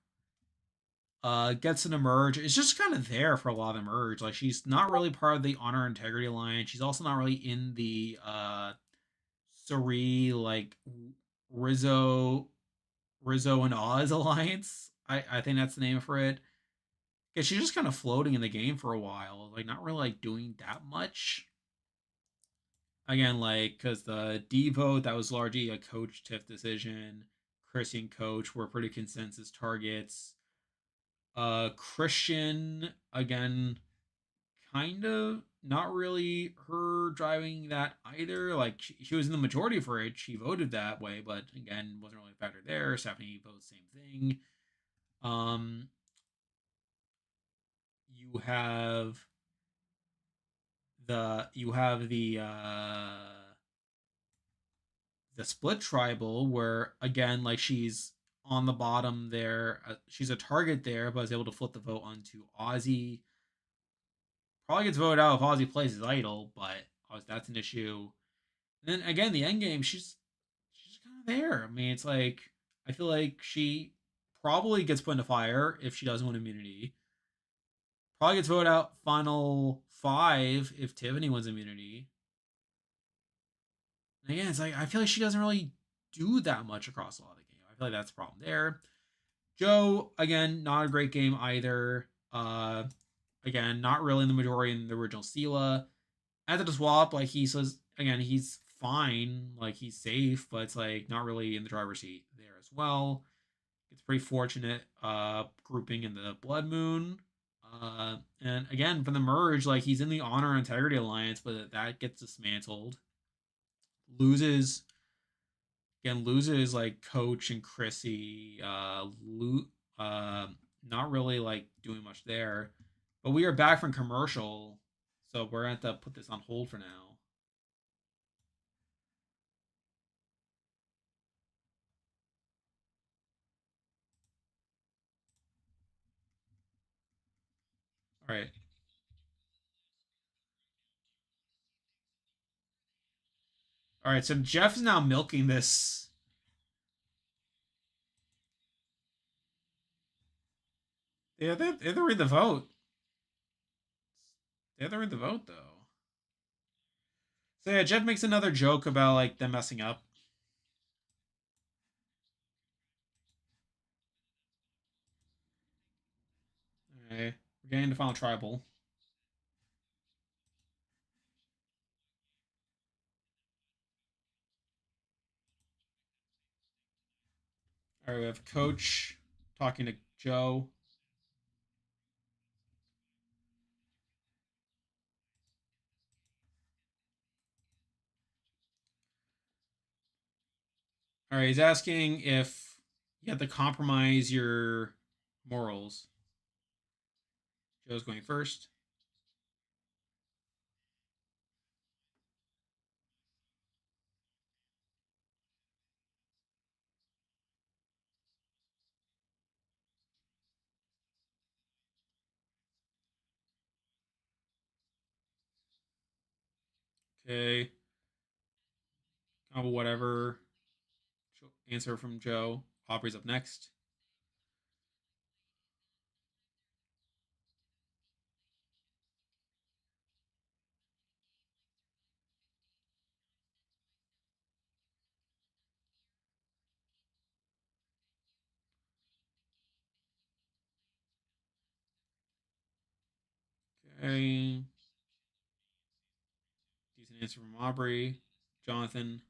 S1: Gets an emerge. It's just kind of there for a lot of emerge. Like she's not really part of the Honor Integrity Alliance. She's also not really in the Suri like Rizzo Rizzo and Oz alliance. I think that's the name for it. Yeah, she's just kind of floating in the game for a while, like not really like doing that much. Again, like because the D vote that was largely a coach Tiff decision. Christian coach were pretty consensus targets. Christian again, kind of not really her driving that either. Like she was in the majority for it. She voted that way, but again, wasn't really a factor there. Stephanie votes same thing. Um, you have the split tribal where again like she's on the bottom there. She's a target there, but is able to flip the vote onto Ozzy. Probably gets voted out if Ozzy plays his idol, but that's an issue. And then again, the end game, she's kind of there. I mean, it's like I feel like she probably gets put into fire if she doesn't win immunity. Probably gets voted out final five if Tiffany wins immunity. And again, it's like I feel like she doesn't really do that much across a lot of the game. I feel like that's a problem there. Joe, again, not a great game either. Again, not really in the majority in the original Sela. After the swap, like he says again, he's fine, like he's safe, but it's like not really in the driver's seat there as well. It's pretty fortunate grouping in the Blood Moon. And again, from the merge, like he's in the Honor Integrity Alliance, but that gets dismantled. Loses loses like Coach and Chrissy. Not really like doing much there. But we are back from commercial, so we're gonna have to put this on hold for now. All right. All right, so Jeff is now milking this. Yeah, they have to read the vote. They have to read the vote though. So yeah, Jeff makes another joke about like them messing up. Okay, we're getting to final tribal. All right, we have Coach talking to Joe. All right, he's asking if you have to compromise your morals. Joe's going first. Okay, whatever answer from Joe. Aubrey's up next. Okay, decent answer from Aubrey. Jonathan.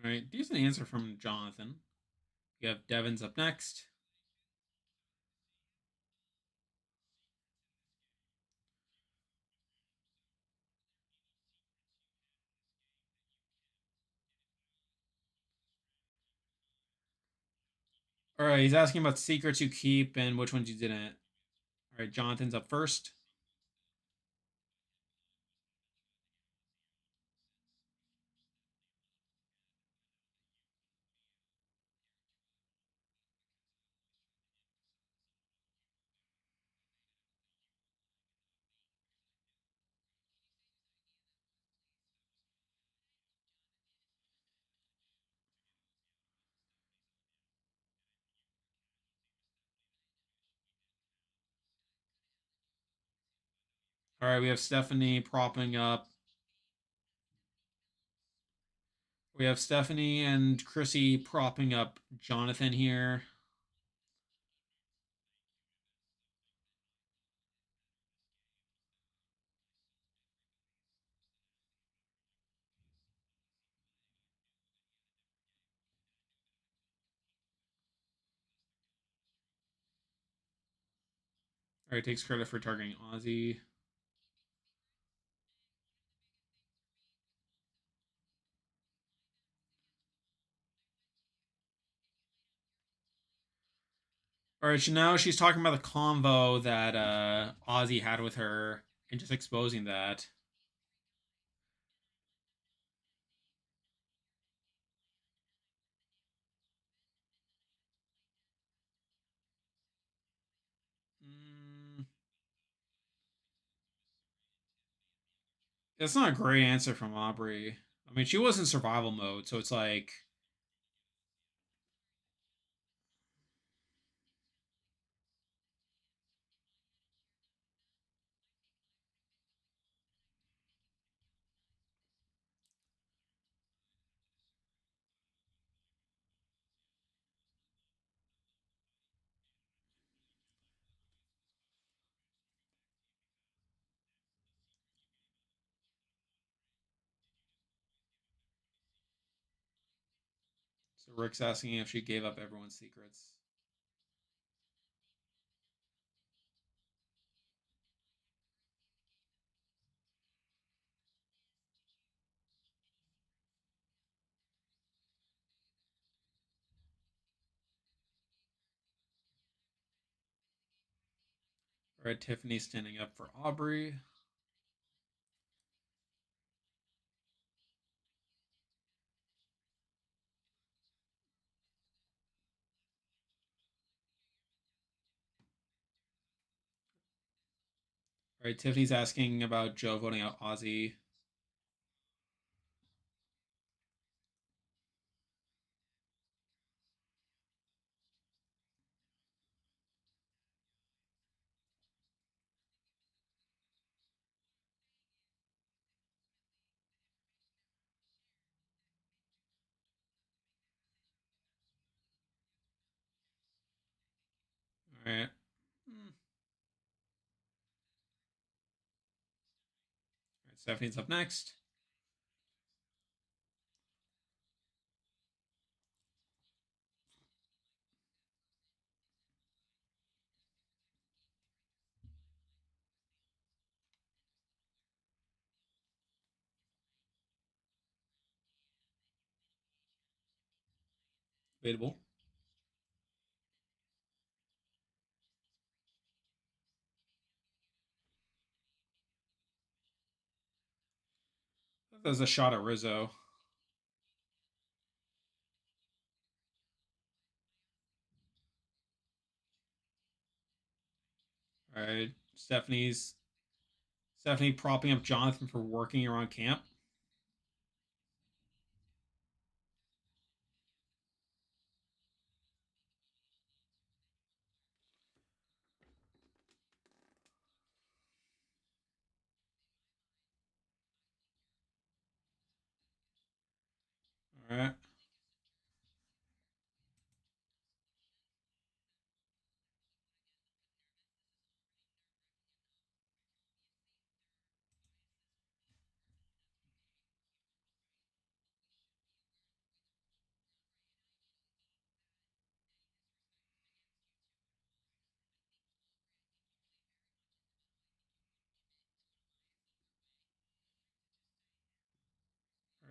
S1: All right, decent answer from Jonathan. You have Devon's up next. All right, he's asking about secrets you keep and which ones you didn't. All right, Jonathan's up first. All right, we have Stephanie propping up. We have Stephanie and Chrissy propping up Jonathan here. All right, takes credit for targeting Ozzy. All right, so now she's talking about the convo that Ozzy had with her and just exposing that. Mm, that's not a great answer from Aubrey. I mean, she was in survival mode, so it's like, so Rick's asking if she gave up everyone's secrets. All right, Tiffany standing up for Aubrey. All right, Tiffany's asking about Joe voting out Ozzy. All right. Hmm. All right, Stephanie's up next. Debatable. There's a shot at Rizzo. All right. Stephanie propping up Jonathan for working around camp. All right.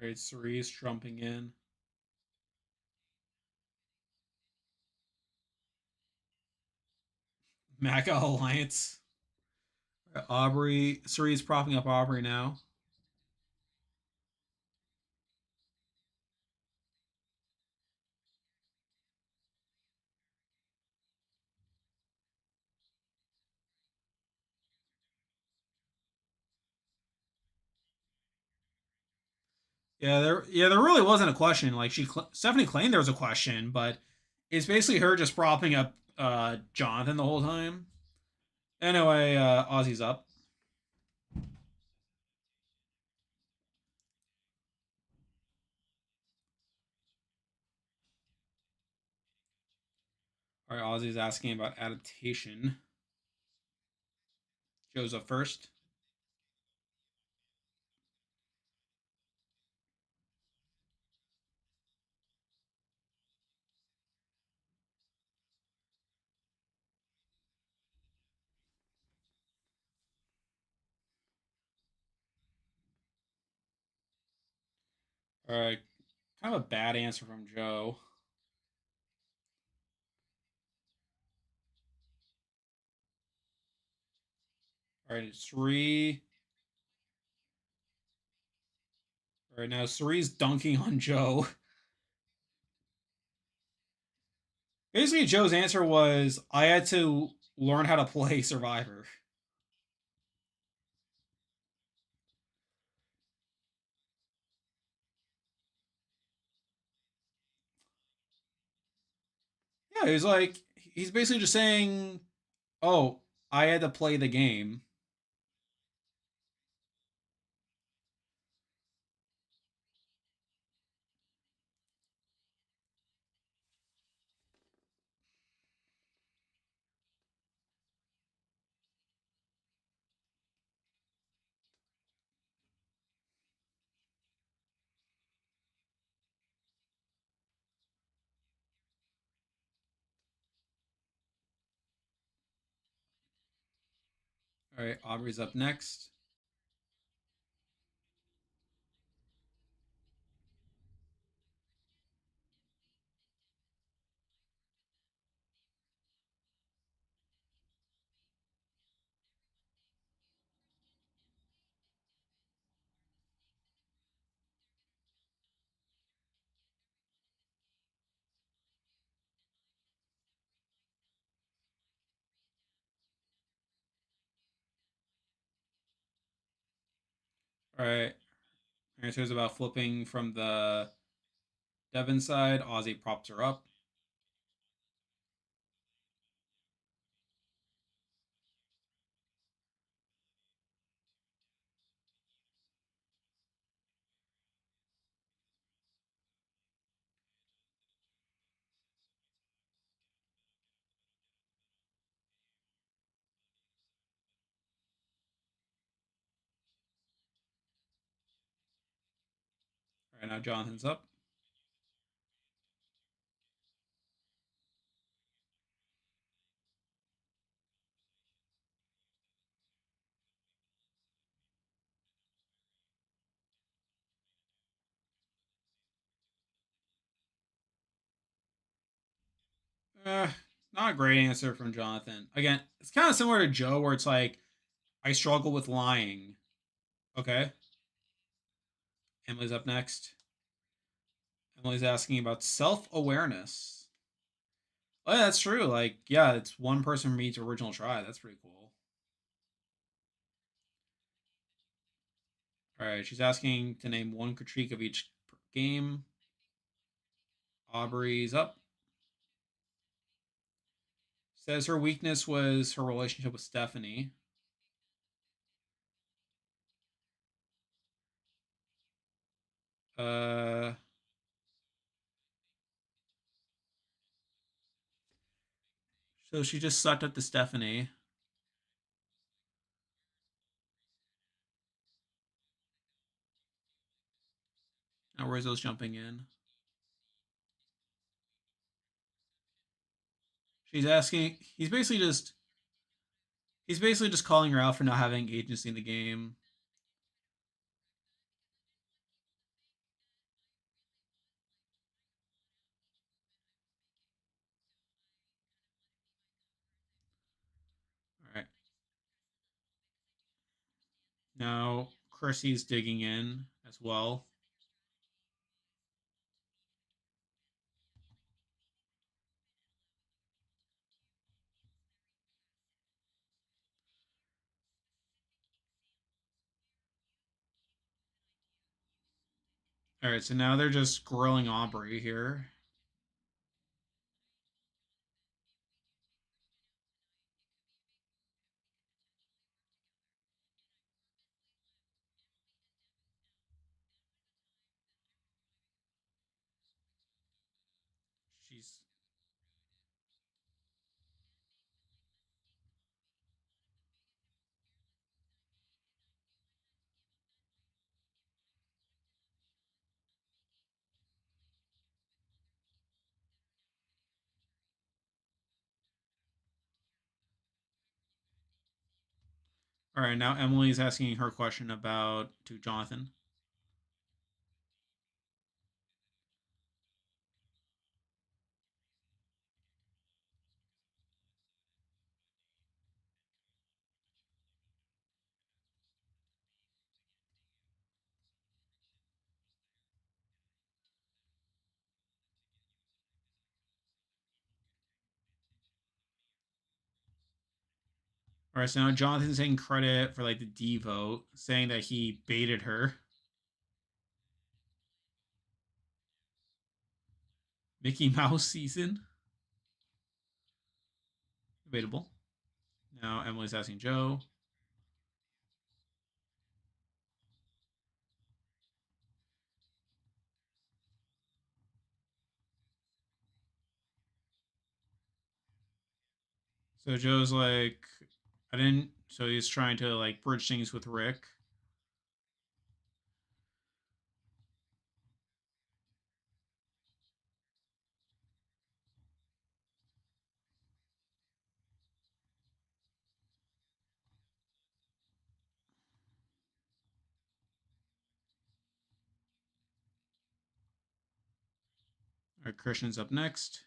S1: All right. Cerise jumping in. Maca Alliance. Right, Aubrey. Cerise propping up Aubrey now. Yeah, there really wasn't a question. Like Stephanie claimed there was a question, but it's basically her just propping up Jonathan the whole time. Anyway, Ozzy's up. All right, Ozzy's asking about adaptation. Joe's up first. All right, kind of a bad answer from Joe. All right, it's Sri. All right, now Sri's dunking on Joe. Basically, Joe's answer was, "I had to learn how to play Survivor." Yeah, he's basically just saying, "Oh, I had to play the game." All right, Aubrey's up next. All right, answer is about flipping from the Devon side. Ozzy props her up. right, now Jonathan's up. Uh, Not a great answer from Jonathan. Again, it's kind of similar to Joe, where it's like I struggle with lying. Okay, Emily's up next. Emily's asking about self awareness. Oh yeah, that's true. Like, yeah, it's one person from each original try. That's pretty cool. All right, she's asking to name one critique of each game. Aubrey's up. Says her weakness was her relationship with Stephanie. Uh, so she just sucked up to Stephanie. Now Rizzo's jumping in. She's asking. He's basically just calling her out for not having agency in the game. All right. Now Chrissy's digging in as well. All right. So now they're just grilling Aubrey here. She's all right. Now Emily's asking her question about to Jonathan. All right. So now Jonathan's taking credit for like the D vote, saying that he baited her. Mickey Mouse season. Debatable. Now Emily's asking Joe. So Joe's like, I didn't. So he's trying to like bridge things with Rick. All right, Christian's up next.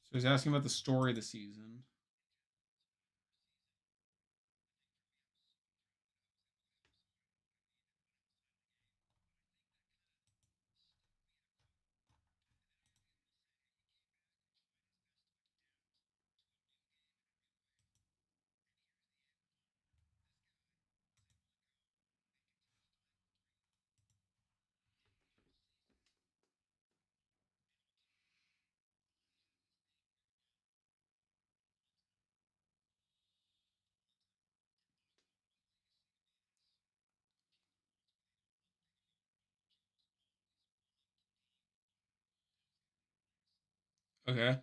S1: So he's asking about the story of the season. Okay.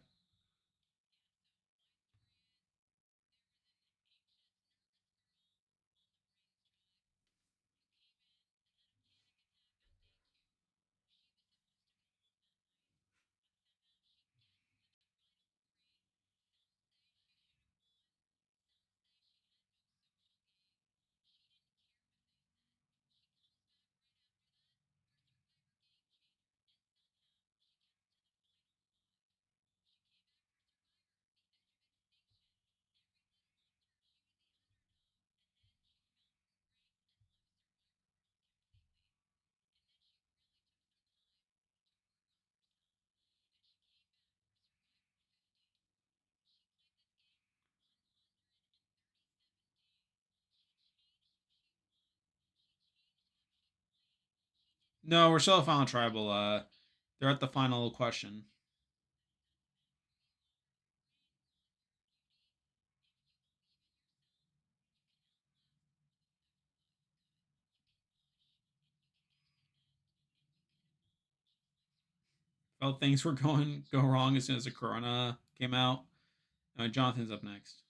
S1: No, we're still at final tribal. They're at the final question. Felt things were going go wrong as soon as the corona came out. Jonathan's up next.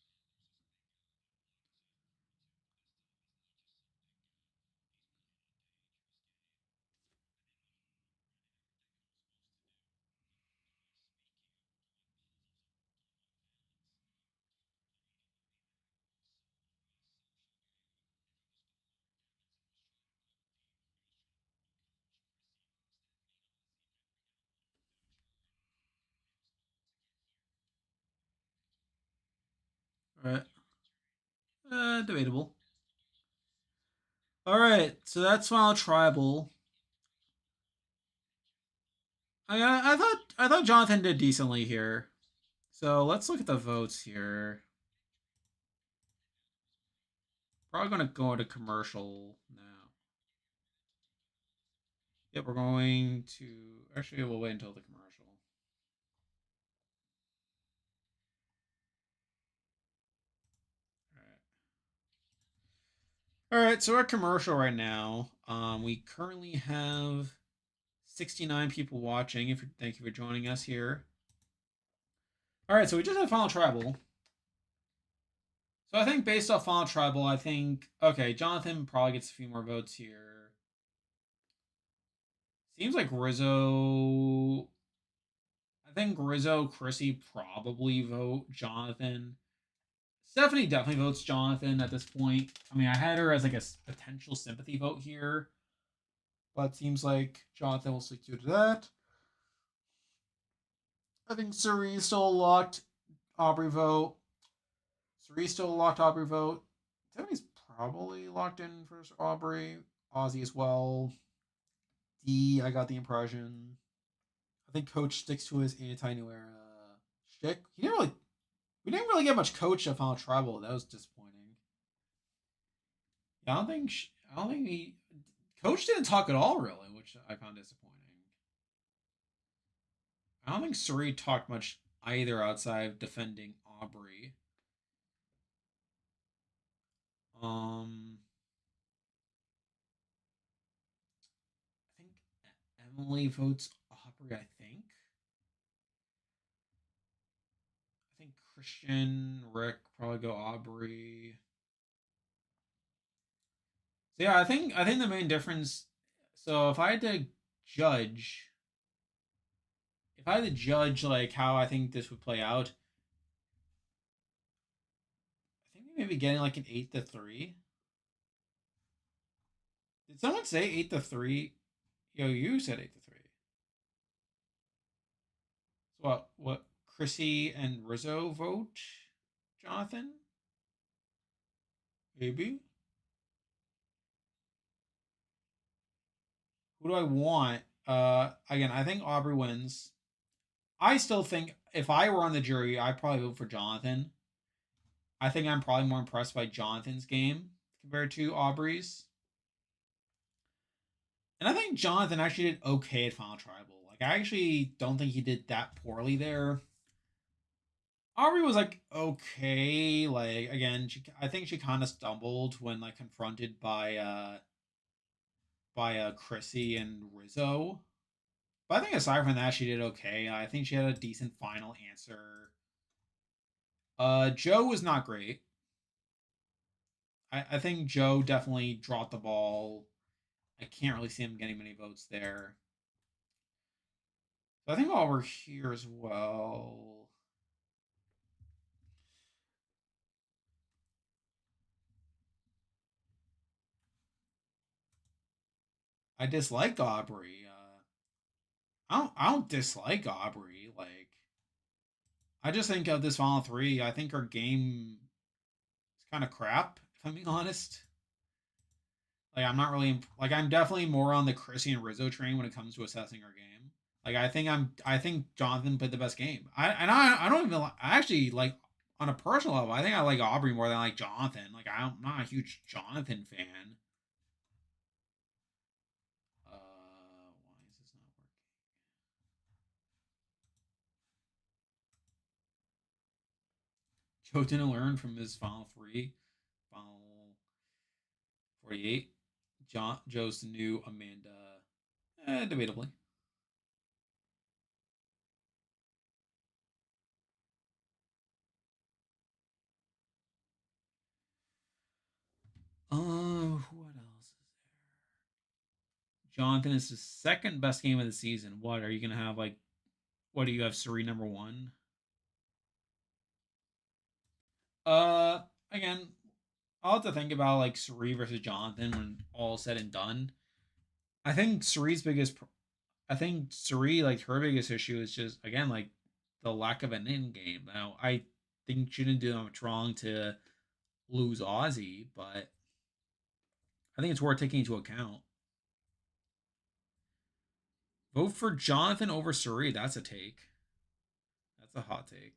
S1: All right. Debatable. All right, so that's final tribal. I thought Jonathan did decently here. So let's look at the votes here. Probably gonna go into commercial now. Yep, we're going to actually we'll wait until the commercial. All right, so we're commercial right now. We currently have 69 people watching. Thank you for joining us here. All right, so we just had final tribal. So I think based off final tribal, I think okay, Jonathan probably gets a few more votes here. Seems like Rizzo. I think Rizzo, Chrissy probably vote Jonathan. Stephanie definitely votes Jonathan at this point. I mean, I had her as like a potential sympathy vote here, but it seems like Jonathan will stick to that. I think Suri still locked Aubrey vote. Suri still locked Aubrey vote. Stephanie's probably locked in for Aubrey. Ozzy as well. D, I got the impression. I think Coach sticks to his anti-new era shtick. We didn't really get much Coach at Final Tribal. That was disappointing. Yeah, I don't think he Coach didn't talk at all really, which I found disappointing. I don't think Suri talked much either outside of defending Aubrey. Um, I think Emily votes Aubrey. I think Christian, Rick probably go Aubrey. So yeah, I think the main difference. So judge, if I had to judge like how I think this would play out, I think maybe getting like an 8-3. Did someone say 8-3? Yo, you said 8-3. So what? Chrissy and Rizzo vote Jonathan? Maybe. Who do I want? Again, I think Aubrey wins. I still think if I were on the jury, I'd probably vote for Jonathan. I think I'm probably more impressed by Jonathan's game compared to Aubrey's. And I think Jonathan actually did okay at Final Tribal. Like, I actually don't think he did that poorly there. Aubrey was like okay. Like again, I think she kind of stumbled when like confronted by Chrissy and Rizzo. But I think aside from that, she did okay. I think she had a decent final answer. Joe was not great. I think Joe definitely dropped the ball. I can't really see him getting many votes there. So I think while we're here as well, I dislike Aubrey. I don't dislike Aubrey. Like I just think of this final three. I think her game is kind of crap. If I'm being honest, like I'm not really like I'm definitely more on the Chrissy and Rizzo train when it comes to assessing her game. Like I think Jonathan played the best game. I don't even I actually like on a personal level. I think I like Aubrey more than I like Jonathan. Like I'm not a huge Jonathan fan. Why is this not working? Joe didn't learn from his final three, final 48. Joe's the new Amanda. Debatably. What else is there? Jonathan is the second best game of the season. What are you gonna have? Like, what do you have? Suri number one. Uh, Again, I'll have to think about like Suri versus Jonathan when all said and done. I think Suri's biggest. I think Suri like her biggest issue is just again like the lack of an end game. Now I think she didn't do that much wrong to lose Aussie, but I think it's worth taking into account. Vote for Jonathan over Suri. That's a take. That's a hot take.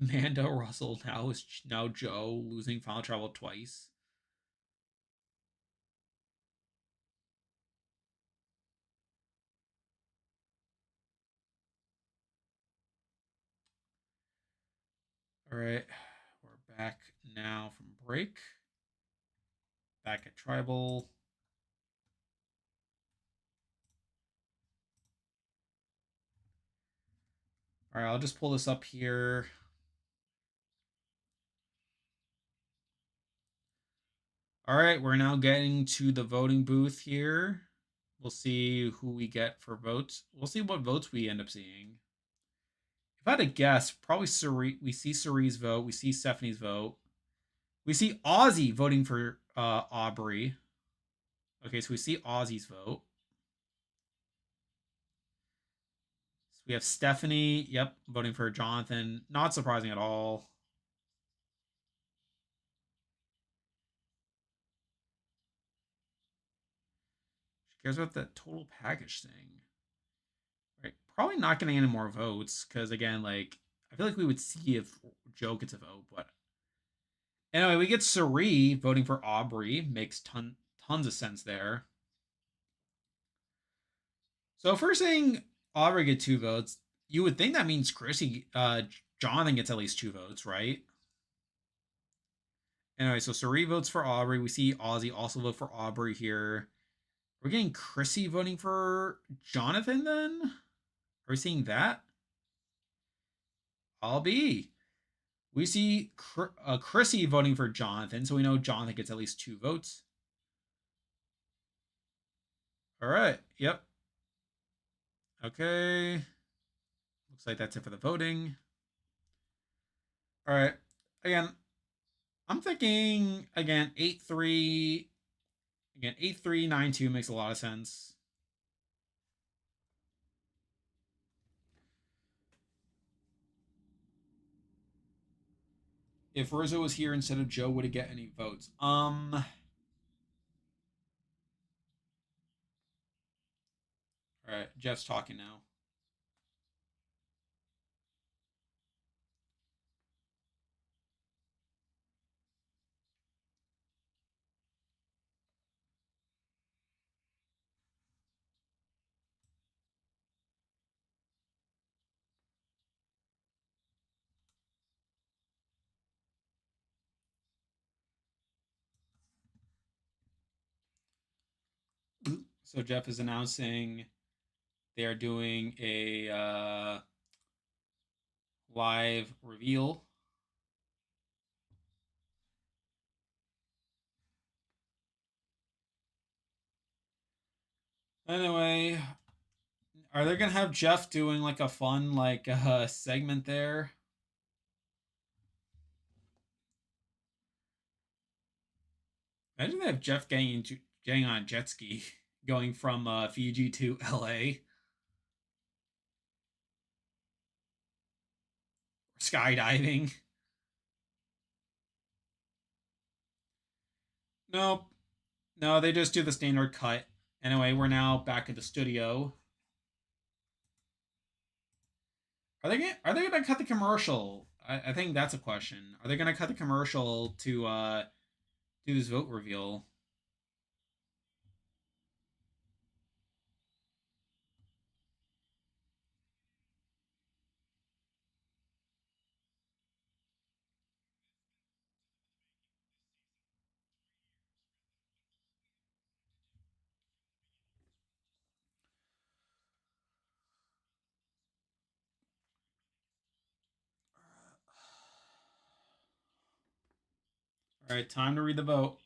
S1: Amanda Russell now Joe losing final travel twice. All right, we're back now from break. Back at tribal. All right, I'll just pull this up here. All right, we're now getting to the voting booth here. We'll see who we get for votes. We'll see what votes we end up seeing. If I had to guess, probably Suri. We see Suri's vote. We see Stephanie's vote. We see Aussie voting for Aubrey. Okay, so we see Aussie's vote. So we have Stephanie. Yep, voting for Jonathan. Not surprising at all. She cares about the total package thing. Right. Probably not getting any more votes because again, like I feel like we would see if Joe gets a vote, but anyway, we get Suri voting for Aubrey. Makes tons of sense there. So first thing, Aubrey get 2 votes. You would think that means Chrissy, Jonathan gets at least 2 votes, right? Anyway, so Suri votes for Aubrey. We see Aussie also vote for Aubrey here. We're getting Chrissy voting for Jonathan then? Are we seeing that? I'll be. We see Chrissy voting for Jonathan, so we know Jonathan gets at least 2 votes. All right. Yep. Okay. Looks like that's it for the voting. All right. Again, I'm thinking again 8-3. Again 8-3-9-2 makes a lot of sense. If Rizzo was here instead of Joe, would it get any votes? All right. Jeff's talking now. So Jeff is announcing they are doing a live reveal. Anyway, are they gonna have Jeff doing like a fun like segment there? Imagine they have Jeff getting on a jet ski, going from Fiji to LA, skydiving. Nope, no, they just do the standard cut. Anyway, we're now back at the studio. Are they gonna cut the commercial? I think that's a question. Are they gonna cut the commercial to do this vote reveal? All right, time to read the vote.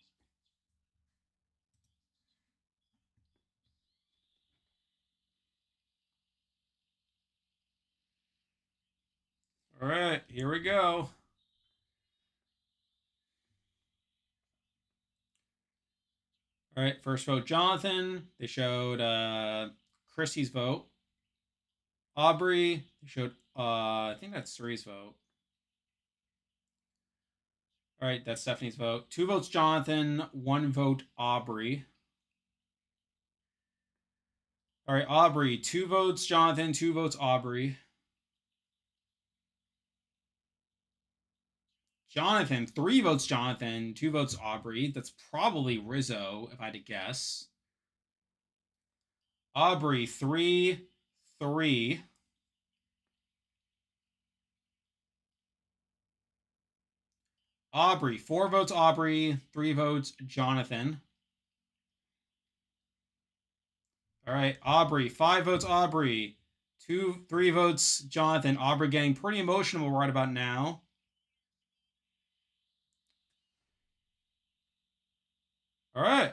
S1: All right, here we go. All right, first vote Jonathan. They showed Chrissy's vote. Aubrey. They showed I think that's Suri's vote. All right, that's Stephanie's vote. 2 votes Jonathan, 1 vote Aubrey. All right, Aubrey, 2 votes Jonathan, 2 votes Aubrey. Jonathan, 3 votes Jonathan, 2 votes Aubrey. That's probably Rizzo, if I had to guess. Aubrey, 3, 3. Aubrey, 4 votes Aubrey, 3 votes Jonathan. All right, Aubrey, 5 votes Aubrey, 3 votes Jonathan. Aubrey getting pretty emotional right about now. All right.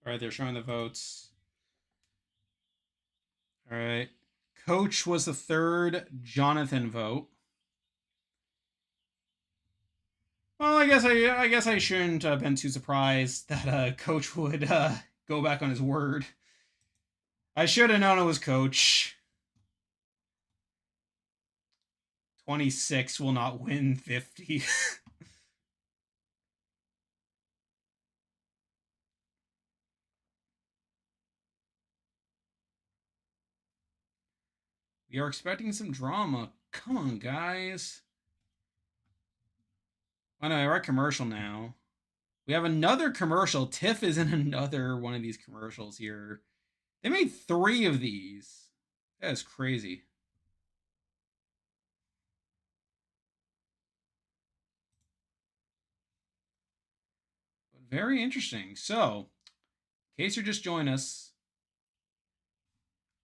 S1: All right, they're showing the votes. All right. Coach was the 3rd Jonathan vote. Well, I guess I shouldn't have been too surprised that Coach would go back on his word. I should have known it was Coach. 26 will not win 50. We are expecting some drama. Come on, guys. Oh no, we're at commercial now. We have another commercial. Tiff is in another one of these commercials here. They made 3 of these. That is crazy. But very interesting. So, in case you're just joining us,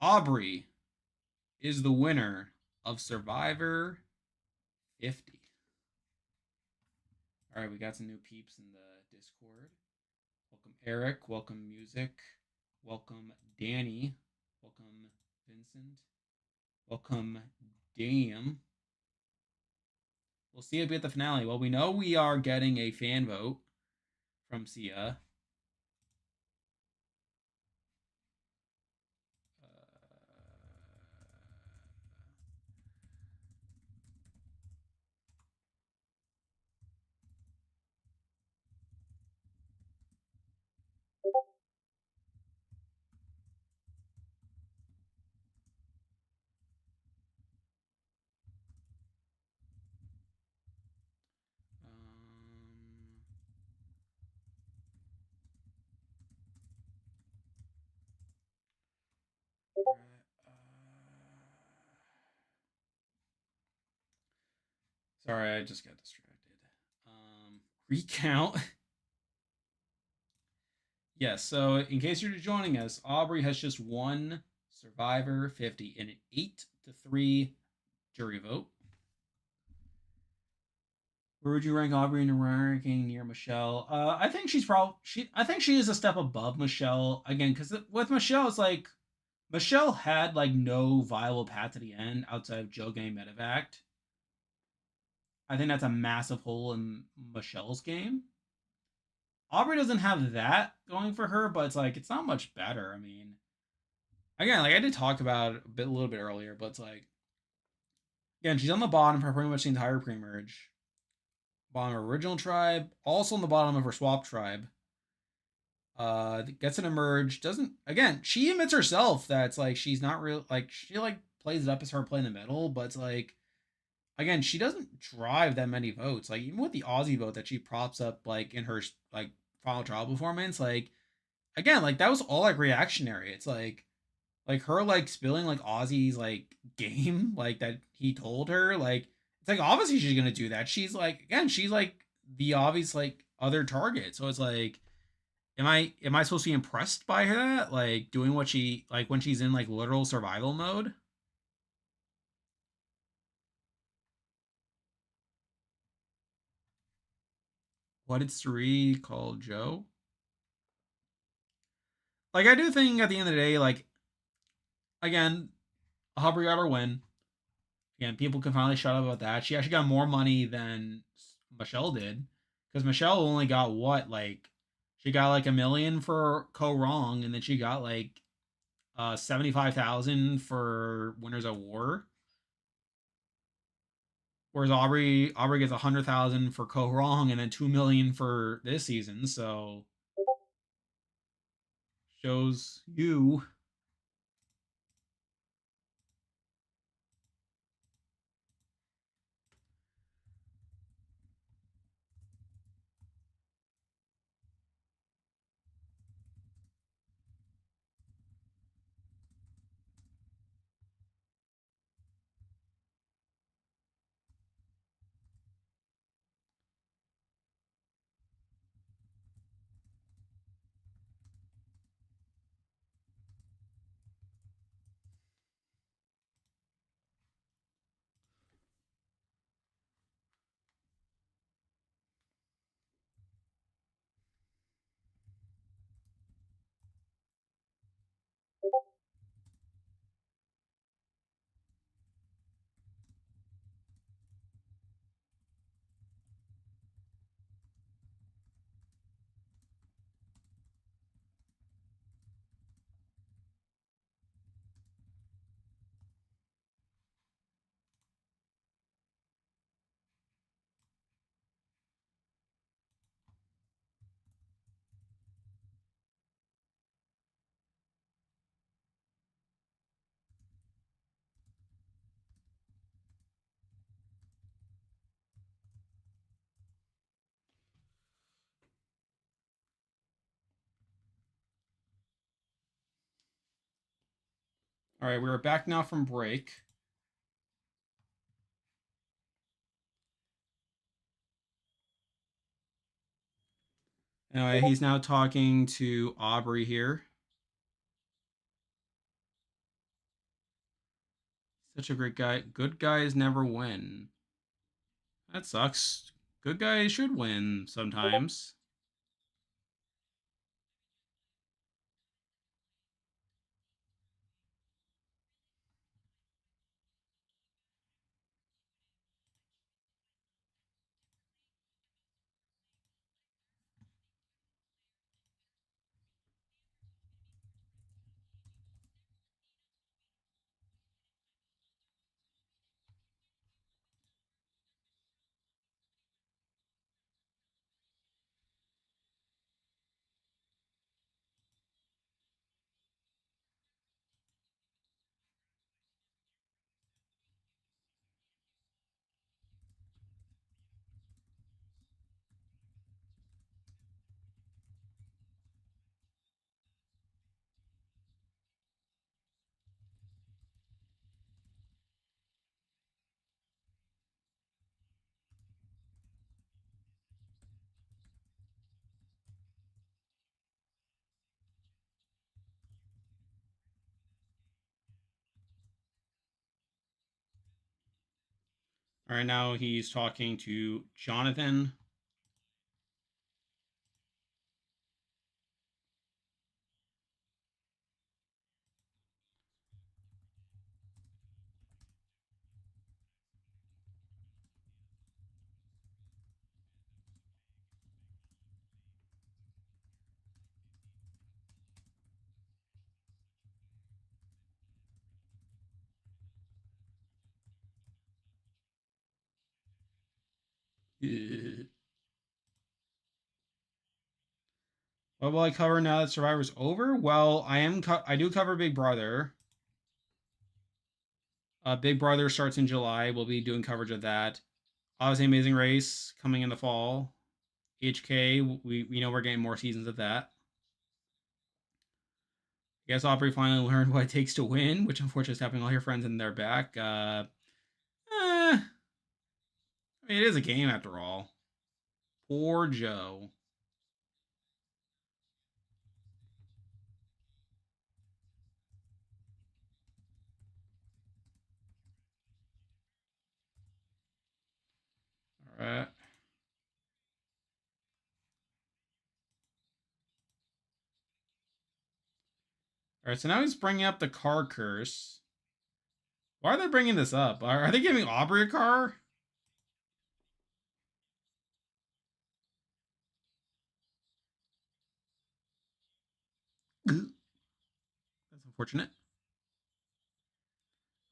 S1: Aubrey is the winner of Survivor 50. All right, we got some new peeps in the Discord. Welcome, Eric. Welcome, Music. Welcome, Danny. Welcome, Vincent. Welcome, Dame. We'll see you at the finale. Well, we know we are getting a fan vote from Sia. Sorry, I just got distracted. Recount. Yes, so in case you're joining us, Aubrey has just won Survivor 50 in an 8-3 jury vote. Where would you rank Aubrey in the ranking near Michelle? I think she's probably I think she is a step above Michelle again because with Michelle, it's like Michelle had like no viable path to the end outside of Joe getting medevac. I think that's a massive hole in Michelle's game. Aubrey doesn't have that going for her, but it's like it's not much better. I mean, again, like I did talk about it a little bit earlier, but it's like again, she's on the bottom for pretty much the entire pre-merge. Bottom of her original tribe, also on the bottom of her swap tribe. Gets an emerge. Doesn't again? She admits herself that it's like she's not real. Like she like plays it up as her playing the middle, but it's like again, she doesn't drive that many votes. Like even with the Aussie vote that she props up like in her like final trial performance, like again, like that was all like reactionary. It's like her like spilling like Aussie's like game like that he told her like it's like obviously she's gonna do that. She's like again, she's like the obvious like other target. So it's like am I supposed to be impressed by her like doing what she like when she's in like literal survival mode? What did Suri call Joe? Like I do think at the end of the day, like again, Hubbard got her win. Again, people can finally shut up about that. She actually got more money than Michelle did, because Michelle only got what like she got like 1 million for Co Wrong, and then she got like 75,000 for Winners at War. Whereas Aubrey gets 100,000 for Co Wrong, and then 2 million for this season. So shows you. All right, we're back now from break. Anyway, he's now talking to Aubrey here. Such a great guy. Good guys never win. That sucks. Good guys should win sometimes. All right, now he's talking to Jonathan. What will I cover now that Survivor's over? Well, I do cover Big Brother. Big Brother starts in July. We'll be doing coverage of that. Obviously, Amazing Race coming in the fall. HK, we know we're getting more seasons of that. I guess Aubrey finally learned what it takes to win, which unfortunately is having all your friends in their back. I mean, it is a game after all. Poor Joe. All right. All right. So now he's bringing up the car curse. Why are they bringing this up? Are they giving Aubrey a car? That's unfortunate.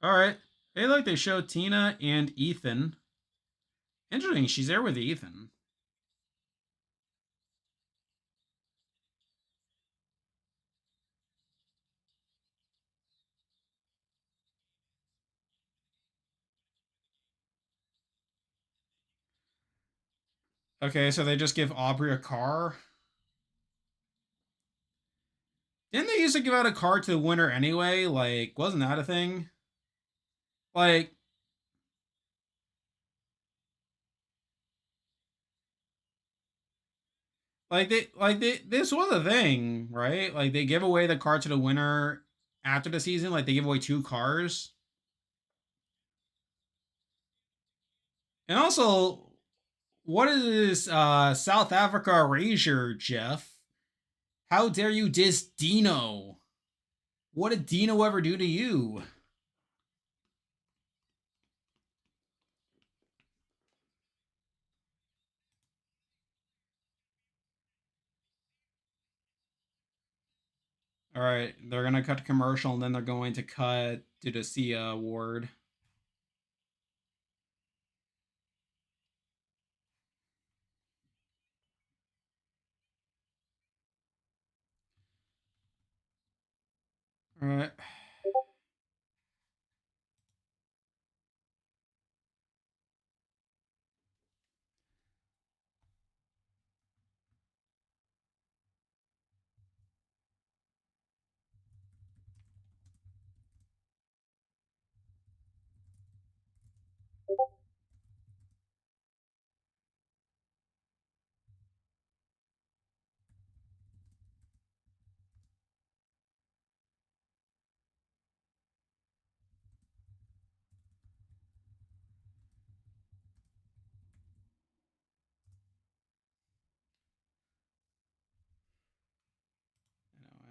S1: All right. Hey, look, they show Tina and Ethan. Interesting. She's there with Ethan. Okay, so they just give Aubrey a car. Didn't they used to give out a car to the winner anyway? Like, wasn't that a thing? Like, this was a thing, right? Like they give away the car to the winner after the season. Like they give away two cars, and also, what is South Africa erasure, Jeff? How dare you diss Dino? What did Dino ever do to you? All right, they're gonna cut to commercial, and then they're going to cut to the Sia award. All right.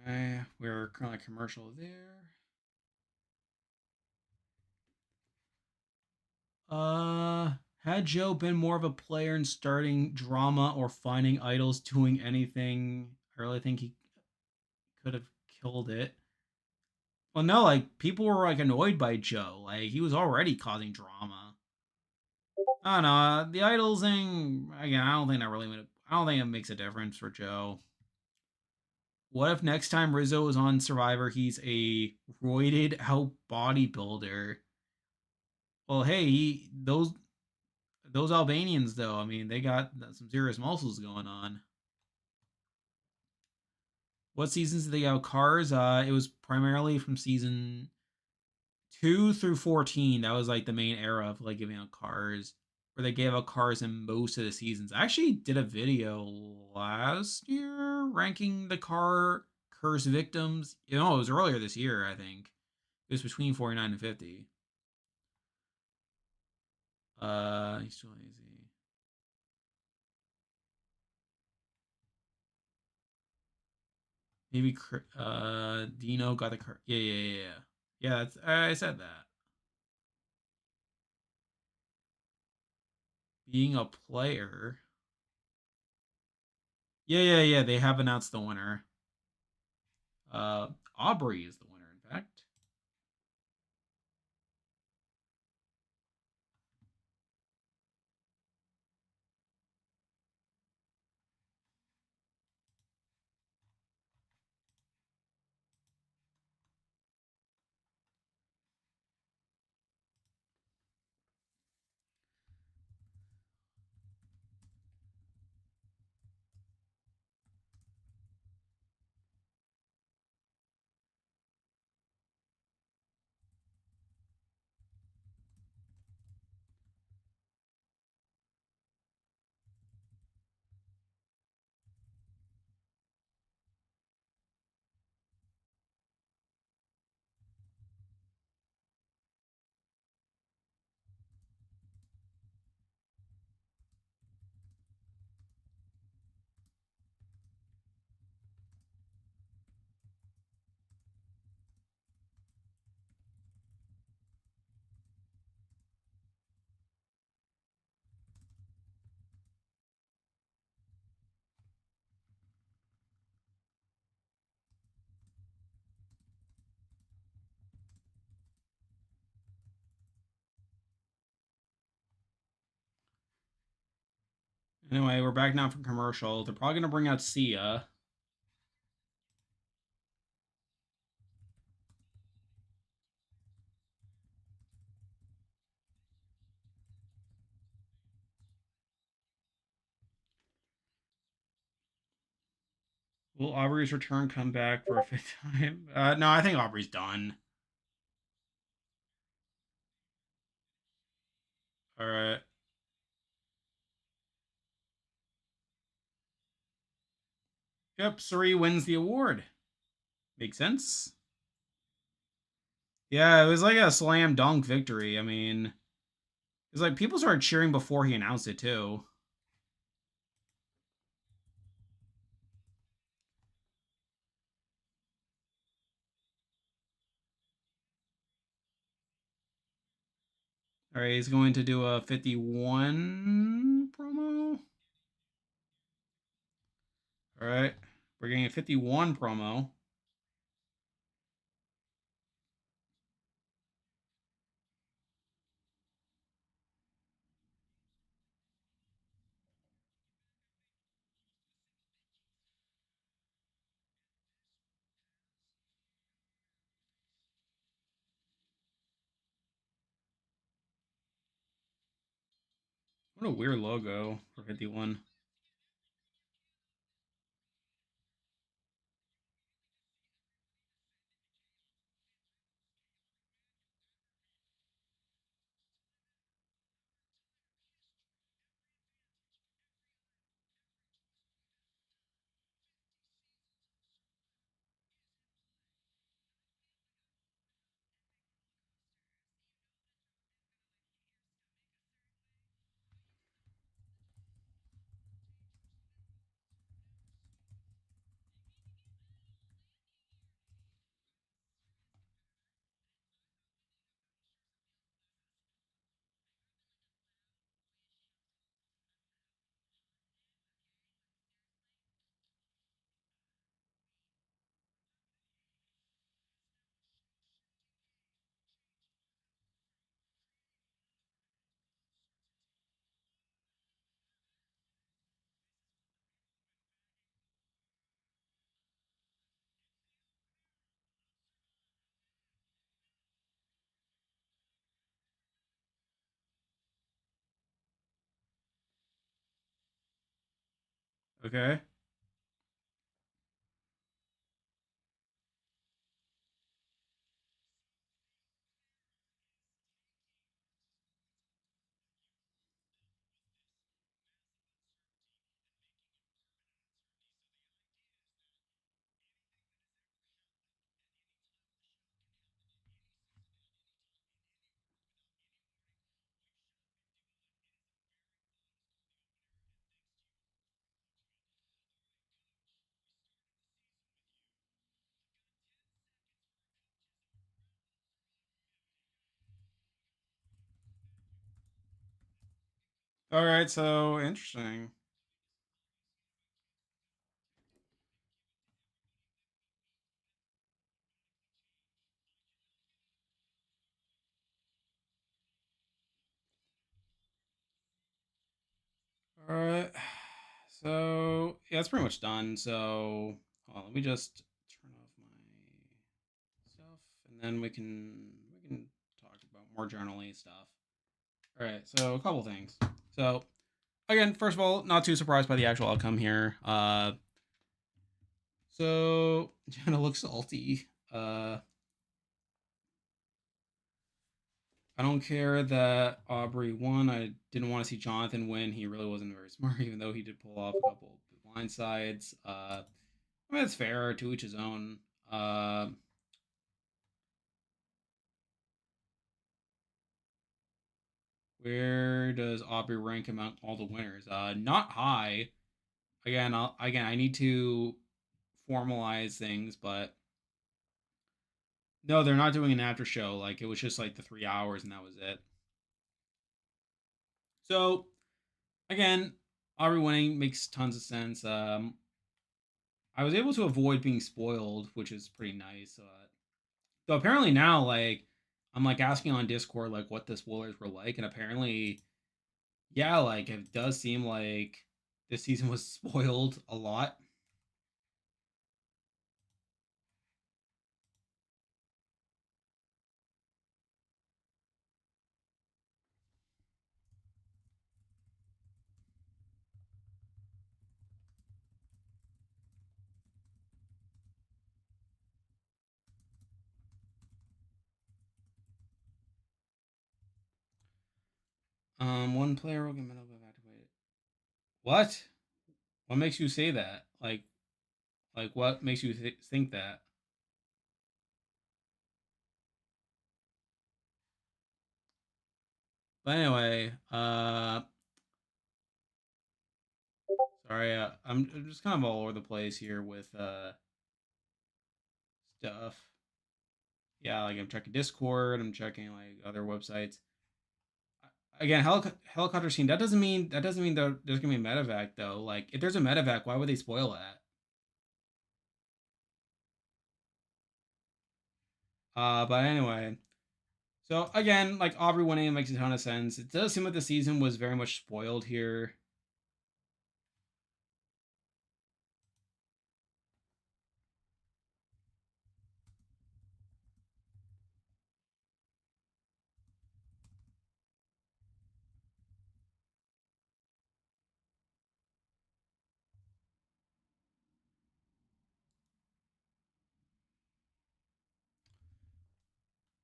S1: Anyway, we're currently commercial there. Had Joe been more of a player in starting drama or finding idols doing anything, I really think he could have killed it. Well, no, like people were like annoyed by Joe. Like he was already causing drama. I don't know. The idols thing again. I don't think that really. I don't think it makes a difference for Joe. What if next time Rizzo is on Survivor, he's a roided out bodybuilder? Well, hey, those Albanians though. I mean, they got some serious muscles going on. What seasons did they have cars? It was primarily from season 2 through 14. That was like the main era of like giving out cars, where they gave out cars in most of the seasons. I actually did a video last year ranking the car curse victims. You know, it was earlier this year. I think it was between 49 and 50. He's too lazy. Maybe Dino got the card. Yeah, yeah, yeah, yeah. Yeah, that's I said that. Being a player. Yeah, yeah, yeah. They have announced the winner. Aubrey is the winner, in fact. Anyway, we're back now from commercial. They're probably gonna bring out Sia. Will Aubrey's return come back for a fifth time? No, I think Aubrey's done. All right. Yep, Suri wins the award. Makes sense. Yeah, it was like a slam dunk victory. I mean, it's like people started cheering before he announced it too. All right, he's going to do a 51 promo. All right, we're getting a 51 promo. What a weird logo for 51. Okay. All right, so interesting. All right, so yeah, it's pretty much done. So hold on, let me just turn off my stuff, and then we can talk about more journaling stuff. All right, so a couple things. So again, first of all, not too surprised by the actual outcome here. So Jenna looks salty. I don't care that Aubrey won. I didn't want to see Jonathan win. He really wasn't very smart, even though he did pull off a couple of blind sides. I mean, it's fair, to each his own. Uh, where does Aubrey rank among all the winners? Not high. Again, I need to formalize things, but no, they're not doing an after show. Like it was just like the 3 hours, and that was it. So again, Aubrey winning makes tons of sense. I was able to avoid being spoiled, which is pretty nice. So apparently now, like, I'm like asking on Discord like what the spoilers were like, and apparently, yeah, like it does seem like this season was spoiled a lot. One player will get mental evacuated. What? What makes you say that? Like what makes you think that? But anyway, sorry, I'm just kind of all over the place here with stuff. Yeah, like I'm checking Discord, I'm checking like other websites. Again, helicopter scene. That doesn't mean that there's gonna be a medevac though. Like if there's a medevac, why would they spoil that? But anyway, so again, like Aubrey winning makes a ton of sense. It does seem like the season was very much spoiled here.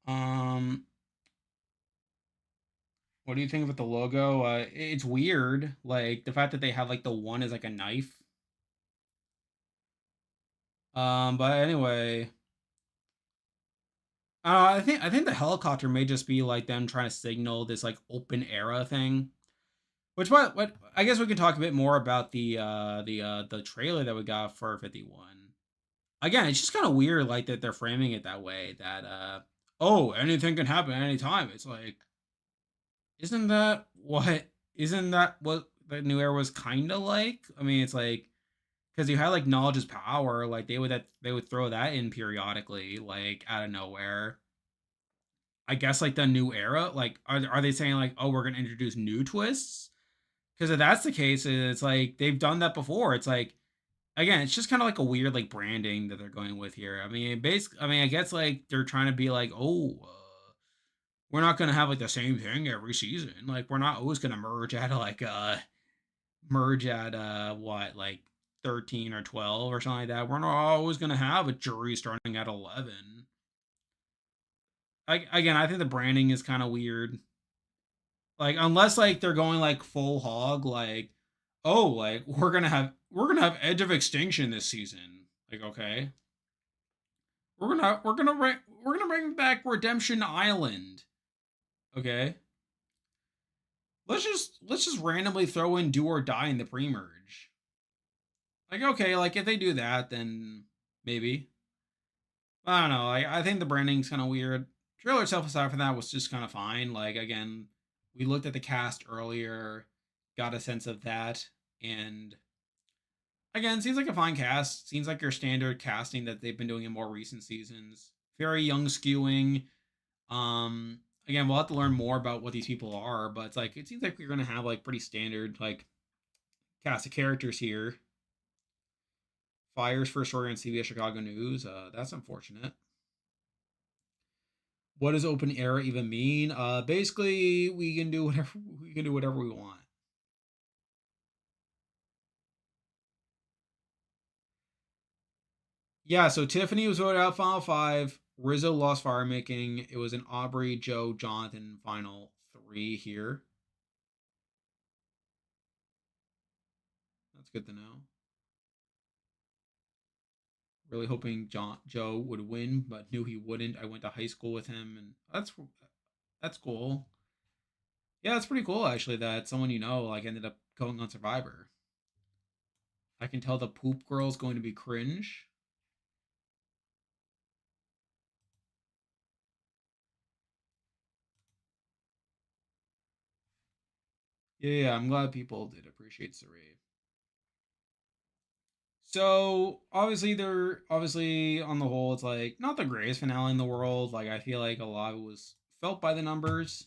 S1: Um, what do you think about the logo? It's weird, like the fact that they have like the one is like a knife. But anyway, I think the helicopter may just be like them trying to signal this like open era thing. Which what I guess we can talk a bit more about the trailer that we got for 51. Again, it's just kind of weird like that they're framing it that way that oh, anything can happen at any time. It's like isn't that what the new era was kind of like? I mean, it's like cuz you had like knowledge is power, like they would throw that in periodically like out of nowhere. I guess like the new era, like are they saying like, "Oh, we're going to introduce new twists?" Because if that's the case, it's like they've done that before. It's like again, it's just kind of like a weird like branding that they're going with here. I mean, basically, I mean, I guess like they're trying to be like, oh, we're not gonna have like the same thing every season. Like we're not always gonna merge at what like 13 or 12 or something like that. We're not always gonna have a jury starting at 11. Again, I think the branding is kind of weird. Like unless like they're going like full hog, like oh, like we're gonna have Edge of Extinction this season. Like okay, we're gonna bring back Redemption Island. Okay, let's just randomly throw in Do or Die in the pre-merge. Like okay, like if they do that, then maybe. I don't know. I think the branding's kind of weird. Trailer itself aside from that was just kind of fine. Like again, we looked at the cast earlier. got a sense of that. And again, seems like a fine cast. Seems like your standard casting that they've been doing in more recent seasons. Very young skewing. Again, we'll have to learn more about what these people are, but it's like it seems like we're gonna have like pretty standard like cast of characters here. Fires first story on CBS Chicago News. That's unfortunate. What does open era even mean? Basically, we can do whatever we want. Yeah, so Tiffany was voted out final five. Rizzo lost firemaking. It was an Aubrey, Joe, Jonathan final three here. That's good to know. Really hoping Joe would win, but knew he wouldn't. I went to high school with him, and that's cool. Yeah, it's pretty cool actually that someone you know like ended up going on Survivor. I can tell the poop girl is going to be cringe. Yeah, I'm glad people did appreciate Sari. So obviously on the whole it's like not the greatest finale in the world. Like I feel like a lot of it was felt by the numbers.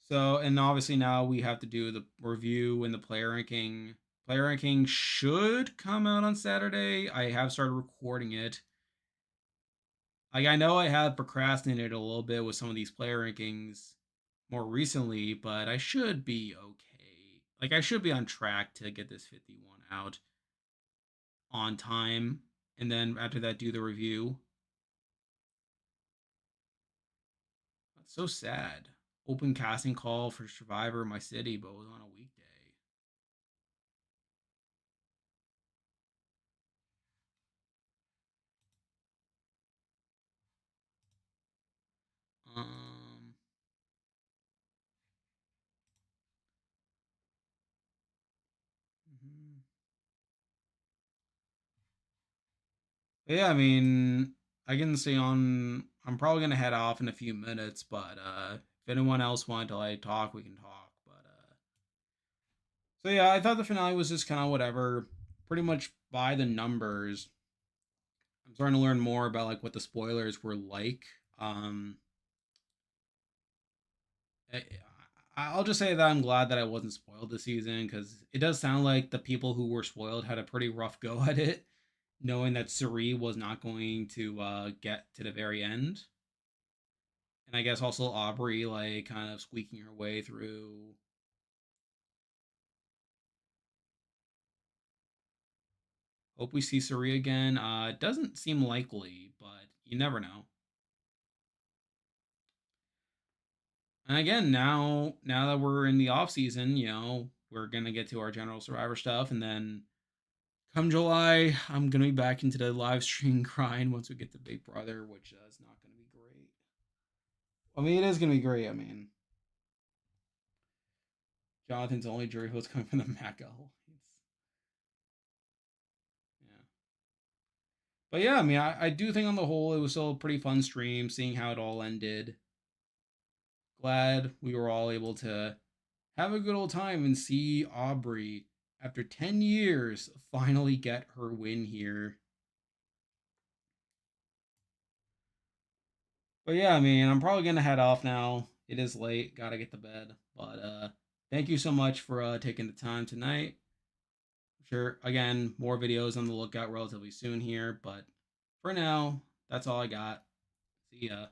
S1: So and obviously now we have to do the review and the player ranking. Player ranking should come out on Saturday. I have started recording it. Like I know I have procrastinated a little bit with some of these player rankings more recently, but I should be okay. Like I should be on track to get this 51 out on time, and then after that do the review. That's so sad. Open casting call for Survivor in my city, but it was on a weekday. Um, mhm. Yeah, I mean, I can say on. I'm probably gonna head off in a few minutes, but if anyone else wanted to like talk, we can talk. But so yeah, I thought the finale was just kind of whatever, pretty much by the numbers. I'm starting to learn more about like what the spoilers were like. Um, I- will just say that I'm glad that I wasn't spoiled this season because it does sound like the people who were spoiled had a pretty rough go at it, knowing that Suri was not going to get to the very end, and I guess also Aubrey like kind of squeaking her way through. Hope we see Suri again. It doesn't seem likely, but you never know. And again, now that we're in the off season, we're gonna get to our general Survivor stuff, and then come July, I'm gonna be back into the live stream grind once we get to Big Brother, which is not gonna be great. I mean, it is gonna be great. I mean, Jonathan's the only jury host coming from the Macco. Yeah, but yeah, I mean, I do think on the whole it was still a pretty fun stream, seeing how it all ended. Glad we were all able to have a good old time and see Aubrey after 10 years finally get her win here. But yeah, I mean, I'm probably gonna head off now. It is late, gotta get to bed. But thank you so much for taking the time tonight. Sure, again, more videos on the lookout relatively soon here. But for now, that's all I got. See ya.